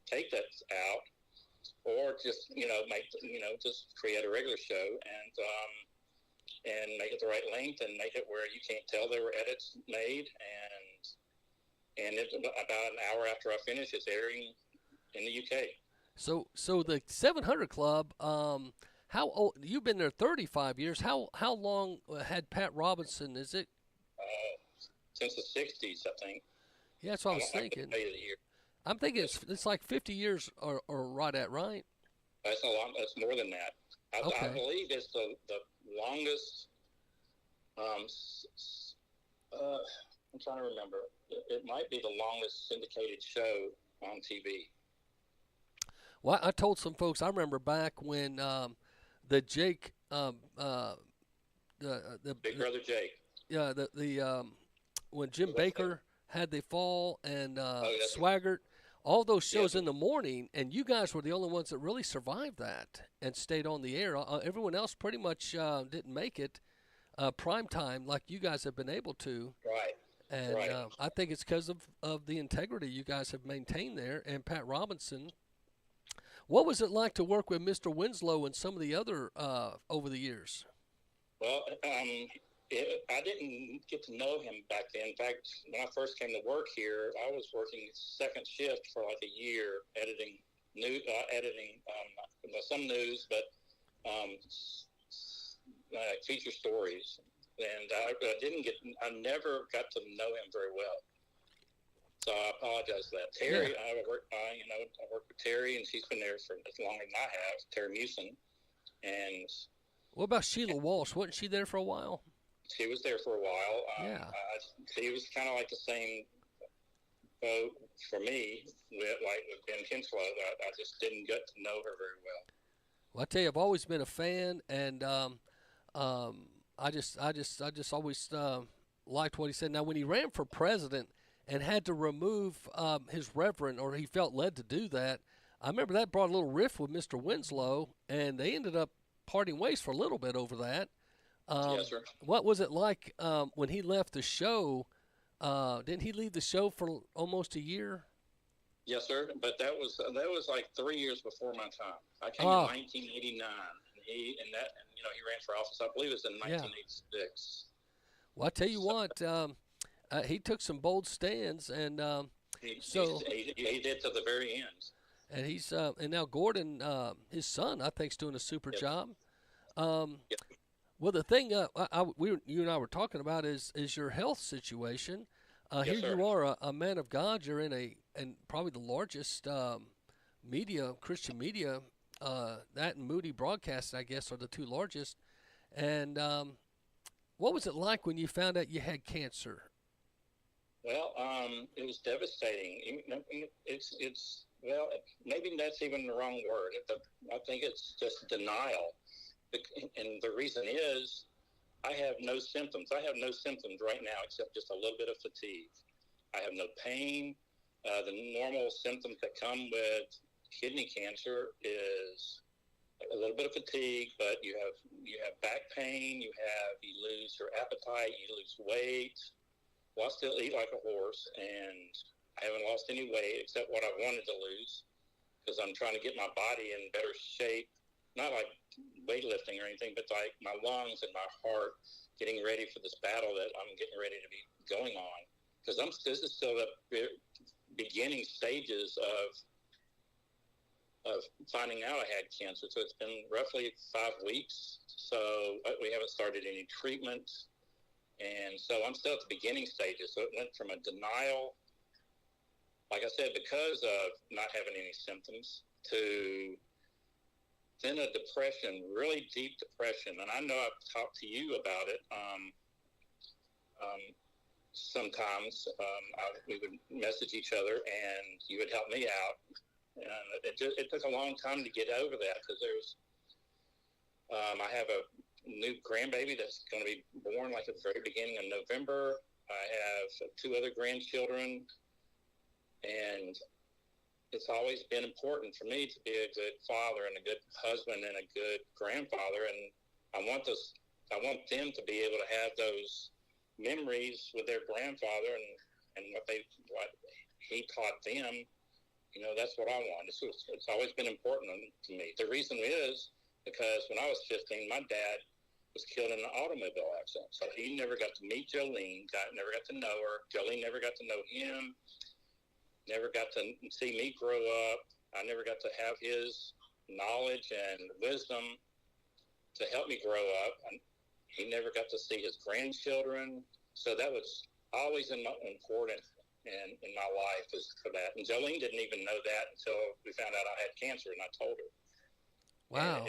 take that out, or just just create a regular show and make it the right length and make it where you can't tell there were edits made, and it's about an hour after I finish, it's airing in the UK. So the 700 Club, how old? You've been there 35 years. How long had Pat Robinson? Is it? Since the 60s, I think. Yeah, that's what I was thinking. I'm thinking it's like 50 years or right at, right? That's a lot. That's more than that. I believe it's the longest. I'm trying to remember. It might be the longest syndicated show on TV. Well, I told some folks. I remember back when the Jake, the Big Brother Jake. Yeah, when Jim Baker had the fall and Swaggart, all those shows in the morning, and you guys were the only ones that really survived that and stayed on the air. Everyone else pretty much didn't make it prime time like you guys have been able to. Right. And I think it's because of the integrity you guys have maintained there. And Pat Robinson, what was it like to work with Mr. Winslow and some of the other over the years? Well, I didn't get to know him back then. In fact, when I first came to work here, I was working second shift for like a year, editing some news, but feature stories. And I never got to know him very well. So I apologize for that. Terry, I work with Terry, and she's been there for as long as I have, Terry Meeuwsen. And what about Sheila Walsh? Wasn't she there for a while? She was there for a while. Yeah. She was kind of like the same So for me, with Ben Kinslow, I just didn't get to know her very well. Well, I tell you, I've always been a fan, and I just always liked what he said. Now, when he ran for president and had to remove his reverend, or he felt led to do that, I remember that brought a little rift with Mr. Winslow, and they ended up parting ways for a little bit over that. Yes, sir. What was it like when he left the show? Didn't he leave the show for almost a year? Yes, sir. But that was like 3 years before my time. I came in 1989, and he ran for office. I believe it was in 1986. Well, I tell you what, he took some bold stands, and He did to the very end. And he's and now Gordon, his son, I think, is doing a super job. Well, the thing you and I were talking about is your health situation. Here sir. you are, a man of God. You're in probably the largest Christian media. That and Moody Broadcasting, I guess, are the two largest. And what was it like when you found out you had cancer? Well, it was devastating. It's well, maybe that's even the wrong word. I think it's just denial. And the reason is I have no symptoms. I have no symptoms right now except just a little bit of fatigue. I have no pain. The normal symptoms that come with kidney cancer is a little bit of fatigue, but you have back pain, you lose your appetite, you lose weight. Well, I still eat like a horse, and I haven't lost any weight except what I wanted to lose because I'm trying to get my body in better shape. Not like weightlifting or anything, but like my lungs and my heart getting ready for this battle that I'm getting ready to be going on. Because this is still the beginning stages of finding out I had cancer. So it's been roughly 5 weeks. So we haven't started any treatment. And so I'm still at the beginning stages. So it went from a denial, like I said, because of not having any symptoms, to then a depression, really deep depression. And I know I've talked to you about it sometimes. We would message each other, and you would help me out. And it took a long time to get over that because I have a new grandbaby that's going to be born like at the very beginning of November. I have 2 other grandchildren, and it's always been important for me to be a good father and a good husband and a good grandfather. And I want them to be able to have those memories with their grandfather and what he taught them. You know, that's what I want. It's always been important to me. The reason is because when I was 15, my dad was killed in an automobile accident. So he never got to meet Jolene, never got to know her. Jolene never got to know him. Never got to see me grow up. I never got to have his knowledge and wisdom to help me grow up. And he never got to see his grandchildren. So that was always important in my life is for that. And Jolene didn't even know that until we found out I had cancer, and I told her. Wow.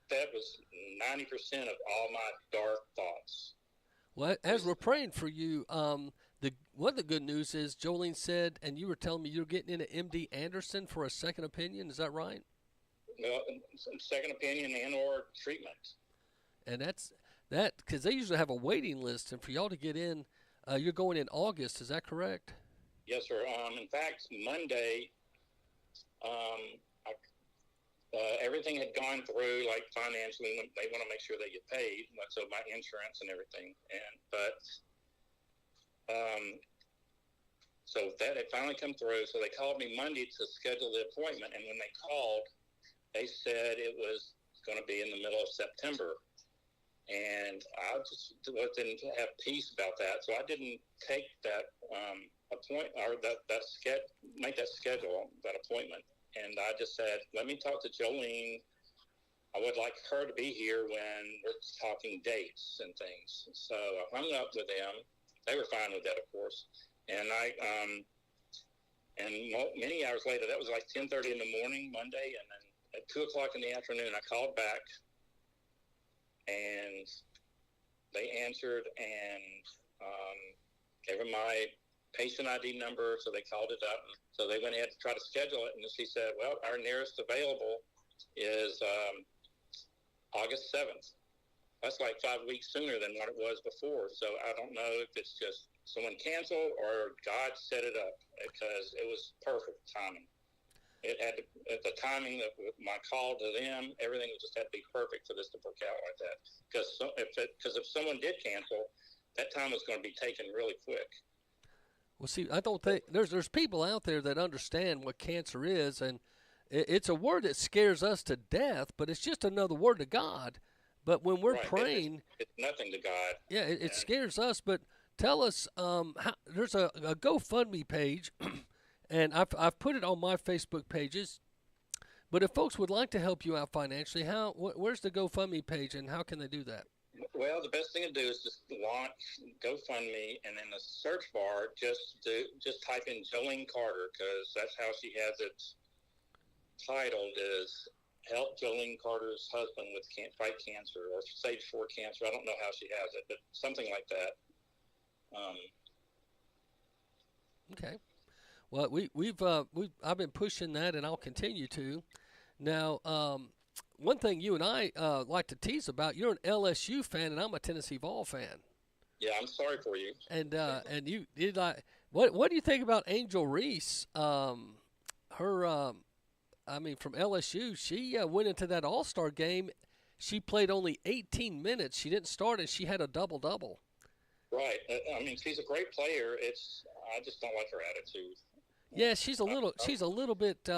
That was 90% of all my dark thoughts. Well, as we're praying for you, one of the good news is Jolene said, and you were telling me you're getting into MD Anderson for a second opinion. Is that right? Well, second opinion and or treatment. And that's because they usually have a waiting list, and for y'all to get in, you're going in August. Is that correct? Yes, sir. In fact, Monday, everything had gone through, like financially. They want to make sure they get paid, so my insurance and everything. So that had finally come through. So they called me Monday to schedule the appointment. And when they called, they said it was going to be in the middle of September. And I just didn't have peace about that. So I didn't take that appointment or make that schedule, that appointment. And I just said, let me talk to Jolene. I would like her to be here when we're talking dates and things. So I hung up with them. They were fine with that, of course. And many hours later, that was like 10:30 in the morning, Monday, and then at 2 o'clock in the afternoon, I called back, and they answered and gave them my patient ID number, so they called it up. So they went ahead to try to schedule it, and she said, well, our nearest available is August 7th. That's like 5 weeks sooner than what it was before. So I don't know if it's just someone canceled or God set it up, because it was perfect timing. It had to, at the timing of my call to them, everything just had to be perfect for this to work out like that. Because if someone did cancel, that time was going to be taken really quick. Well, see, I don't think there's people out there that understand what cancer is, and it's a word that scares us to death, but it's just another word to God. But when we're praying, it's nothing to God. Yeah, it scares us. But tell us, there's a GoFundMe page, and I've put it on my Facebook pages. But if folks would like to help you out financially, where's the GoFundMe page, and how can they do that? Well, the best thing to do is just launch GoFundMe, and in the search bar, just type in Jolene Carter, because that's how she has it titled, is Help Jolene Carter's Husband with Fight Cancer, or Stage 4 Cancer. I don't know how she has it, but something like that. Okay. Well, I've been pushing that, and I'll continue to. Now, one thing you and I like to tease about, you're an LSU fan, and I'm a Tennessee Vol fan. Yeah, I'm sorry for you. And you like, what do you think about Angel Reese? From LSU, she went into that All-Star game. She played only 18 minutes. She didn't start, and she had a double-double. Right. I mean, she's a great player. I just don't like her attitude. Yeah, she's a little bit.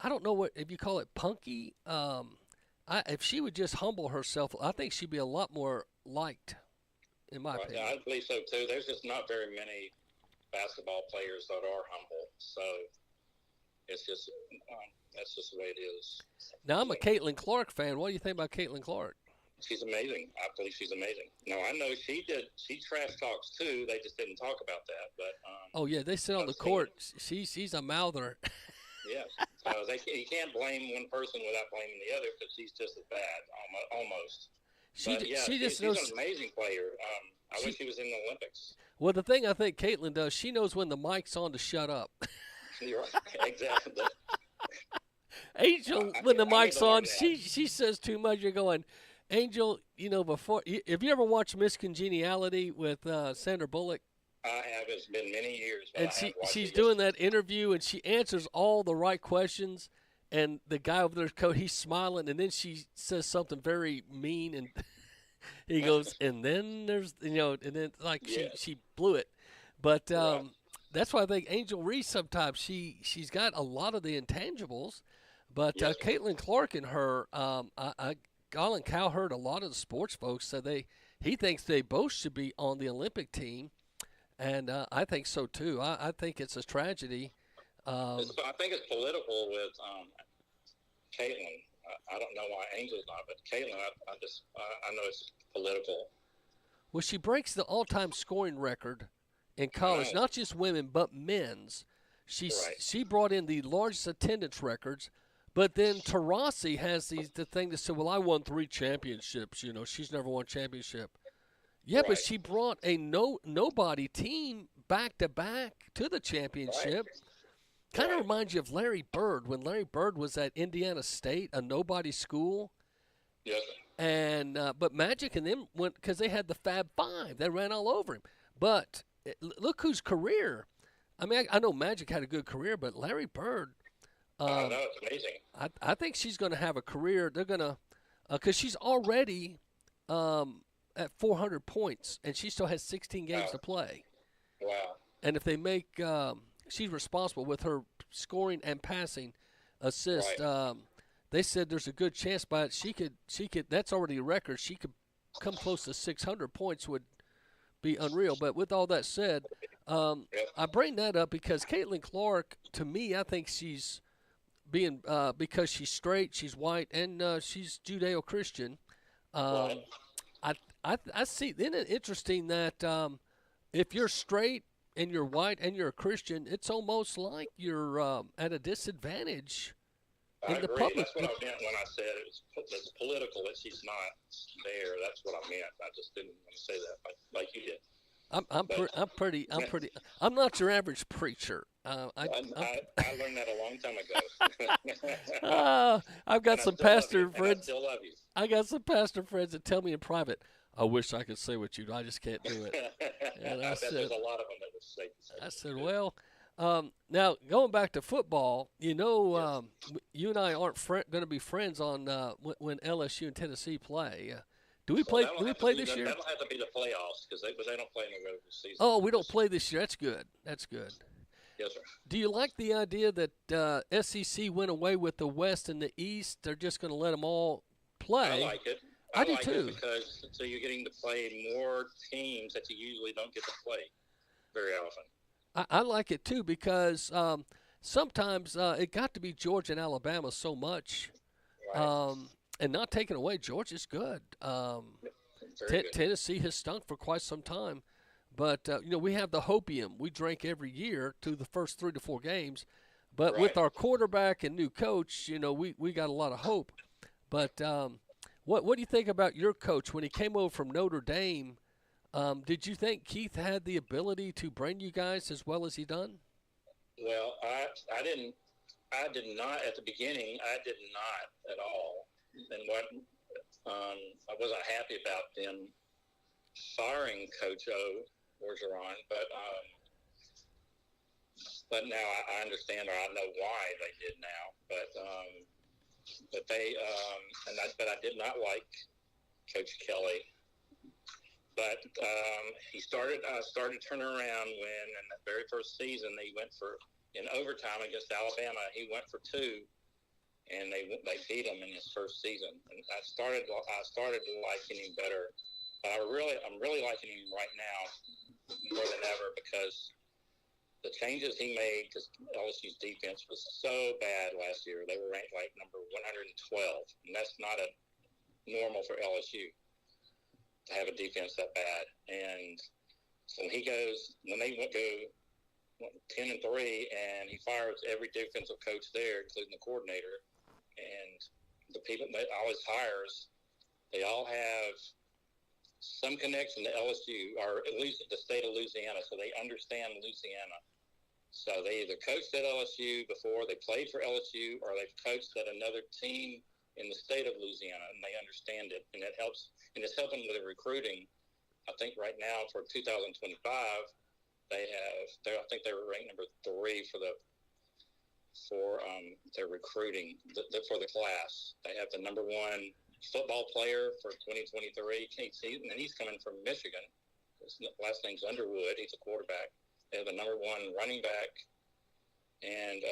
I don't know if you call it punky. If she would just humble herself, I think she'd be a lot more liked, in my opinion. Yeah, I believe so too. There's just not very many basketball players that are humble, so it's just that's just the way it is. Now, I'm a Caitlin Clark fan. What do you think about Caitlin Clark? She's amazing. I believe she's amazing. No, I know she trash talks too. They just didn't talk about that. But oh yeah, they sit on the court. She's a mouther. Yes. So you can't blame one person without blaming the other, because she's just as bad, almost. She's an amazing player. I wish she was in the Olympics. Well, the thing I think Caitlin does, she knows when the mic's on to shut up. You're right. Exactly. Angel, when the mic's on, she says too much. You're going, Angel, before, have you ever watched Miss Congeniality with Sandra Bullock? I have. It's been many years. And she's doing that interview, and she answers all the right questions. And the guy over there, he's smiling, and then she says something very mean, and he goes, and then there's, and then she blew it. But that's why I think Angel Reese sometimes she's got a lot of the intangibles. But Caitlin Clark and her, Colin Cowherd, a lot of the sports folks said he thinks they both should be on the Olympic team. And I think so, too. I think it's a tragedy. I think it's political with Caitlin. I don't know why Angel's not, but Caitlin, I know it's political. Well, she breaks the all-time scoring record in college, not just women, but men's. She brought in the largest attendance records, but then Taurasi has the thing to say, well, I won 3 championships. She's never won a championship. Yeah, but she brought a nobody team back-to-back to the championship. Kind of reminds you of Larry Bird, when Larry Bird was at Indiana State, a nobody school. Yes. And but Magic and them went, because they had the Fab Five. They ran all over him. But look whose career. I mean, I know Magic had a good career, but Larry Bird. No, it's amazing. I think she's going to have a career. They're going to, because she's already at 400 points, and she still has 16 games to play. Wow. And if they make, she's responsible with her scoring and passing assist. Right. They said there's a good chance, but she could. That's already a record. She could come close to 600 points, would be unreal. But with all that said, I bring that up because Caitlin Clark, to me, I think she's being because she's straight, she's white, and she's Judeo-Christian. I see. Isn't it interesting that if you're straight and you're white and you're a Christian, it's almost like you're at a disadvantage in the public. That's what I meant when I said it's political, that she's not there. That's what I meant. I just didn't want to say that like you did. I'm not your average preacher. I learned that a long time ago. I've got some pastor friends. I still love you. I got some pastor friends that tell me in private, I wish I could say what you do. I just can't do it. And I bet there's a lot of them that would say. I said, well, now going back to football, you and I aren't going to be friends on when LSU and Tennessee play. Do we play? Do we play this year? That'll have to be the playoffs because they don't play in the regular season. Oh, we don't play this year. That's good. That's good. Yes, sir. Do you like the idea that SEC went away with the West and the East? They're just going to let them all play. I like it. I do like too. It because so you're getting to play more teams that you usually don't get to play very often. I like it too because sometimes it got to be Georgia and Alabama so much, Right. And not taking away Georgia's good. Very good. Tennessee has stunk for quite some time, but we have the hopium we drink every year to the first 3 to 4 games. But Right. with our quarterback and new coach, we got a lot of hope. But what do you think about your coach when he came over from Notre Dame? Did you think Keith had the ability to bring you guys as well as he done? Well, I did not at the beginning. I did not at all. And what I wasn't happy about them firing Coach Orgeron, but now I understand, or I know why they did now. But I did not like Coach Kelly. But he started turning around when in the very first season they went for in overtime against Alabama. He went for 2. And they beat him in his first season. And I started liking him better. But I'm really liking him right now more than ever because the changes he made, because LSU's defense was so bad last year. They were ranked like number 112, and that's not a normal for LSU to have a defense that bad. And so when they go 10-3, and he fires every defensive coach there, including the coordinator. And the people that all his hires, they all have some connection to LSU, or at least the state of Louisiana, so they understand Louisiana. So they either coached at LSU before, they played for LSU, or they've coached at another team in the state of Louisiana, and they understand it, and it helps. And it's helping with the recruiting. I think right now for 2025, I think they were ranked number 3 for their recruiting for the class. They have the number 1 football player for 2023, and he's coming from Michigan. His last name's Underwood. He's a quarterback. They have the number 1 running back, and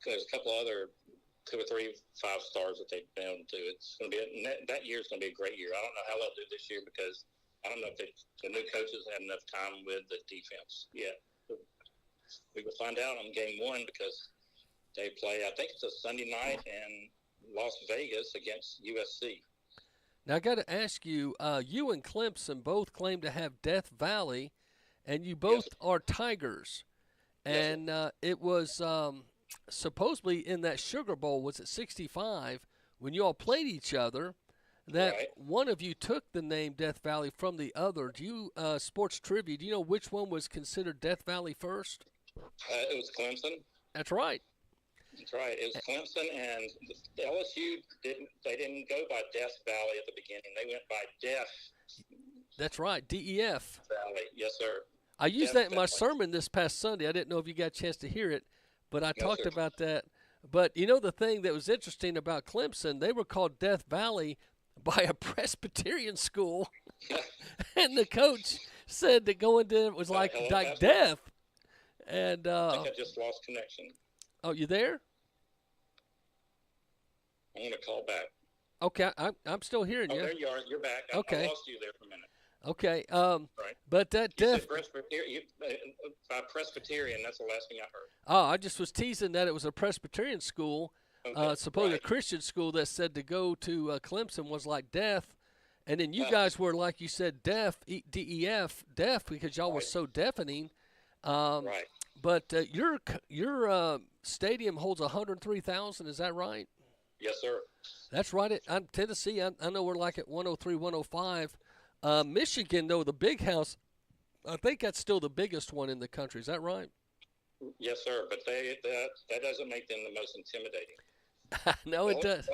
there's a couple other 2 or 3 5-stars that they've been able to do. It's going to be that year's going to be a great year. I don't know how they'll do this year because I don't know if the new coaches had enough time with the defense yet. We will find out on game 1 because they play, I think it's a Sunday night in Las Vegas against USC. Now, I got to ask you, you and Clemson both claim to have Death Valley, and you both are Tigers. And it was supposedly in that Sugar Bowl, was it 65, when you all played each other, that one of you took the name Death Valley from the other. Do you, sports trivia, do you know which one was considered Death Valley first? It was Clemson. That's right. That's right. It was Clemson, and LSU didn't go by Death Valley at the beginning. They went by Death. That's right, DEF. Valley. Yes, sir. I used that in my sermon this past Sunday. I didn't know if you got a chance to hear it, but I talked about that. But the thing that was interesting about Clemson, they were called Death Valley by a Presbyterian school, and the coach said that going to it was like death. And I think I just lost connection. Oh, you there? I'm going to call back. Okay, I'm still hearing you. Oh, there you are. You're back. Okay. I lost you there for a minute. Okay. Right. But that Death. By Presbyterian, that's the last thing I heard. Oh, I just was teasing that it was a Presbyterian school, supposedly a Christian school that said to go to Clemson was like death. And then you guys were, like you said, deaf, DEF, deaf, because y'all were so deafening. Right. But your stadium holds 103,000. Is that right? Yes, sir. That's right. I'm Tennessee. I know we're like at 103, 105. Michigan, though, the big house I think that's still the biggest one in the country. Is that right? Yes, sir. But that doesn't make them the most intimidating. No, it does.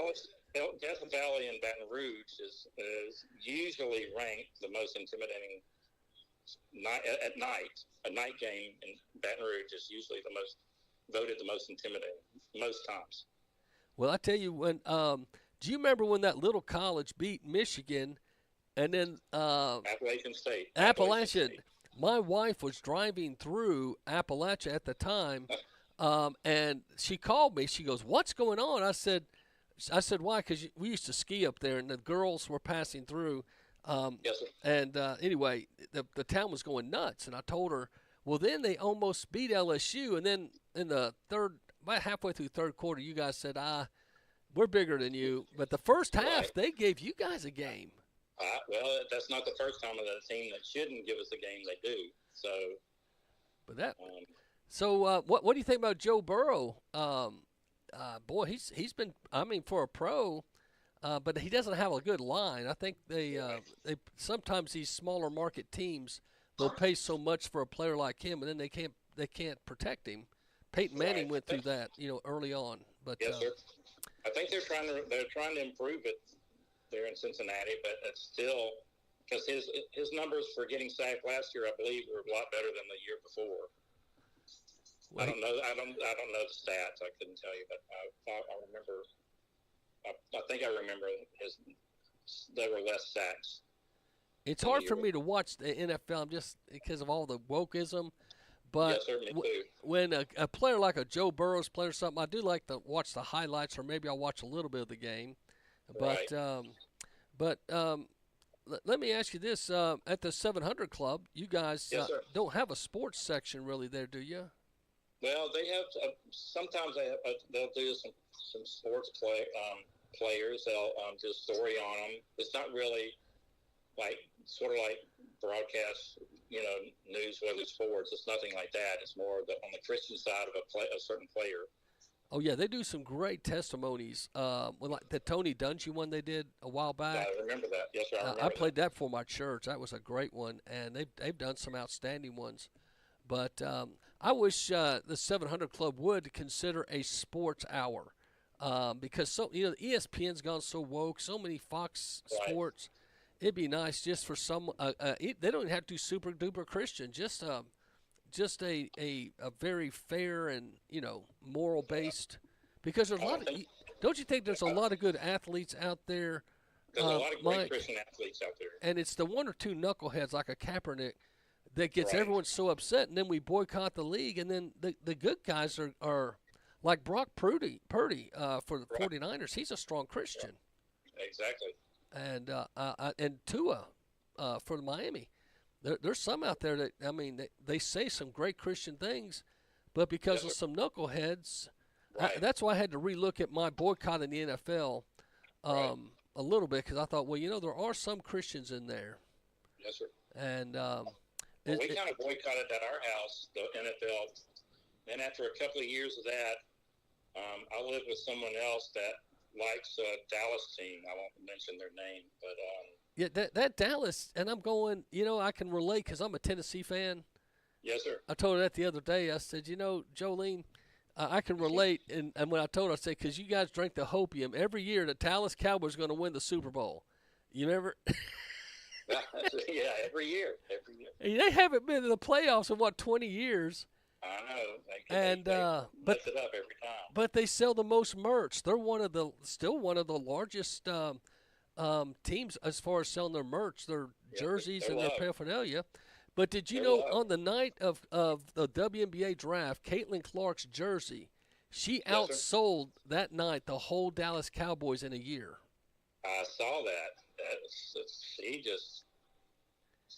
Death Valley in Baton Rouge is usually ranked the most intimidating at night. A night game in Baton Rouge is usually voted the most intimidating most times. Well, I tell you, when do you remember when that little college beat Michigan, and then Appalachian State? Appalachian. My wife was driving through Appalachia at the time, and she called me. She goes, "What's going on?" I said, "Why?" Because we used to ski up there, and the girls were passing through. Yes, sir. And anyway, the town was going nuts, and I told her, well, then they almost beat LSU, and then in the about halfway through third quarter, you guys said, we're bigger than you. But the first half, they gave you guys a game. Well, that's not the first time that a team that shouldn't give us a game they do. So, but so what do you think about Joe Burrow? Boy, he's been, I mean, for a pro. But he doesn't have a good line. I think they sometimes these smaller market teams, they'll pay so much for a player like him, and then they can't protect him. Peyton Manning went through that, early on. But yes, sir. I think they're trying to improve it there in Cincinnati, but it's still because his numbers for getting sacked last year, I believe, were a lot better than the year before. Well, I don't know the stats. I couldn't tell you, but I remember. I think I remember there were less sacks. It's hard for me to watch the NFL just because of all the wokeism. But yes, sir, me too. When a player like a Joe Burrow's playing or something, I do like to watch the highlights, or maybe I'll watch a little bit of the game. But right. Let me ask you this: at the 700 Club, you guys don't have a sports section really there, do you? Well, they have. Sometimes they'll do some sports players. They'll do a story on them. It's not really sort of like broadcast, news, whether it's sports. It's nothing like that. It's more on the Christian side of a certain player. Oh yeah, they do some great testimonies. Like the Tony Dungy one they did a while back. I remember that. Yes, sir. I remember I played that for my church. That was a great one, and they've done some outstanding ones. But I wish the 700 Club would consider a sports hour. Because ESPN's gone so woke, so many Fox Sports. It'd be nice just for some. They don't have to do super duper Christian. Just a very fair and moral based. Because there's a lot of. Don't you think there's a lot of good athletes out there? There's a lot of great Christian athletes out there. And it's the one or two knuckleheads like a Kaepernick that gets everyone so upset, and then we boycott the league, and then the good guys are like Brock Purdy for the 49ers. He's a strong Christian. Exactly. And Tua for Miami. There's some out there that, I mean, they say some great Christian things, but because of some knuckleheads, that's why I had to relook at my boycott in the NFL a little bit, because I thought, well, there are some Christians in there. Yes, sir. And we kind of boycotted at our house, the NFL. And after a couple of years of that, I lived with someone else that likes a Dallas team. I won't mention their name, but that Dallas, and I'm going, I can relate because I'm a Tennessee fan. Yes, sir. I told her that the other day. I said, Jolene, I can relate. And when I told her, I said, because you guys drink the hopium every year, the Dallas Cowboys are going to win the Super Bowl. You never. Yeah, every year. They haven't been in the playoffs in 20 years. I know. They mess it up every time. But they sell the most merch. They're still one of the largest teams as far as selling their merch, their jerseys and their paraphernalia. But did you know on the night of the WNBA draft, Caitlin Clark's jersey, she outsold that night the whole Dallas Cowboys in a year. I saw that.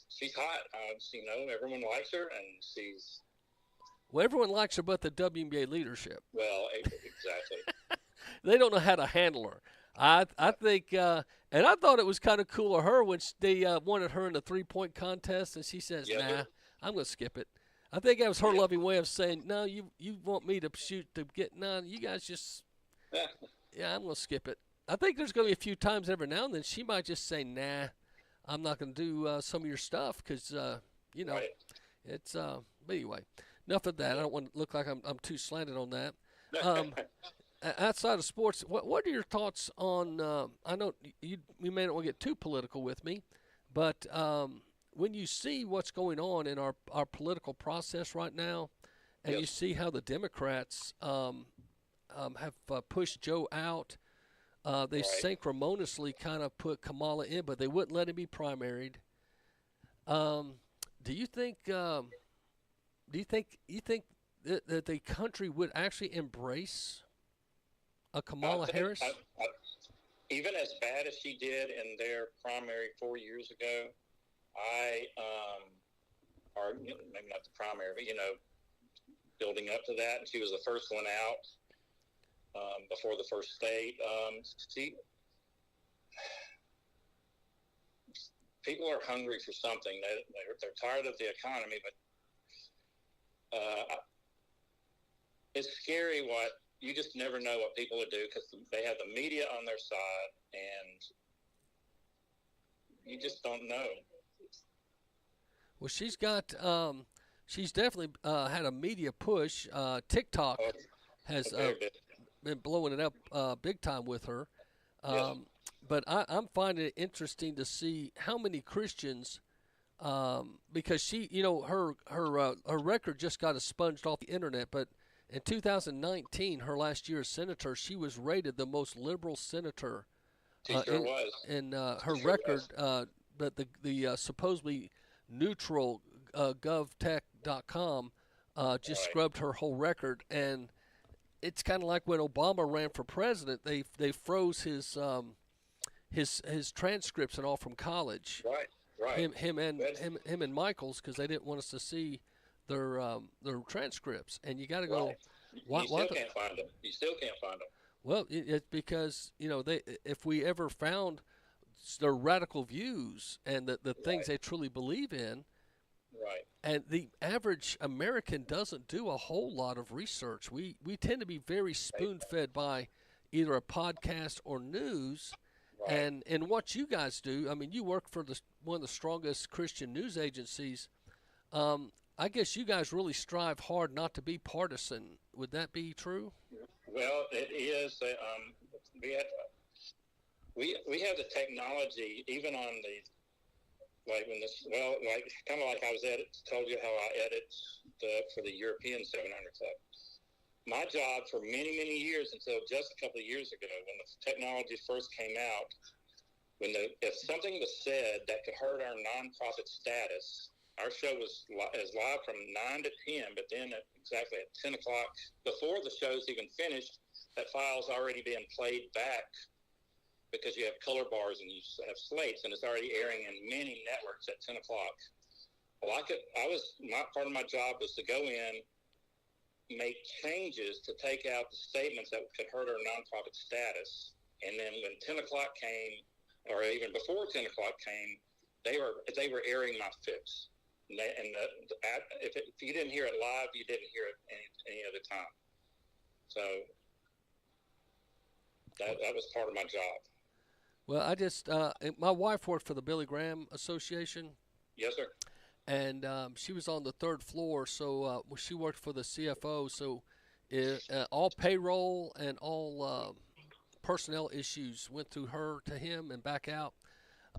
She's hot. Everyone likes her, and she's. Well, everyone likes her but the WNBA leadership. Well, exactly. They don't know how to handle her. I think, and I thought it was kind of cool of her when they wanted her in the 3-point contest, and she says, "Nah, I'm going to skip it." I think that was her loving way of saying, "No, you want me to shoot to get none. You guys just, I'm going to skip it." I think there's going to be a few times every now and then she might just say, "Nah, I'm not going to do some of your stuff," because Right. It's but anyway, enough of that. I don't want to look like I'm too slanted on that. Outside of sports, what are your thoughts on? I know you may not want to get too political with me, but when you see what's going on in our political process right now, and you see how the Democrats have pushed Joe out, they sanctimoniously kind of put Kamala in, but they wouldn't let him be primaried. Do you think that the country would actually embrace a Kamala Harris? Even as bad as she did in their primary 4 years ago, or maybe not the primary, but building up to that, and she was the first one out before the first state. People are hungry for something. They're tired of the economy, but it's scary what you just never know what people will do because they have the media on their side, and you just don't know. Well, she's got she's definitely had a media push. TikTok has been blowing it up big time with her. But I'm finding it interesting to see how many Christians, because she, her record just got expunged off the internet. But in 2019, her last year as senator, she was rated the most liberal senator. In her record, but the supposedly neutral GovTech.com just scrubbed her whole record, and it's kind of like when Obama ran for president. They froze his transcripts and all from college. Right. Him and Michael's, because they didn't want us to see their transcripts. And you got to go. You still can't find them. You still can't find them. Well, it's because if we ever found their radical views and the things they truly believe in. Right. And the average American doesn't do a whole lot of research. We tend to be very spoon-fed by either a podcast or news. Right. And what you guys do, I mean, you work for one of the strongest Christian news agencies. I guess you guys really strive hard not to be partisan. Would that be true? Well, it is. We have the technology, even on the kind of like I was told you how I edit for the European 700 Club. My job for many, many years until just a couple of years ago, when the technology first came out, if something was said that could hurt our nonprofit status, our show is live from 9 to 10, but then exactly at 10 o'clock, before the show's even finished, that file's already been played back because you have color bars and you have slates, and it's already airing in many networks at 10 o'clock. Well, part of my job was to go in, make changes to take out the statements that could hurt our nonprofit status. And then when 10 o'clock came, or even before 10 o'clock came, they were airing my fix. If you didn't hear it live, you didn't hear it any other time. So that was part of my job. Well, I just my wife worked for the Billy Graham Association. Yes, sir. And she was on the third floor, so she worked for the CFO. So all payroll and all personnel issues went through her to him and back out.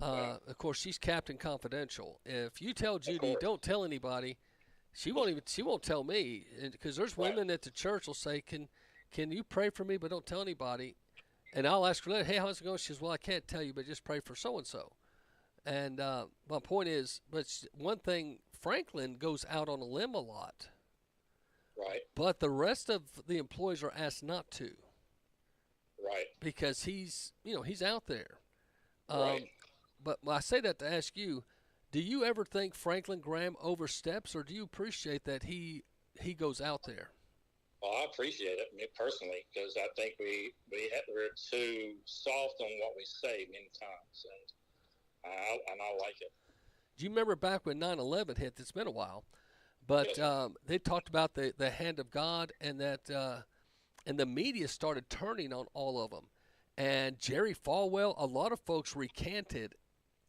Of course, she's Captain Confidential. If you tell Judy, don't tell anybody, she won't tell me, because there's women at the church will say, "Can you pray for me, but don't tell anybody?" And I'll ask her, "Hey, how's it going?" She says, "Well, I can't tell you, but just pray for so and so." And my point is, but one thing, Franklin goes out on a limb a lot. Right. But the rest of the employees are asked not to. Right. Because he's out there. Right. But I say that to ask you, do you ever think Franklin Graham oversteps, or do you appreciate that he goes out there? Well, I appreciate it, me personally, because I think we're too soft on what we say many times, and I like it. Do you remember back when 9/11 hit? It's been a while, but they talked about the hand of God, and that and the media started turning on all of them. And Jerry Falwell, a lot of folks recanted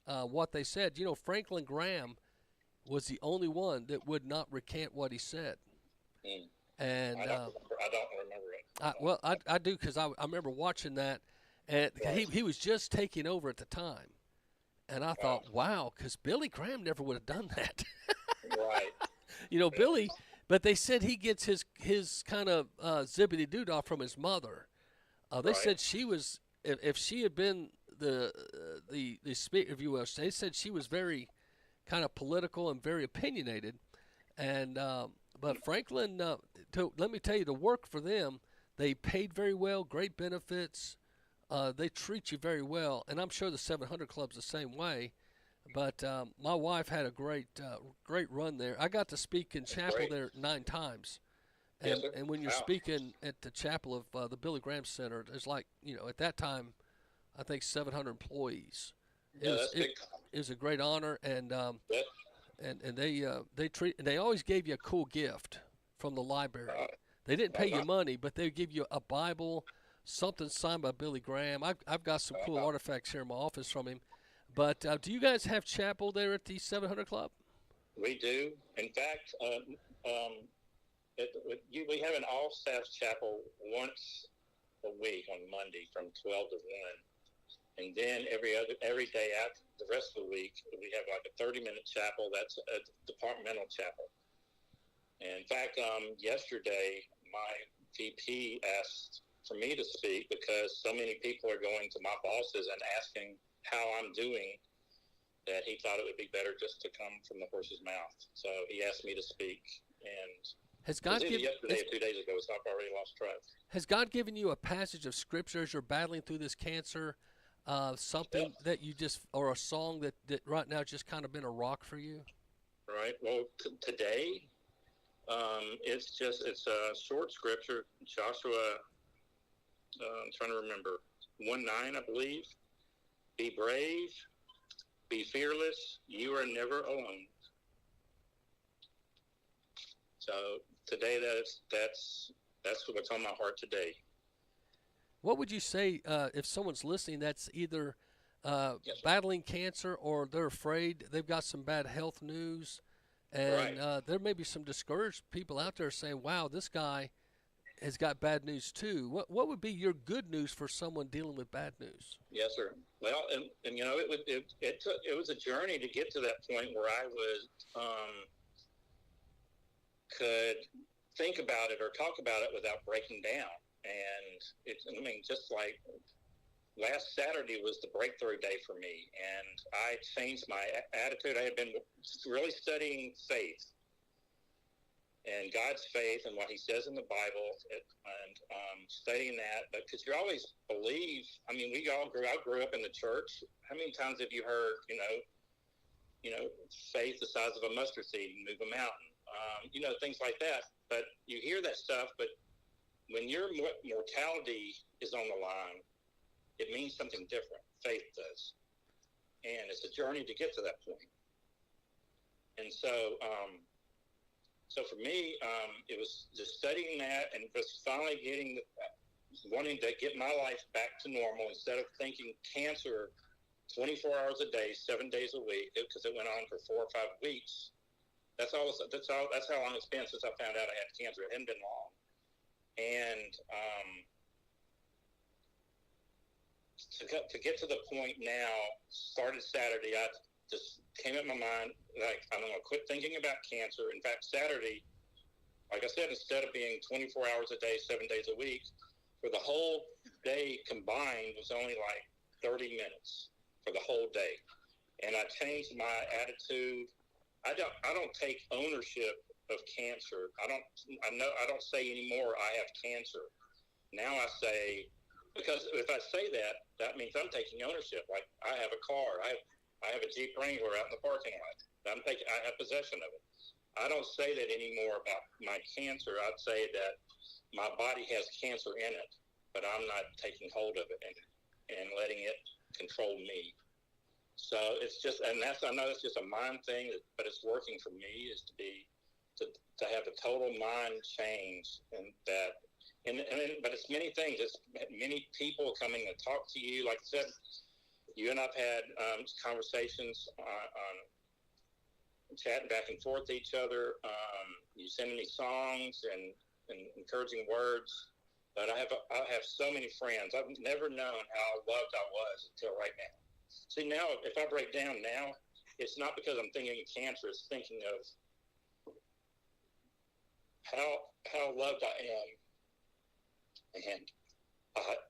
what they said. Franklin Graham was the only one that would not recant what he said. And I don't remember it. I do, because I remember watching that, and he was just taking over at the time, and I thought, wow, because Billy Graham never would have done that. Right. Billy, but they said he gets his kind of zippity doodah from his mother. They said she was, if she had been the speaker, if you will, they said she was very kind of political and very opinionated, and but Franklin, let me tell you, to work for them, they paid very well, great benefits, they treat you very well, and I'm sure the 700 Club's the same way. But my wife had a great run there. I got to speak in chapel there 9 times. And when you're speaking at the chapel of the Billy Graham Center, there's like, at that time, I think 700 employees. It was a great honor, and they always gave you a cool gift from the library. They didn't pay you money, but they give you a Bible, something signed by Billy Graham. I've got some cool artifacts here in my office from him. But do you guys have chapel there at the 700 Club? We do. In fact, we have an all-staff chapel once a week on Monday from 12 to 1. And then every day after the rest of the week, we have like a 30-minute chapel. That's a departmental chapel. And in fact, yesterday, my VP asked for me to speak because so many people are going to my bosses and asking how I'm doing, that he thought it would be better just to come from the horse's mouth. So he asked me to speak, and has God given yesterday or 2 days ago? So I've already lost track. Has God given you a passage of scripture as you're battling through this cancer? Something that you just, or a song that right now just kind of been a rock for you? Right. Well, today, it's a short scripture, Joshua. I'm trying to remember 1:9, I believe. Be brave, be fearless. You are never alone. So today, that's what's on my heart today. What would you say if someone's listening that's either battling cancer or they're afraid, they've got some bad health news, and there may be some discouraged people out there saying, wow, this guy has got bad news too. What would be your good news for someone dealing with bad news? Yes, sir. Well, and it was a journey to get to that point where I could think about it or talk about it without breaking down. And just like last Saturday was the breakthrough day for me, and I changed my attitude. I had been really studying faith and God's faith and what he says in the Bible, and studying that. But because you always believe, I grew up in the church. How many times have you heard, faith the size of a mustard seed and move a mountain, things like that. But you hear that stuff, but when your mortality is on the line, it means something different. Faith does. And it's a journey to get to that point. And so, for me, it was just studying that and just finally wanting to get my life back to normal instead of thinking cancer 24 hours a day, 7 days a week, because it went on for 4 or 5 weeks. That's how long it's been since I found out I had cancer. It hadn't been long. And to get to the point now, started Saturday, I just came in my mind, like, I'm going to quit thinking about cancer. In fact, Saturday, like I said, instead of being 24 hours a day, 7 days a week, for the whole day combined was only like 30 minutes for the whole day. And I changed my attitude. I don't take ownership of cancer. I don't say anymore I have cancer. Now I say, because if I say that, that means I'm taking ownership. Like, I have a car. I have a Jeep Wrangler out in the parking lot. I have possession of it. I don't say that anymore about my cancer. I'd say that my body has cancer in it, but I'm not taking hold of it and letting it control me. So it's just, I know it's just a mind thing, but it's working for me, is to have a total mind change, but it's many things. It's many people coming to talk to you. Like I said, you and I've had conversations on chatting back and forth to each other. You send me songs and encouraging words. But I have so many friends. I've never known how loved I was until right now. See, now, if I break down now, it's not because I'm thinking of cancer. It's thinking of how loved I am. And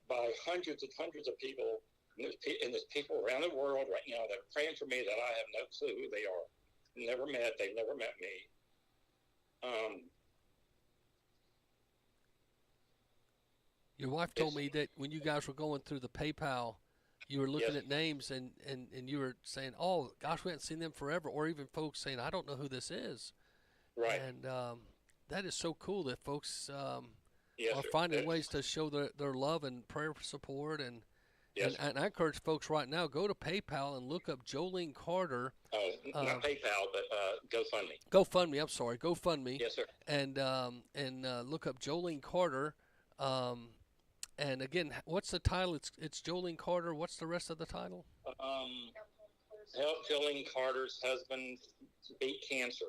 by hundreds and hundreds of people, and there's people around the world right now that are praying for me that I have no clue who they are. They've never met me. Your wife told me that when you guys were going through the PayPal, you were looking at names and you were saying, oh, gosh, we haven't seen them forever. Or even folks saying, I don't know who this is. Right. And that is so cool that folks are finding ways to show their love and prayer support. And I encourage folks right now, go to PayPal and look up Jolene Carter. Oh, not PayPal, but GoFundMe. GoFundMe, I'm sorry, GoFundMe. Yes, sir. And look up Jolene Carter. And again, what's the title? It's Jolene Carter. What's the rest of the title? Help Jolene Carter's husband beat cancer.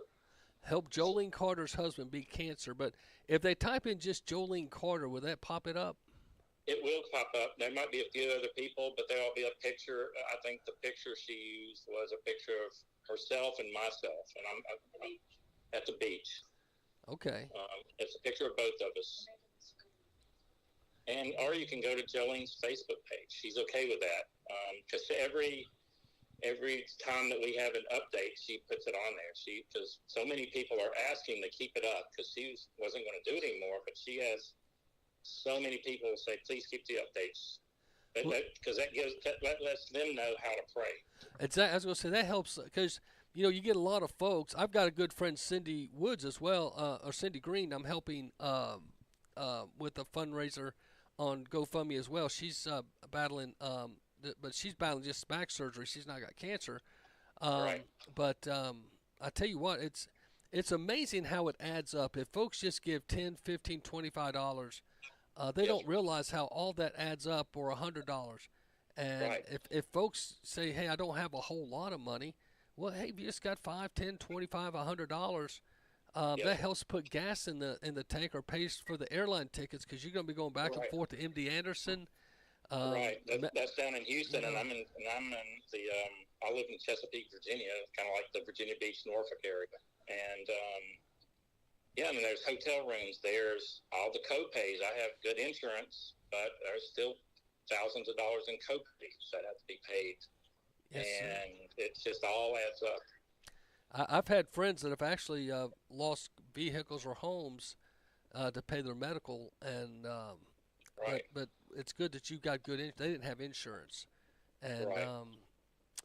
Help Jolene Carter's husband beat cancer. But if they type in just Jolene Carter, will that pop it up? It will pop up. There might be a few other people, but there'll be a picture. I think the picture she used was a picture of herself and myself, and I'm at the beach. Okay. It's a picture of both of us. Or you can go to Jolene's Facebook page. She's okay with that, because every time that we have an update, she puts it on there. Because so many people are asking to keep it up, because she wasn't going to do it anymore, but she has so many people say, please keep the updates, because that lets them know how to pray. Exactly. I was going to say that helps, because you get a lot of folks. I've got a good friend, Cindy Woods, as well, or Cindy Green. I'm helping with a fundraiser on GoFundMe as well. She's battling, but she's battling just back surgery. She's not got cancer. Right. But I tell you what, it's amazing how it adds up. If folks just give $10, $15, $25, they don't realize how all that adds up, or $100. And if folks say, hey, I don't have a whole lot of money, well, hey, if you just got $5, $10, $25, $100, that helps put gas in the tank, or pays for the airline tickets, because you're going to be going back and forth to MD Anderson. Right. That's down in Houston, and I'm in the I live in Chesapeake, Virginia, kind of like the Virginia Beach, Norfolk area, and there's hotel rooms. There's all the co-pays. I have good insurance, but there's still thousands of dollars in co-pays that have to be paid, and it just all adds up. I've had friends that have actually lost vehicles or homes to pay their medical, and but it's good that you got good. They didn't have insurance, and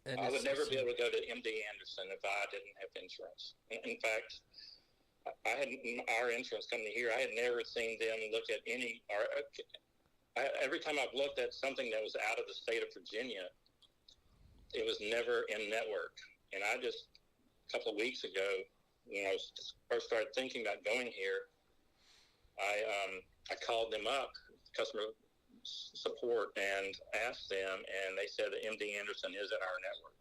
and I would never be able to go to MD Anderson if I didn't have insurance. In fact, I had our insurance company here. I had never seen them look at any. Every time I've looked at something that was out of the state of Virginia, it was never in network. And I just a couple of weeks ago, when I first started thinking about going here, I called them up, customer support, and asked them, and they said that MD Anderson is in our network.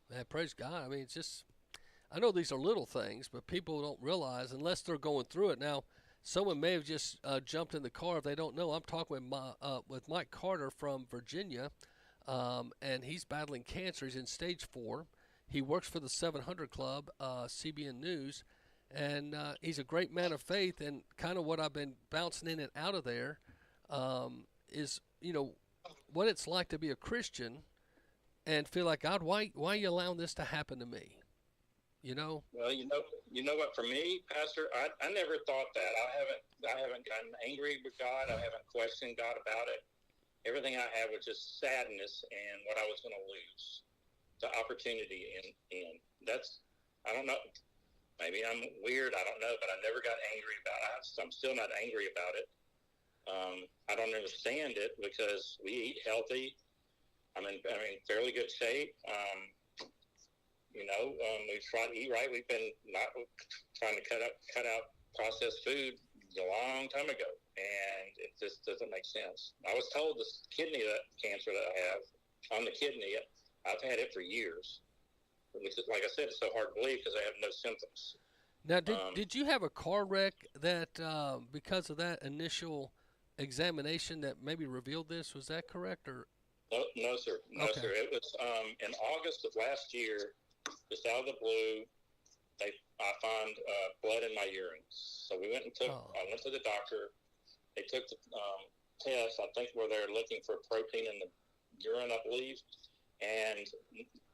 Man, praise God. I mean, it's just, I know these are little things, but people don't realize unless they're going through it. Now, someone may have just jumped in the car if they don't know. I'm talking with Mike Carter from Virginia, and he's battling cancer. He's in stage 4. He works for the 700 Club, CBN News, and he's a great man of faith. And kind of what I've been bouncing in and out of there is, what it's like to be a Christian and feel like, God, why are you allowing this to happen to me? Well, you know what? For me, Pastor, I never thought that. I haven't gotten angry with God. I haven't questioned God about it. Everything I had was just sadness and what I was going to lose, the opportunity in. That's, I don't know. Maybe I'm weird. I don't know, but I never got angry about it. I'm still not angry about it. I don't understand it because we eat healthy. I'm in fairly good shape. We try to eat right. We've been not trying to cut out processed food a long time ago, and it just doesn't make sense. I was told this kidney cancer that I have on the kidney, I've had it for years, which is, like I said, it's so hard to believe because I have no symptoms. Now, did you have a car wreck that because of that initial examination that maybe revealed this? Was that correct? Or no, sir. No, Okay. sir. It was in August of last year, just out of the blue. I found blood in my urine. So we went and I went to the doctor. They took the test, I think, where they're looking for protein in the urine, I believe. And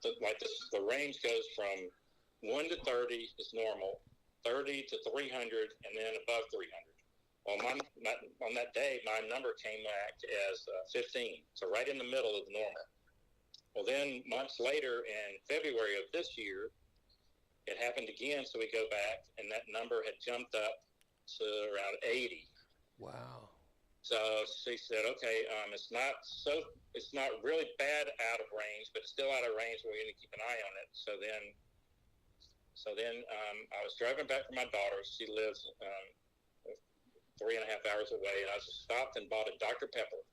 the range goes from 1 to 30 is normal, 30 to 300, and then above 300. Well, on that day, my number came back as 15, so right in the middle of the normal. Well, then months later, in February of this year, it happened again, so we go back, and that number had jumped up to around 80. Wow. So she said, okay, it's not really bad out of range, but it's still out of range. We're going to keep an eye on it. So then I was driving back from my daughter. She lives 3.5 hours away, and I just stopped and bought a Dr. Pepper.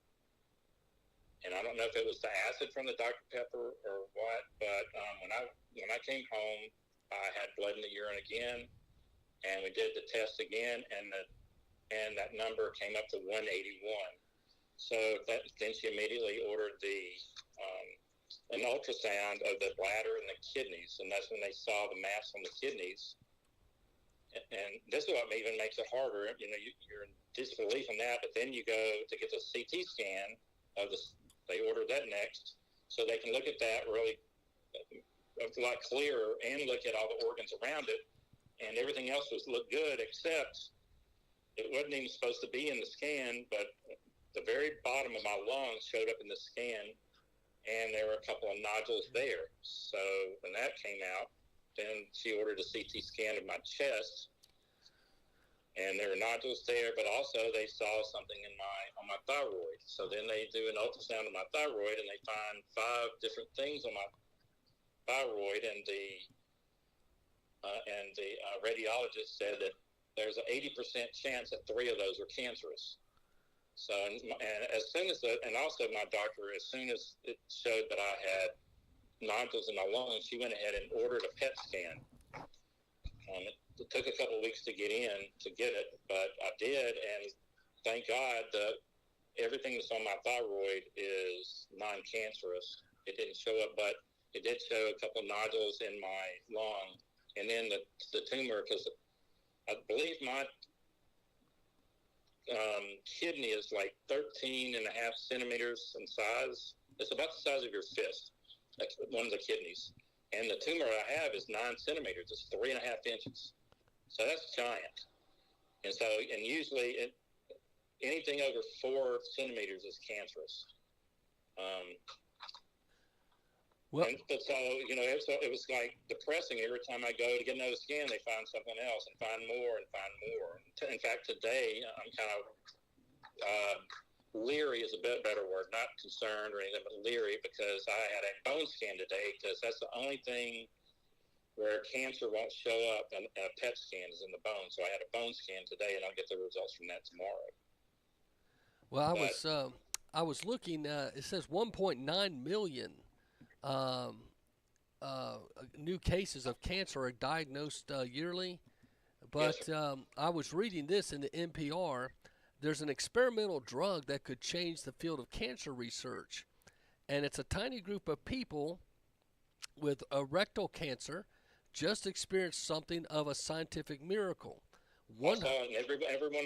And I don't know if it was the acid from the Dr. Pepper or what, but when I came home, I had blood in the urine again, and we did the test again, and that number came up to 181. So then she immediately ordered an ultrasound of the bladder and the kidneys, and that's when they saw the mass on the kidneys. And this is what even makes it harder. You're in disbelief in that, but then you go to get the CT scan of the. They ordered that next, so they can look at that really a lot clearer and look at all the organs around it, and everything else looked good except it wasn't even supposed to be in the scan, but the very bottom of my lungs showed up in the scan, and there were a couple of nodules there. So when that came out, then she ordered a CT scan of my chest, and there were nodules there, but also they saw something on my thyroid. So then they do an ultrasound of my thyroid, and they find 5 different things on my thyroid, and the radiologist said that there's an 80% chance that 3 of those are cancerous. So, and as soon as also my doctor, as soon as it showed that I had nodules in my lungs, she went ahead and ordered a PET scan. It took a couple of weeks to get it, but I did, and thank God that everything that's on my thyroid is non-cancerous. It didn't show up, but it did show a couple of nodules in my lung, and then the tumor, because I believe my kidney is like 13.5 centimeters in size. It's about the size of your fist, like one of the kidneys. And the tumor I have is 9 centimeters. It's 3.5 inches. So that's giant. And so, and usually anything over 4 centimeters is cancerous. It was like depressing. Every time I go to get another scan, they find something else and find more and find more. In fact, today I'm kind of leery is a bit better word, not concerned or anything, but leery, because I had a bone scan today, because that's the only thing where cancer won't show up, and a PET scan is in the bone. So I had a bone scan today, and I'll get the results from that tomorrow. Well, I was looking. It says 1.9 million new cases of cancer are diagnosed yearly. But I was reading this in the NPR. There's an experimental drug that could change the field of cancer research. And it's a tiny group of people with rectal cancer just experienced something of a scientific miracle. Every one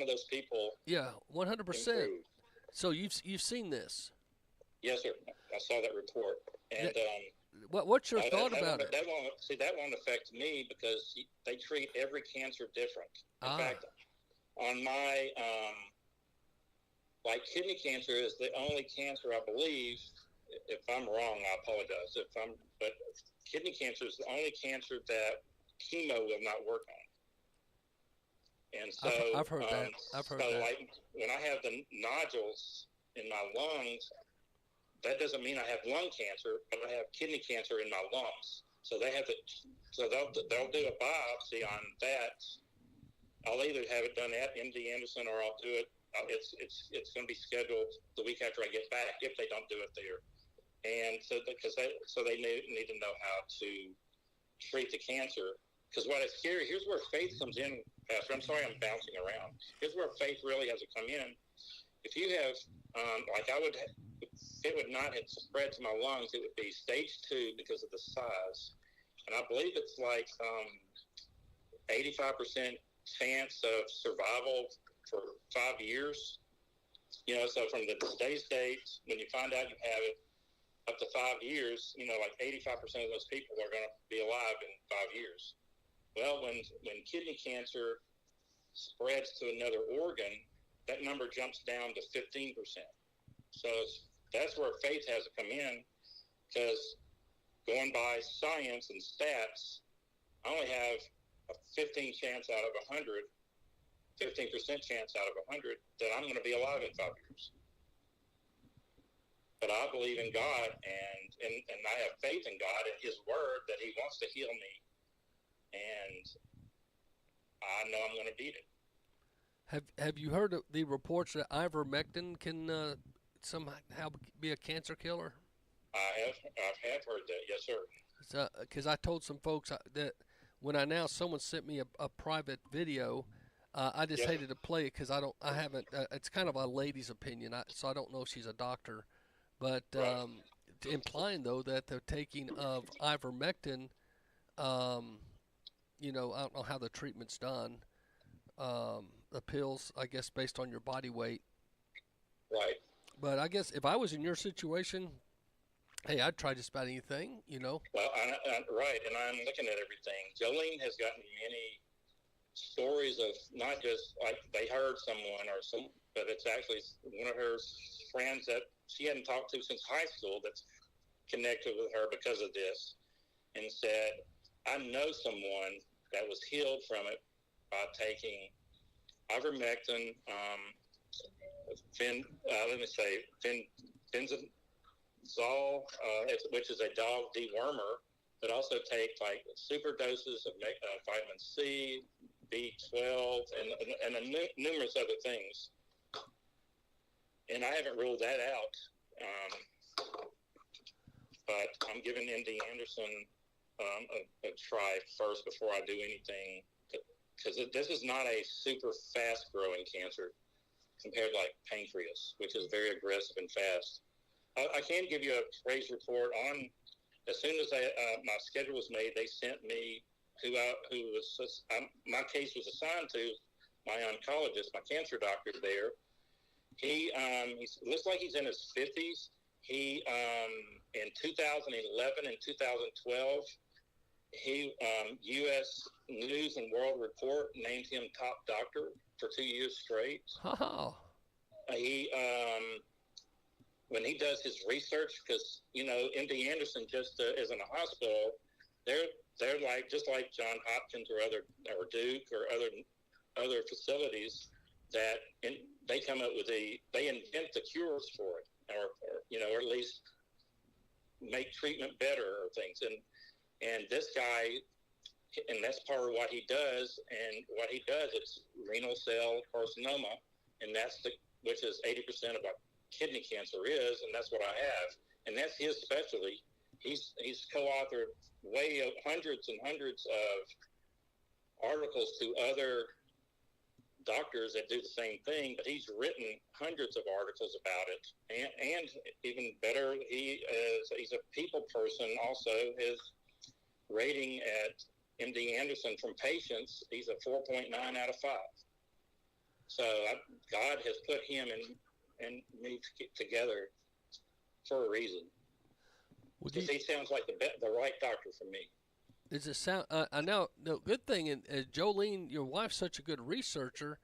of those people. Yeah, 100%. So you've seen this? Yes, sir. I saw that report. And what's your thought about it? That won't affect me, because they treat every cancer different. In fact, on my kidney cancer is the only cancer, I believe. If I'm wrong, I apologize. But kidney cancer is the only cancer that chemo will not work on. And so I've heard that. Like when I have the nodules in my lungs, that doesn't mean I have lung cancer, but I have kidney cancer in my lungs. So they'll do a biopsy on that. I'll either have it done at MD Anderson, or I'll do it. It's going to be scheduled the week after I get back, if they don't do it there. And so they need to know how to treat the cancer. Because what is scary, here's where faith comes in, Pastor. I'm sorry I'm bouncing around. Here's where faith really has to come in. If you have, it would not have spread to my lungs. It would be stage 2 because of the size. And I believe it's like 85% chance of survival for 5 years. You know, so from the today's date, when you find out you have it, up to 5 years, you know, like 85% of those people are going to be alive in 5 years. Well, when kidney cancer spreads to another organ, that number jumps down to 15%. So that's where faith has to come in, because going by science and stats, I only have a 15% chance out of 100 chance out of 100 that I'm going to be alive in 5 years. But I believe in God, and I have faith in God and His Word that He wants to heal me, and I know I'm going to beat it. Have you heard of the reports that ivermectin can somehow be a cancer killer? I have heard that, yes, sir. Because I told some folks that when I announced, someone sent me a private video. I just hated to play it because I haven't. It's kind of a lady's opinion, so I don't know if she's a doctor. But implying, though, that the taking of ivermectin, you know, I don't know how the treatment's done. The pills, I guess, based on your body weight. Right. But I guess if I was in your situation, hey, I'd try just about anything, you know. Well, right, and I'm looking at everything. Jolene has gotten many stories of not just like they heard someone but it's actually one of her friends that she hadn't talked to since high school that's connected with her because of this, and said, I know someone that was healed from it by taking ivermectin, benzazole, which is a dog dewormer, but also take like super doses of vitamin C, B12, and numerous other things. And I haven't ruled that out, but I'm giving MD Anderson a try first before I do anything, because this is not a super fast-growing cancer compared to like pancreas, which is very aggressive and fast. I can give you a praise report on, as soon as my schedule was made, they sent me my case was assigned to my oncologist, my cancer doctor there. He looks like he's in his 50s. He, in 2011 and 2012, U.S. News and World Report named him top doctor for 2 years straight. Oh. When he does his research, because, you know, MD Anderson just is in a hospital, they're like, just like John Hopkins or Duke or other facilities, that they come up with they invent the cures for it, or at least make treatment better or things. And this guy, and that's part of what he does. And what he does, it's renal cell carcinoma, and which is 80% of what kidney cancer is, and that's what I have. And that's his specialty. He's co-authored hundreds and hundreds of articles to other doctors that do the same thing, but he's written hundreds of articles about it. And even better, he's a people person also. His rating at MD Anderson from patients, he's a 4.9 out of 5. So God has put him and me together for a reason. He sounds like the right doctor for me. Does it sound? I know. No, good thing. And Jolene, your wife's such a good researcher.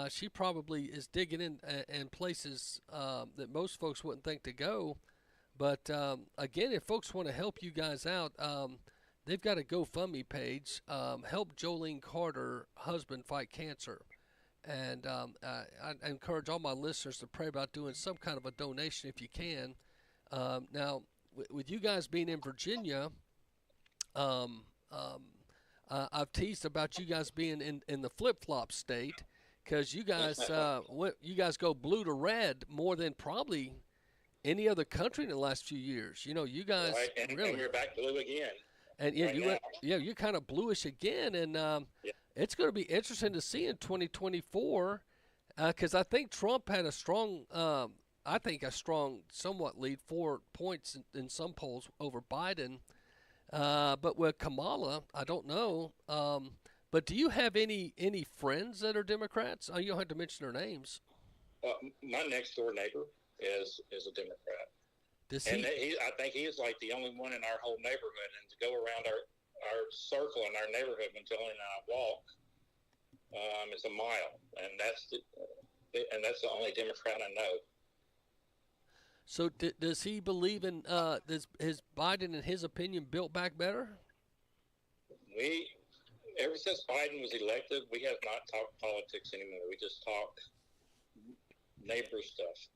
She probably is digging in places that most folks wouldn't think to go. But again, if folks want to help you guys out, they've got a GoFundMe page. Help Jolene Carter husband fight cancer. And I encourage all my listeners to pray about doing some kind of a donation if you can. Now, with you guys being in Virginia, I've teased about you guys being in the flip-flop state, because you guys go blue to red more than probably any other country in the last few years. You know, you guys right. And we're back blue again. And yeah, right now. you're kind of bluish again, and it's going to be interesting to see in 2024 because I think Trump had a strong, somewhat lead, 4 points in some polls over Biden. But with Kamala, I don't know. But do you have any friends that are Democrats? You don't have to mention their names. My next door neighbor is a Democrat. I think he is like the only one in our whole neighborhood. And to go around our circle in our neighborhood when Jillian and I walk, it's a mile, and that's the only Democrat I know. So does he believe in is Biden, in his opinion, built back better? Ever since Biden was elected, we have not talked politics anymore. We just talk neighbor stuff.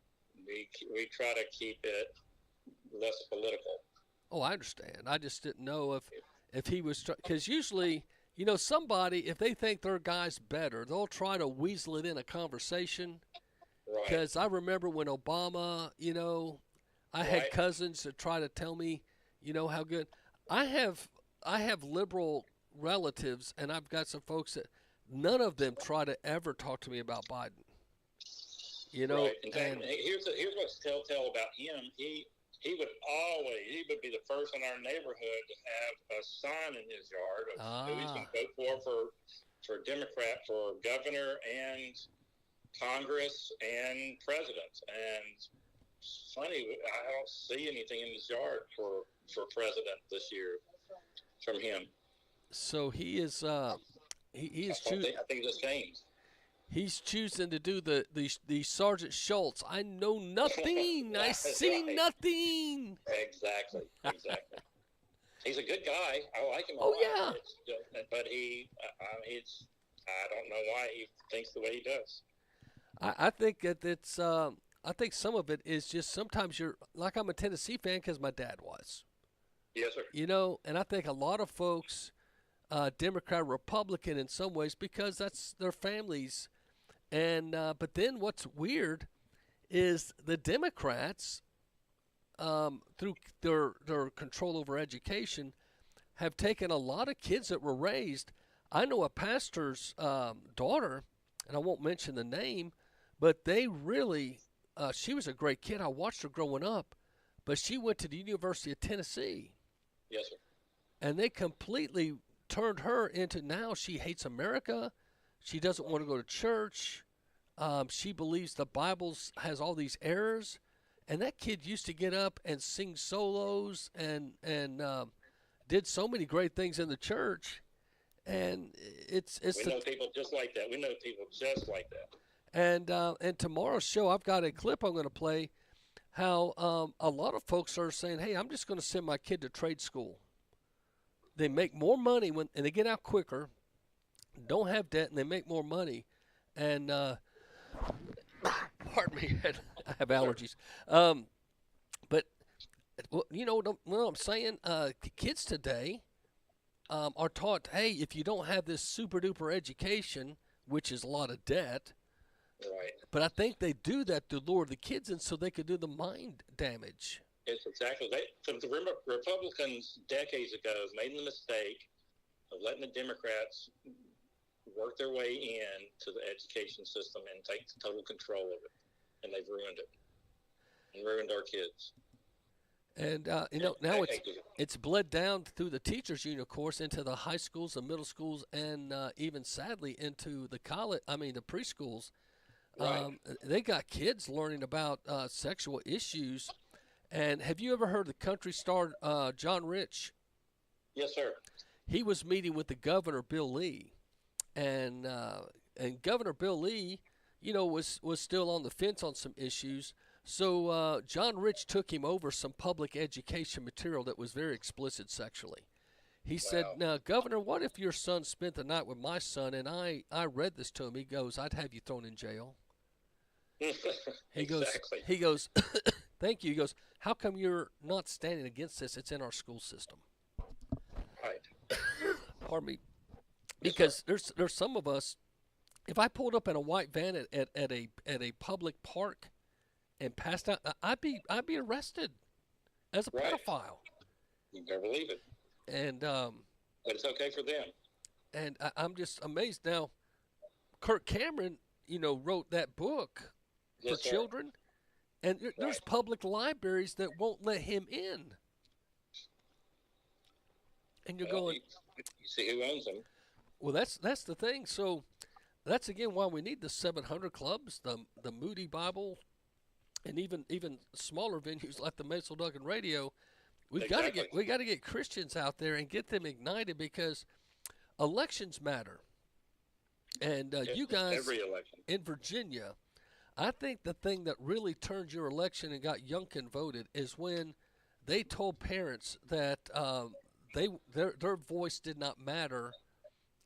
We try to keep it less political. Oh, I understand. I just didn't know if he was, because usually, somebody, if they think their guy's better, they'll try to weasel it in a conversation. Because I remember when Obama, I had cousins that try to tell me, how good. I have liberal relatives, and I've got some folks that none of them try to ever talk to me about Biden. Right. And here's what's telltale about him. He would be the first in our neighborhood to have a sign in his yard of who he's going to vote for Democrat, for governor and Congress and president. And it's funny, I don't see anything in his yard for president this year from him. So he is choosing. I think it's ashamed. He's choosing to do the Sergeant Schultz. I know nothing. I see nothing. Exactly. He's a good guy. I like him a lot. Yeah. But I don't know why he thinks the way he does. I think that it's. I think some of it is just sometimes you're like, I'm a Tennessee fan because my dad was. Yes, sir. And I think a lot of folks, Democrat, Republican in some ways, because that's their families. And but then what's weird is the Democrats, through their control over education, have taken a lot of kids that were raised. I know a pastor's daughter, and I won't mention the name, but they really, she was a great kid. I watched her growing up, but she went to the University of Tennessee. Yes, sir. And they completely turned her into, now she hates America. She doesn't want to go to church. She believes the Bible has all these errors. And that kid used to get up and sing solos and did so many great things in the church. And we know people just like that. We know people just like that. And tomorrow's show, I've got a clip I'm going to play how a lot of folks are saying, hey, I'm just going to send my kid to trade school. They make more money and they get out quicker, don't have debt, and they make more money. And pardon me, I have allergies. But you know what I'm saying? Kids today are taught, hey, if you don't have this super duper education, which is a lot of debt. Right. But I think they do that to lure the kids in so they could do the mind damage. It's exactly. The Republicans decades ago made the mistake of letting the Democrats work their way in to the education system and take total control of it. And they've ruined it and ruined our kids. And, now it's bled down through the teachers union, of course, into the high schools, the middle schools, and even sadly into the the preschools. Right. They got kids learning about sexual issues. And have you ever heard the country star John Rich? Yes, sir. He was meeting with the governor, Bill Lee. And Governor Bill Lee, was still on the fence on some issues. So John Rich took him over some public education material that was very explicit sexually. He said, now, Governor, what if your son spent the night with my son and I read this to him? He goes, I'd have you thrown in jail. He goes, thank you. He goes, how come you're not standing against this? It's in our school system. Right. Pardon me. Because there's some of us, if I pulled up in a white van at a public park and passed out, I'd be arrested as a pedophile. You better believe it. And but it's okay for them. And I'm just amazed now. Kirk Cameron, wrote that book for children, and there's public libraries that won't let him in. And you're going, you see who owns them. Well, that's the thing. So that's again why we need the 700 clubs, the Moody Bible, and even smaller venues like the Macil Duncan Radio. We got to get Christians out there and get them ignited, because elections matter. And you guys every election in Virginia, I think the thing that really turned your election and got Youngkin voted is when they told parents that their voice did not matter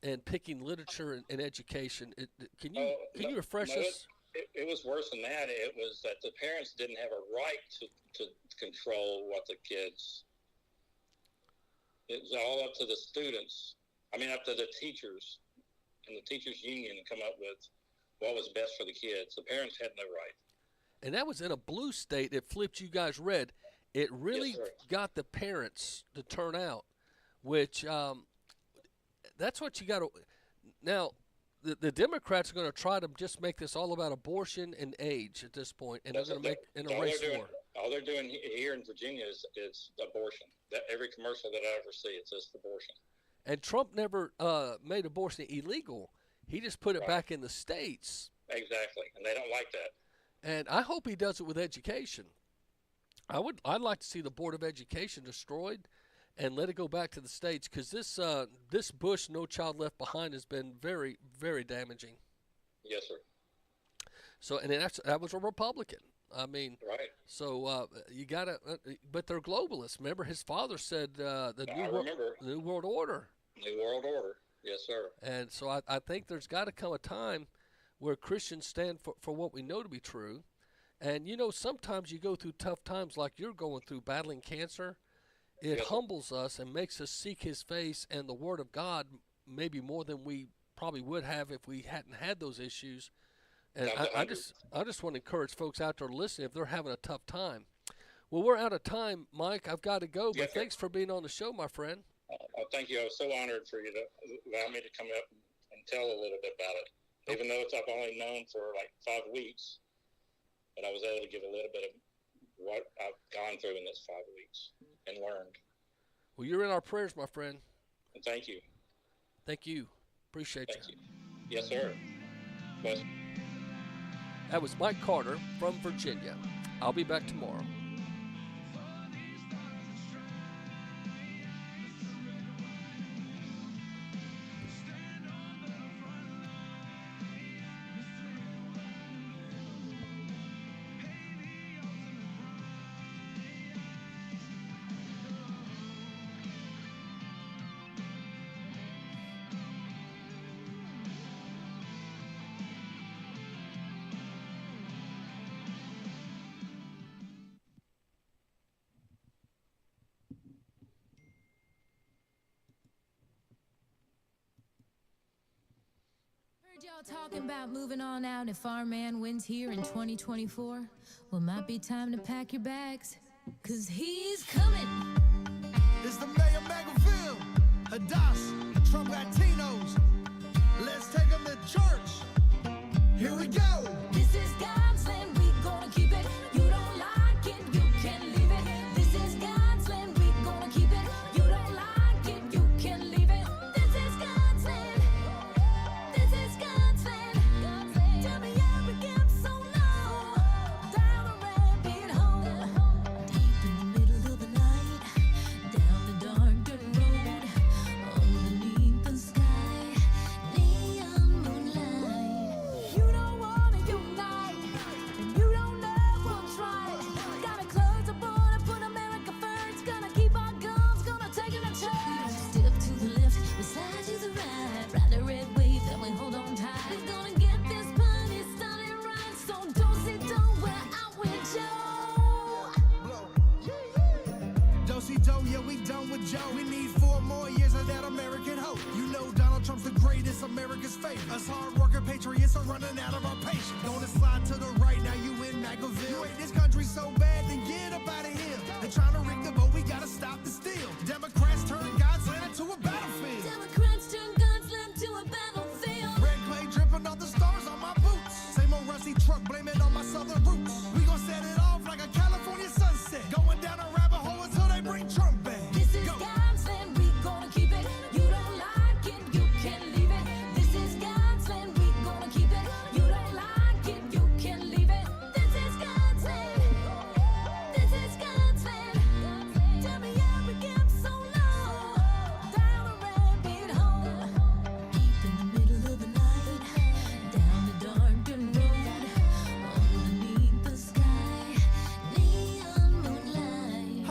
in picking literature and education. Can you refresh us? It was worse than that. It was that the parents didn't have a right to control what the kids. It was all up to the students. Up to the teachers and the teachers' union to come up with what was best for the kids. The parents had no right. And that was in a blue state. It flipped you guys red. It really got the parents to turn out, which that's what you got to. Now, the Democrats are going to try to just make this all about abortion and age at this point, and they're going to make an erase war. All they're doing here in Virginia is abortion. Every commercial that I ever see, it says abortion. And Trump never made abortion illegal. He just put it back in the states. Exactly, and they don't like that. And I hope he does it with education. I'd like to see the Board of Education destroyed and let it go back to the states, because this Bush No Child Left Behind has been very, very damaging. Yes, sir. So, and that was a Republican. Right. So you gotta, but they're globalists. Remember, his father said the New World Order. New World Order. Yes, sir. And so I think there's got to come a time where Christians stand for what we know to be true. And sometimes you go through tough times like you're going through, battling cancer. It humbles us and makes us seek His face and the Word of God maybe more than we probably would have if we hadn't had those issues. And I just want to encourage folks out there listening, if they're having a tough time. Well, we're out of time, Mike. I've got to go, but thanks for being on the show, my friend. Thank you. I was so honored for you to allow me to come up and tell a little bit about it, even though I've only known for like 5 weeks. But I was able to give a little bit of what I've gone through in this 5 weeks and learned. Well, you're in our prayers, my friend. And thank you. Thank you. Appreciate you. Yes, sir. Bless. That was Mike Carter from Virginia. I'll be back tomorrow. Y'all talking about moving on out if our man wins here in 2024. Well, might be time to pack your bags, cause he's coming. It's the mayor of Megaville, Hadass, Trump Latinos. Let's take them to church. Here we go. This is God's land, we gonna keep it. You don't like it, you can't leave it. This is God's land, we gonna keep it. You don't like it, you can't leave it. This is God's land. This is God's land. Tell me how we get so low. Down a rabbit hole. Deep in the middle of the night. Down the dark dirt road. Underneath the sky. Neon moonlight. You don't wanna Trump's the greatest, America's favorite. Us hard-working patriots are running out of our patience. Gonna slide to the right, now you in McAville. You hate this country so bad, then get up out of here. They're trying to rig the vote, we gotta stop the steal. Democrats turn God's land into a battlefield.